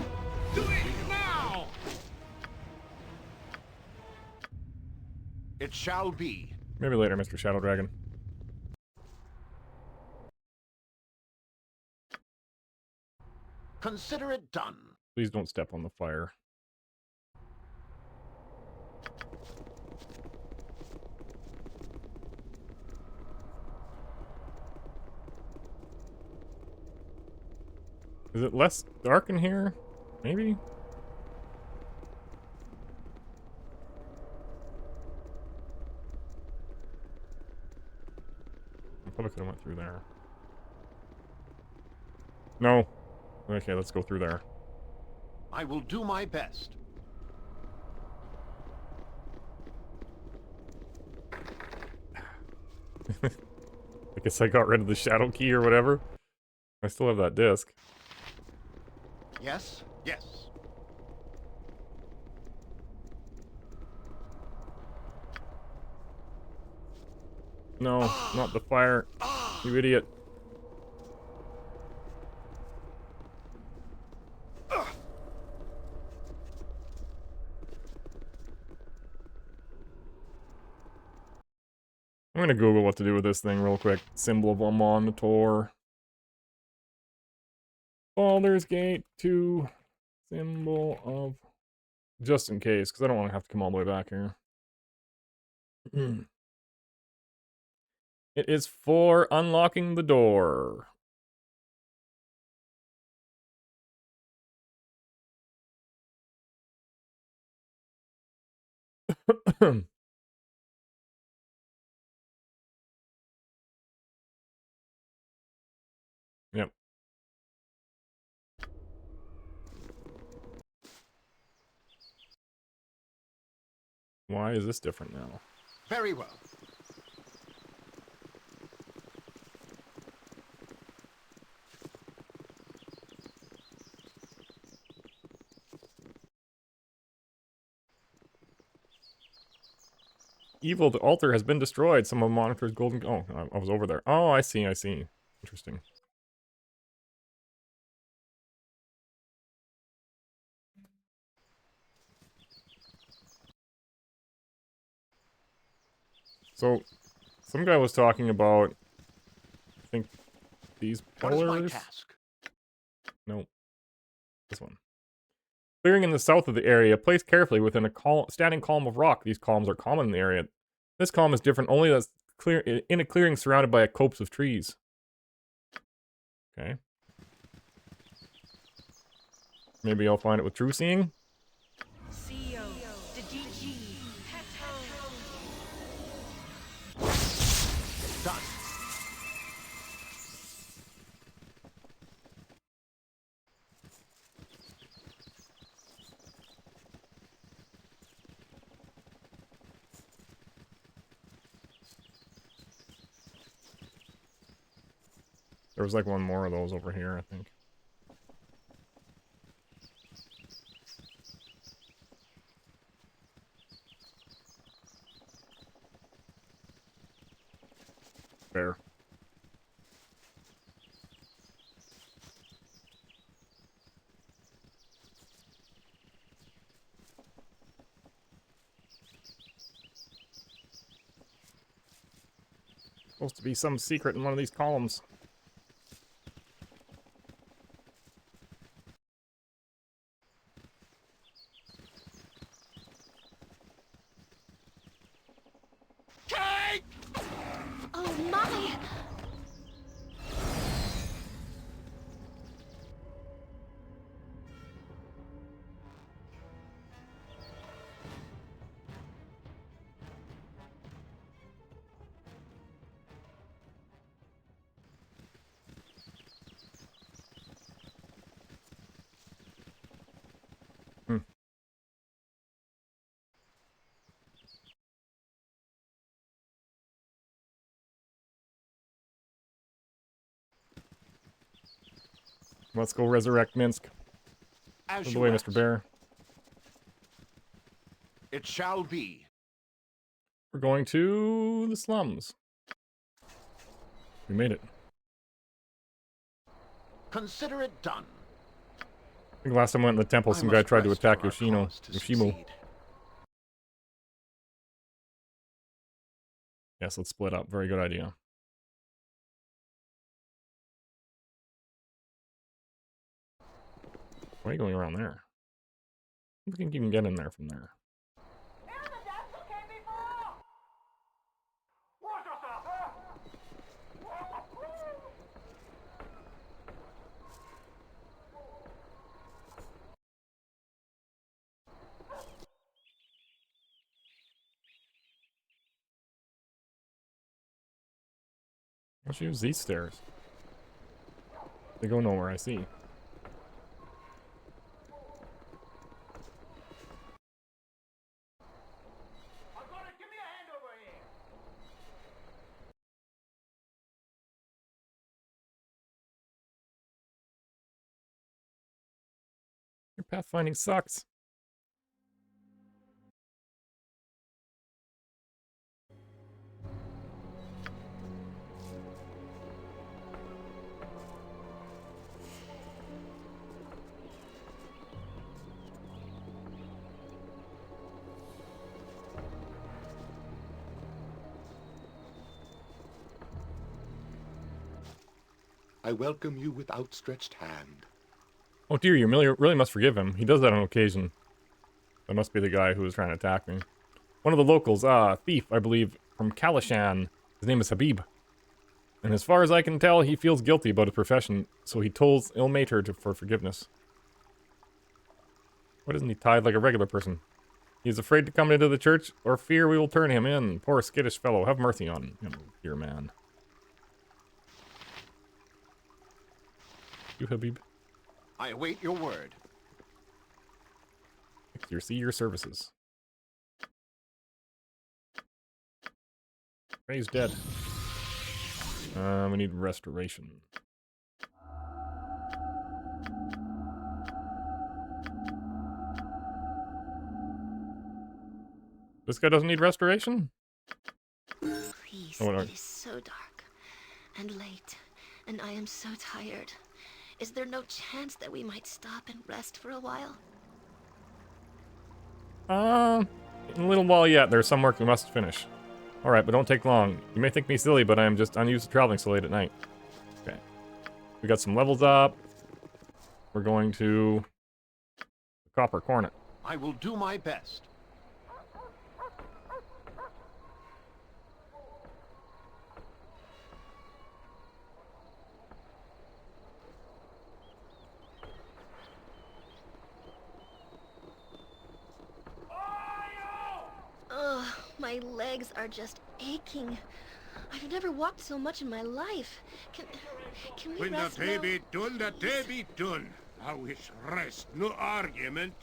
Do it now! It shall be. Maybe later, Mr. Shadow Dragon. Consider it done. Please don't step on the fire. Is it less dark in here? Maybe? I probably could have went through there. No. Okay, let's go through there. I will do my best. I guess I got rid of the shadow key or whatever. I still have that disc. Yes, yes. No, not the fire. You idiot. I'm gonna Google what to do with this thing real quick. Symbol of Monitor. Baldur's Gate 2. Symbol of... Just in case, because I don't want to have to come all the way back here. It is for unlocking the door. Yep. Why is this different now? Very well. Evil, the altar has been destroyed. Some of Monitor's golden... Oh, I was over there. Oh, I see, I see. Interesting. So, some guy was talking about... I think these pillars? What is my task? No. This one. Clearing in the south of the area, placed carefully within a standing column of rock. These columns are common in the area. This column is different only that's clear in a clearing surrounded by a copse of trees. Okay. Maybe I'll find it with true seeing. Done. There was like one more of those over here, I think. Fair. Supposed to be some secret in one of these columns. Oh my! Let's go resurrect Minsk. As By the you way, asked. Mr. Bear. It shall be. We're going to the slums. We made it. Consider it done. I think last time I went in the temple, I some guy must tried to rest attack for our cause to Yoshimo. succeed. Yes, let's split up. Very good idea. Why are you going around there? I think you can get in there from there. Let's use these stairs. They go nowhere, I see. Your pathfinding sucks. I welcome you with outstretched hand. Oh dear, you really must forgive him. He does that on occasion. That must be the guy who was trying to attack me. One of the locals, thief, I believe, from Kalishan. His name is Habib. And as far as I can tell, he feels guilty about his profession, so he tolls Ilmater for forgiveness. Why doesn't he tithe like a regular person? He is afraid to come into the church, or fear we will turn him in. Poor skittish fellow, have mercy on him, dear man. You, Habib. I await your word. See your services. Ray's dead. We need restoration. This guy doesn't need restoration? Please, Oh, no. it is so dark and late, and I am so tired. Is there no chance that we might stop and rest for a while? In a little while yet. There's some work we must finish. Alright, but don't take long. You may think me silly, but I am just unused to traveling so late at night. Okay. We got some levels up. We're going to the Copper Cornet. I will do my best. Ugh, my legs are just aching. I've never walked so much in my life. Can we When the rest day now? be done, the day be done. Now it's rest, no argument.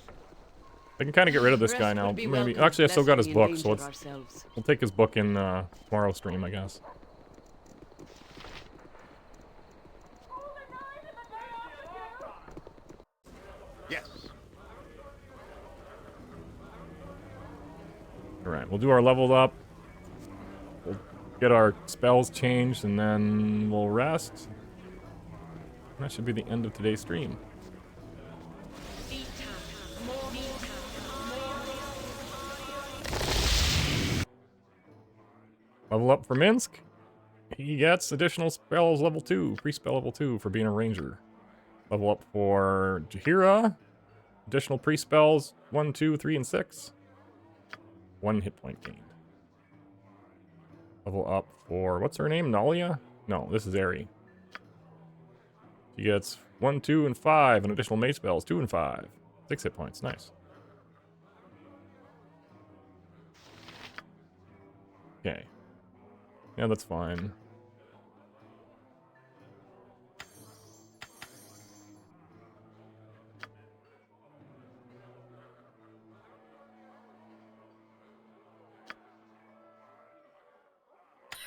I can kind of get rid of this Rest guy now. would be Maybe. welcome, Actually, I still lest got his we book, so endanger let's ourselves. we'll take his book in tomorrow's stream, I guess. Yes. Alright, we'll do our level up. We'll get our spells changed, and then we'll rest. That should be the end of today's stream. Level up for Minsk. He gets additional spells level 2, pre-spell level 2 for being a ranger. Level up for Jahira. Additional pre-spells 1, 2, 3, and 6. 1 hit point gained. Level up for, what's her name? Nalia? No, this is Eri. She gets 1, 2, and 5, and additional mace spells 2 and 5. 6 hit points, nice. Okay. Yeah, that's fine.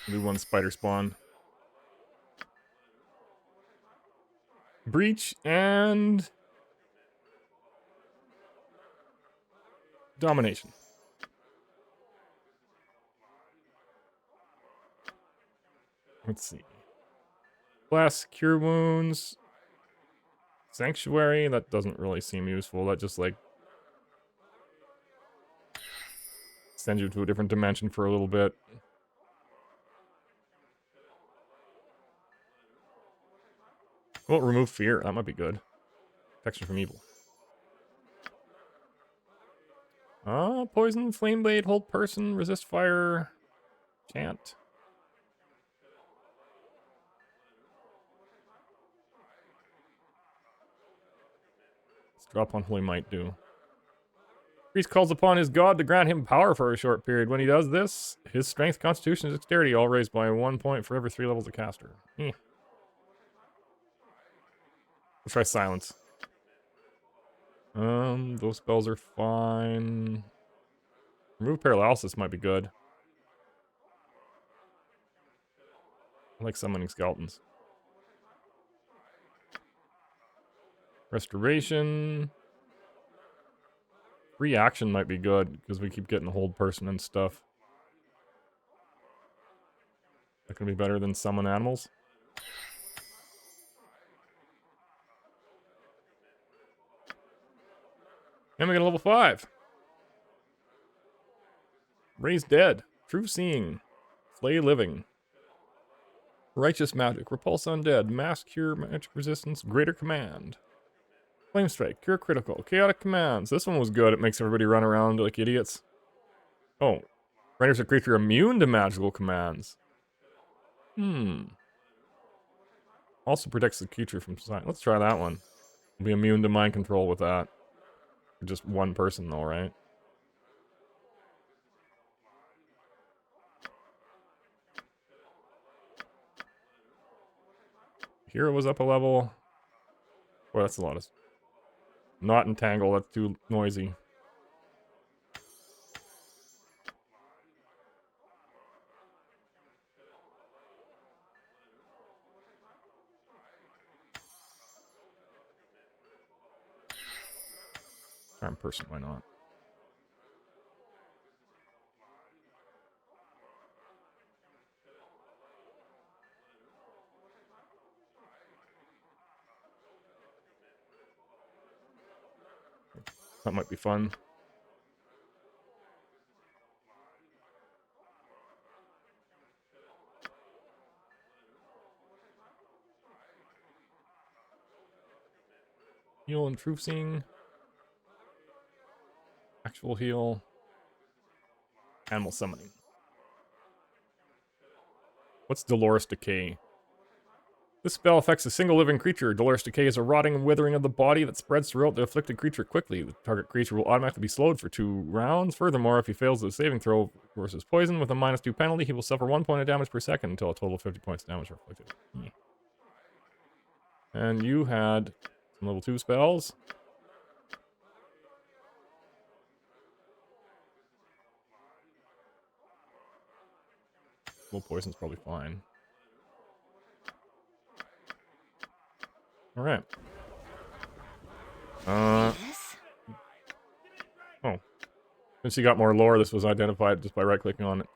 Do one spider spawn. Breach and domination. Let's see. Blast, cure wounds. Sanctuary, that doesn't really seem useful. That just like sends you to a different dimension for a little bit. Well, remove fear. That might be good. Protection from evil. Poison, flame blade, hold person, resist fire, chant. Let's drop on Holy Might do. Priest calls upon his god to grant him power for a short period. When he does this, his strength, constitution, and dexterity all raised by 1 point for every 3 levels of caster. We'll try silence. Those spells are fine. Remove paralysis might be good. I like summoning skeletons. Restoration. Reaction might be good, because we keep getting hold person and stuff. That can be better than summon animals. And we get a level 5. Raise dead. True seeing. Flay living. Righteous magic. Repulse undead. Mass cure magic resistance. Greater command. Flame strike. Cure critical. Chaotic commands. This one was good. It makes everybody run around like idiots. Oh. Renders a creature immune to magical commands. Also protects the creature from sight. Let's try that one. Be immune to mind control with that. For just one person though, right? Hero was up a level. Boy, that's a lot of... Not entangle, that's too noisy. Charm person, why not? That might be fun. Heal and truth seeing. Actual heal. Animal summoning. What's Dolorous Decay? This spell affects a single living creature. Dolorous Decay is a rotting and withering of the body that spreads throughout the afflicted creature quickly. The target creature will automatically be slowed for 2 rounds. Furthermore, if he fails the saving throw versus poison with a -2 penalty, he will suffer 1 point of damage per second until a total of 50 points of damage are inflicted. And you had some level 2 spells. Well, poison's probably fine. Alright. Yes? Oh. Since you got more lore, this was identified just by right-clicking on it.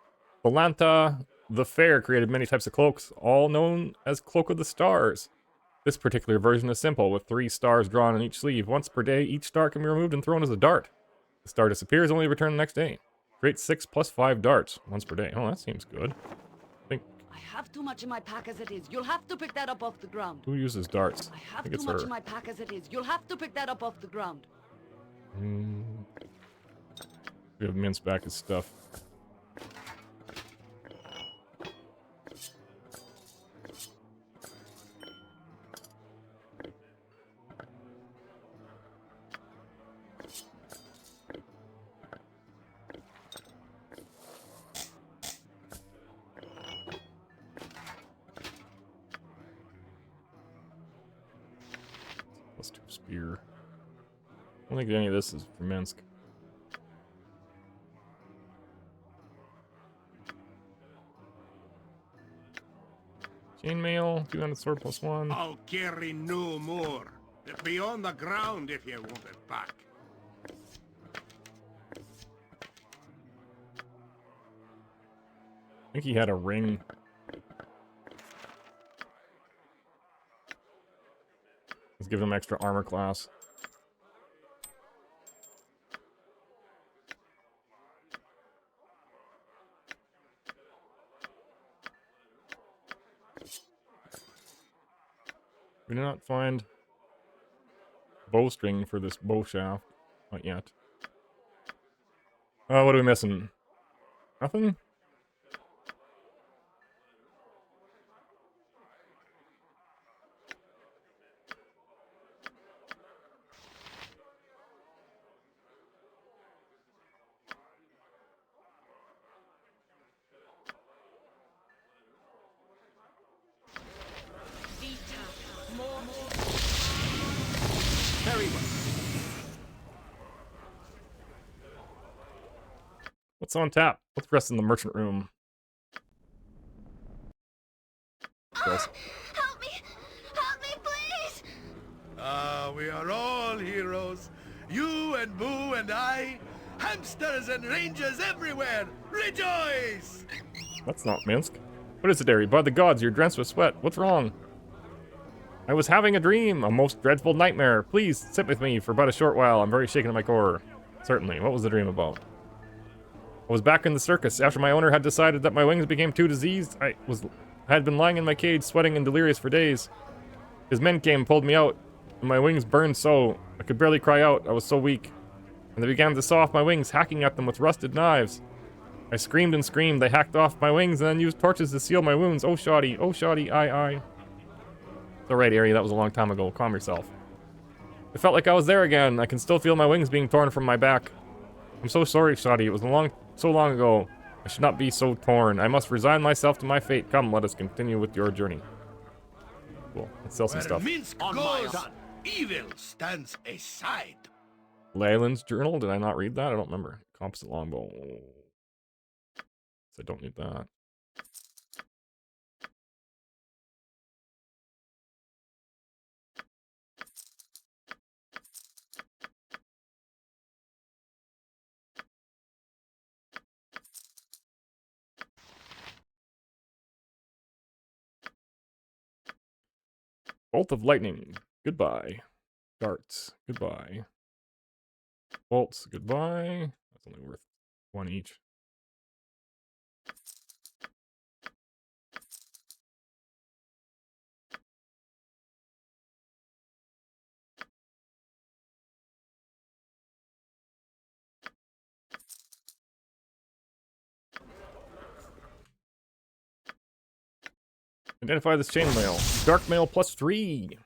Balanta the Fair created many types of cloaks, all known as Cloak of the Stars. This particular version is simple, with 3 stars drawn on each sleeve. Once per day, each star can be removed and thrown as a dart. The star disappears, only to return the next day. Create 6 + 5 darts, once per day. Oh, that seems good. I have too much in my pack as it is. You'll have to pick that up off the ground. Who uses darts? I have think too it's much her. in my pack as it is. You'll have to pick that up off the ground. We have Mince back his stuff. +2 spear. I don't think any of this is for Minsk. Chainmail, 200 sword plus 1. I'll carry no more. Be on the ground if you want it back. I think he had a ring. Let's give him extra armor class. We did not find bowstring for this bow shaft. Not yet. Oh, what are we missing? Nothing? Very well. What's on tap? Let's rest in the merchant room. Yes. Help me! Help me, please! Ah, we are all heroes. You and Boo and I. Hamsters and rangers everywhere. Rejoice! That's not Minsk. What is it, Derry? By the gods, you're drenched with sweat. What's wrong? I was having a dream, a most dreadful nightmare. Please, sit with me for but a short while. I'm very shaken at my core. Certainly. What was the dream about? I was back in the circus after my owner had decided that my wings became too diseased. I had been lying in my cage, sweating and delirious for days. His men came and pulled me out, and my wings burned so. I could barely cry out. I was so weak. And they began to saw off my wings, hacking at them with rusted knives. I screamed and screamed. They hacked off my wings and then used torches to seal my wounds. Oh, shoddy, aye. It's alright, Ari, that was a long time ago. Calm yourself. It felt like I was there again. I can still feel my wings being torn from my back. I'm so sorry, Shoddy. It was so long ago. I should not be so torn. I must resign myself to my fate. Come, let us continue with your journey. Cool. Let's sell some Where stuff. Minsk goes, evil stands aside. Leyland's journal? Did I not read that? I don't remember. Composite longbow. So I don't need that. Bolt of lightning. Goodbye. Darts. Goodbye. Bolts. Goodbye. That's only worth 1 each. Identify this chainmail. Dark mail +3.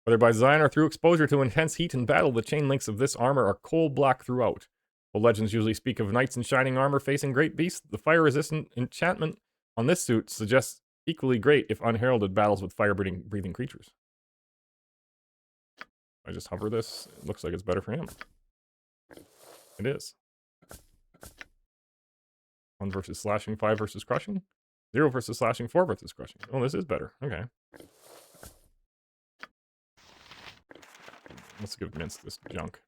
Whether by design or through exposure to intense heat and battle, the chain links of this armor are coal black throughout. While legends usually speak of knights in shining armor facing great beasts, the fire-resistant enchantment on this suit suggests equally great, if unheralded, battles with fire-breathing creatures. I just hover this. It looks like it's better for him. It is. 1 versus slashing, 5 versus crushing. 0 versus slashing, 4 versus crushing. Oh, this is better. Okay. Let's give Minsk this junk.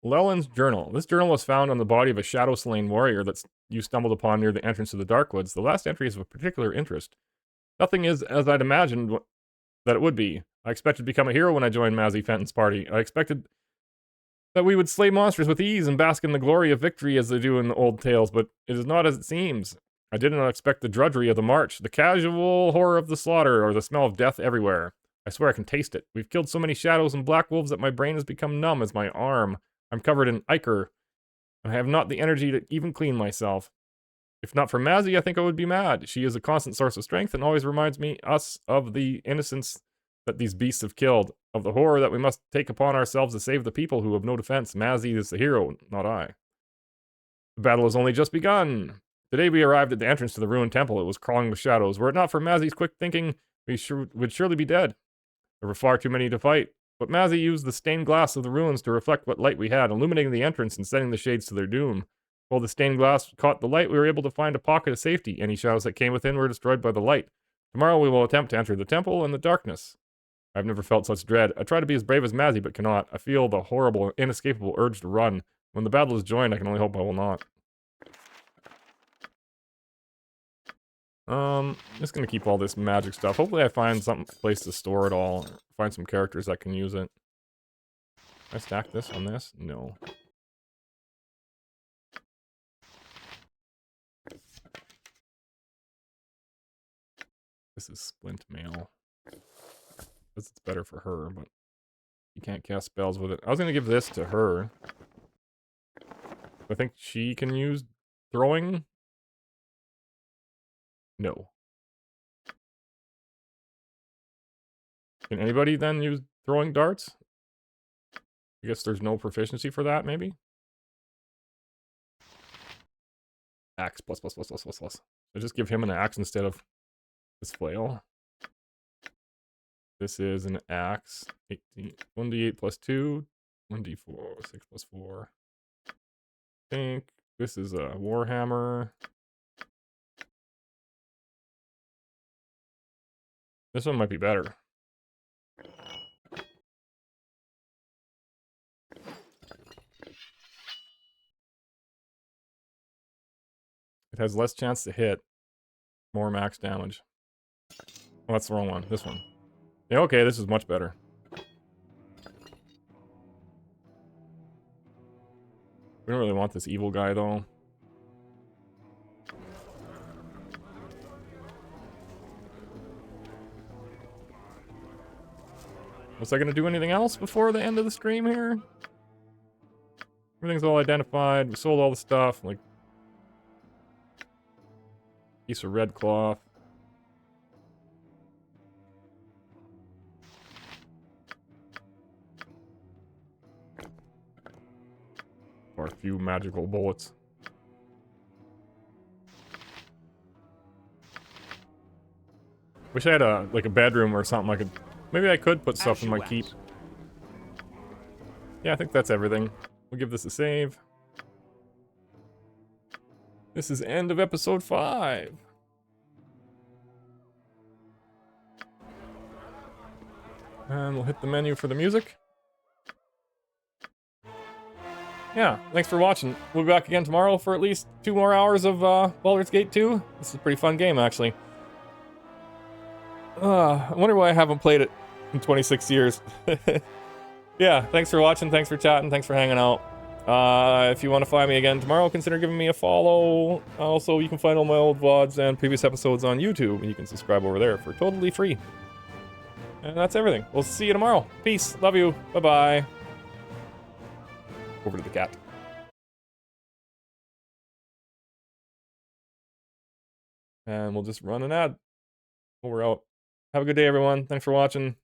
Leland's journal. This journal was found on the body of a shadow-slain warrior that you stumbled upon near the entrance to the Darkwoods. The last entry is of particular interest. Nothing is as I'd imagined that it would be. I expected to become a hero when I joined Mazzy Fenton's party. I expected that we would slay monsters with ease and bask in the glory of victory as they do in the old tales, but it is not as it seems. I did not expect the drudgery of the march, the casual horror of the slaughter, or the smell of death everywhere. I swear I can taste it. We've killed so many shadows and black wolves that my brain has become numb as my arm. I'm covered in ichor, and I have not the energy to even clean myself. If not for Mazzy, I think I would be mad. She is a constant source of strength and always reminds us of the innocence that these beasts have killed, of the horror that we must take upon ourselves to save the people who have no defense. Mazzy is the hero, not I. The battle has only just begun. Today we arrived at the entrance to the ruined temple. It was crawling with shadows. Were it not for Mazzy's quick thinking, we would surely be dead. There were far too many to fight. But Mazzy used the stained glass of the ruins to reflect what light we had, illuminating the entrance and setting the shades to their doom. While the stained glass caught the light, we were able to find a pocket of safety. Any shadows that came within were destroyed by the light. Tomorrow we will attempt to enter the temple in the darkness. I've never felt such dread. I try to be as brave as Mazzy, but cannot. I feel the horrible, inescapable urge to run. When the battle is joined, I can only hope I will not. Just gonna keep all this magic stuff. Hopefully I find some place to store it all. Find some characters that can use it. Can I stack this on this? No. This is splint mail. Because it's better for her, but you can't cast spells with it. I was gonna give this to her. I think she can use throwing. No. Can anybody then use throwing darts? I guess there's no proficiency for that, maybe? Axe plus. So just give him an axe instead of this flail. This is an axe. 18. 1d8 plus 2. 1d4. 6 plus 4. I think this is a warhammer. This one might be better. It has less chance to hit. More max damage. Oh, that's the wrong one. This one. Yeah, okay, this is much better. We don't really want this evil guy, though. Was I gonna do anything else before the end of the stream here? Everything's all identified. We sold all the stuff, like piece of red cloth. Or a few magical bullets. Wish I had a like a bedroom or something I could. Maybe I could put stuff in my keep. Yeah, I think that's everything. We'll give this a save. This is end of episode 5. And we'll hit the menu for the music. Yeah, thanks for watching. We'll be back again tomorrow for at least 2 more hours of Baldur's Gate 2. This is a pretty fun game, actually. I wonder why I haven't played it in 26 years. Yeah, thanks for watching, thanks for chatting, thanks for hanging out. If you want to find me again tomorrow, consider giving me a follow. Also, you can find all my old VODs and previous episodes on YouTube, and you can subscribe over there for totally free. And that's everything. We'll see you tomorrow. Peace. Love you. Bye-bye. Over to the cat. And we'll just run an ad. We're out. Have a good day, everyone. Thanks for watching.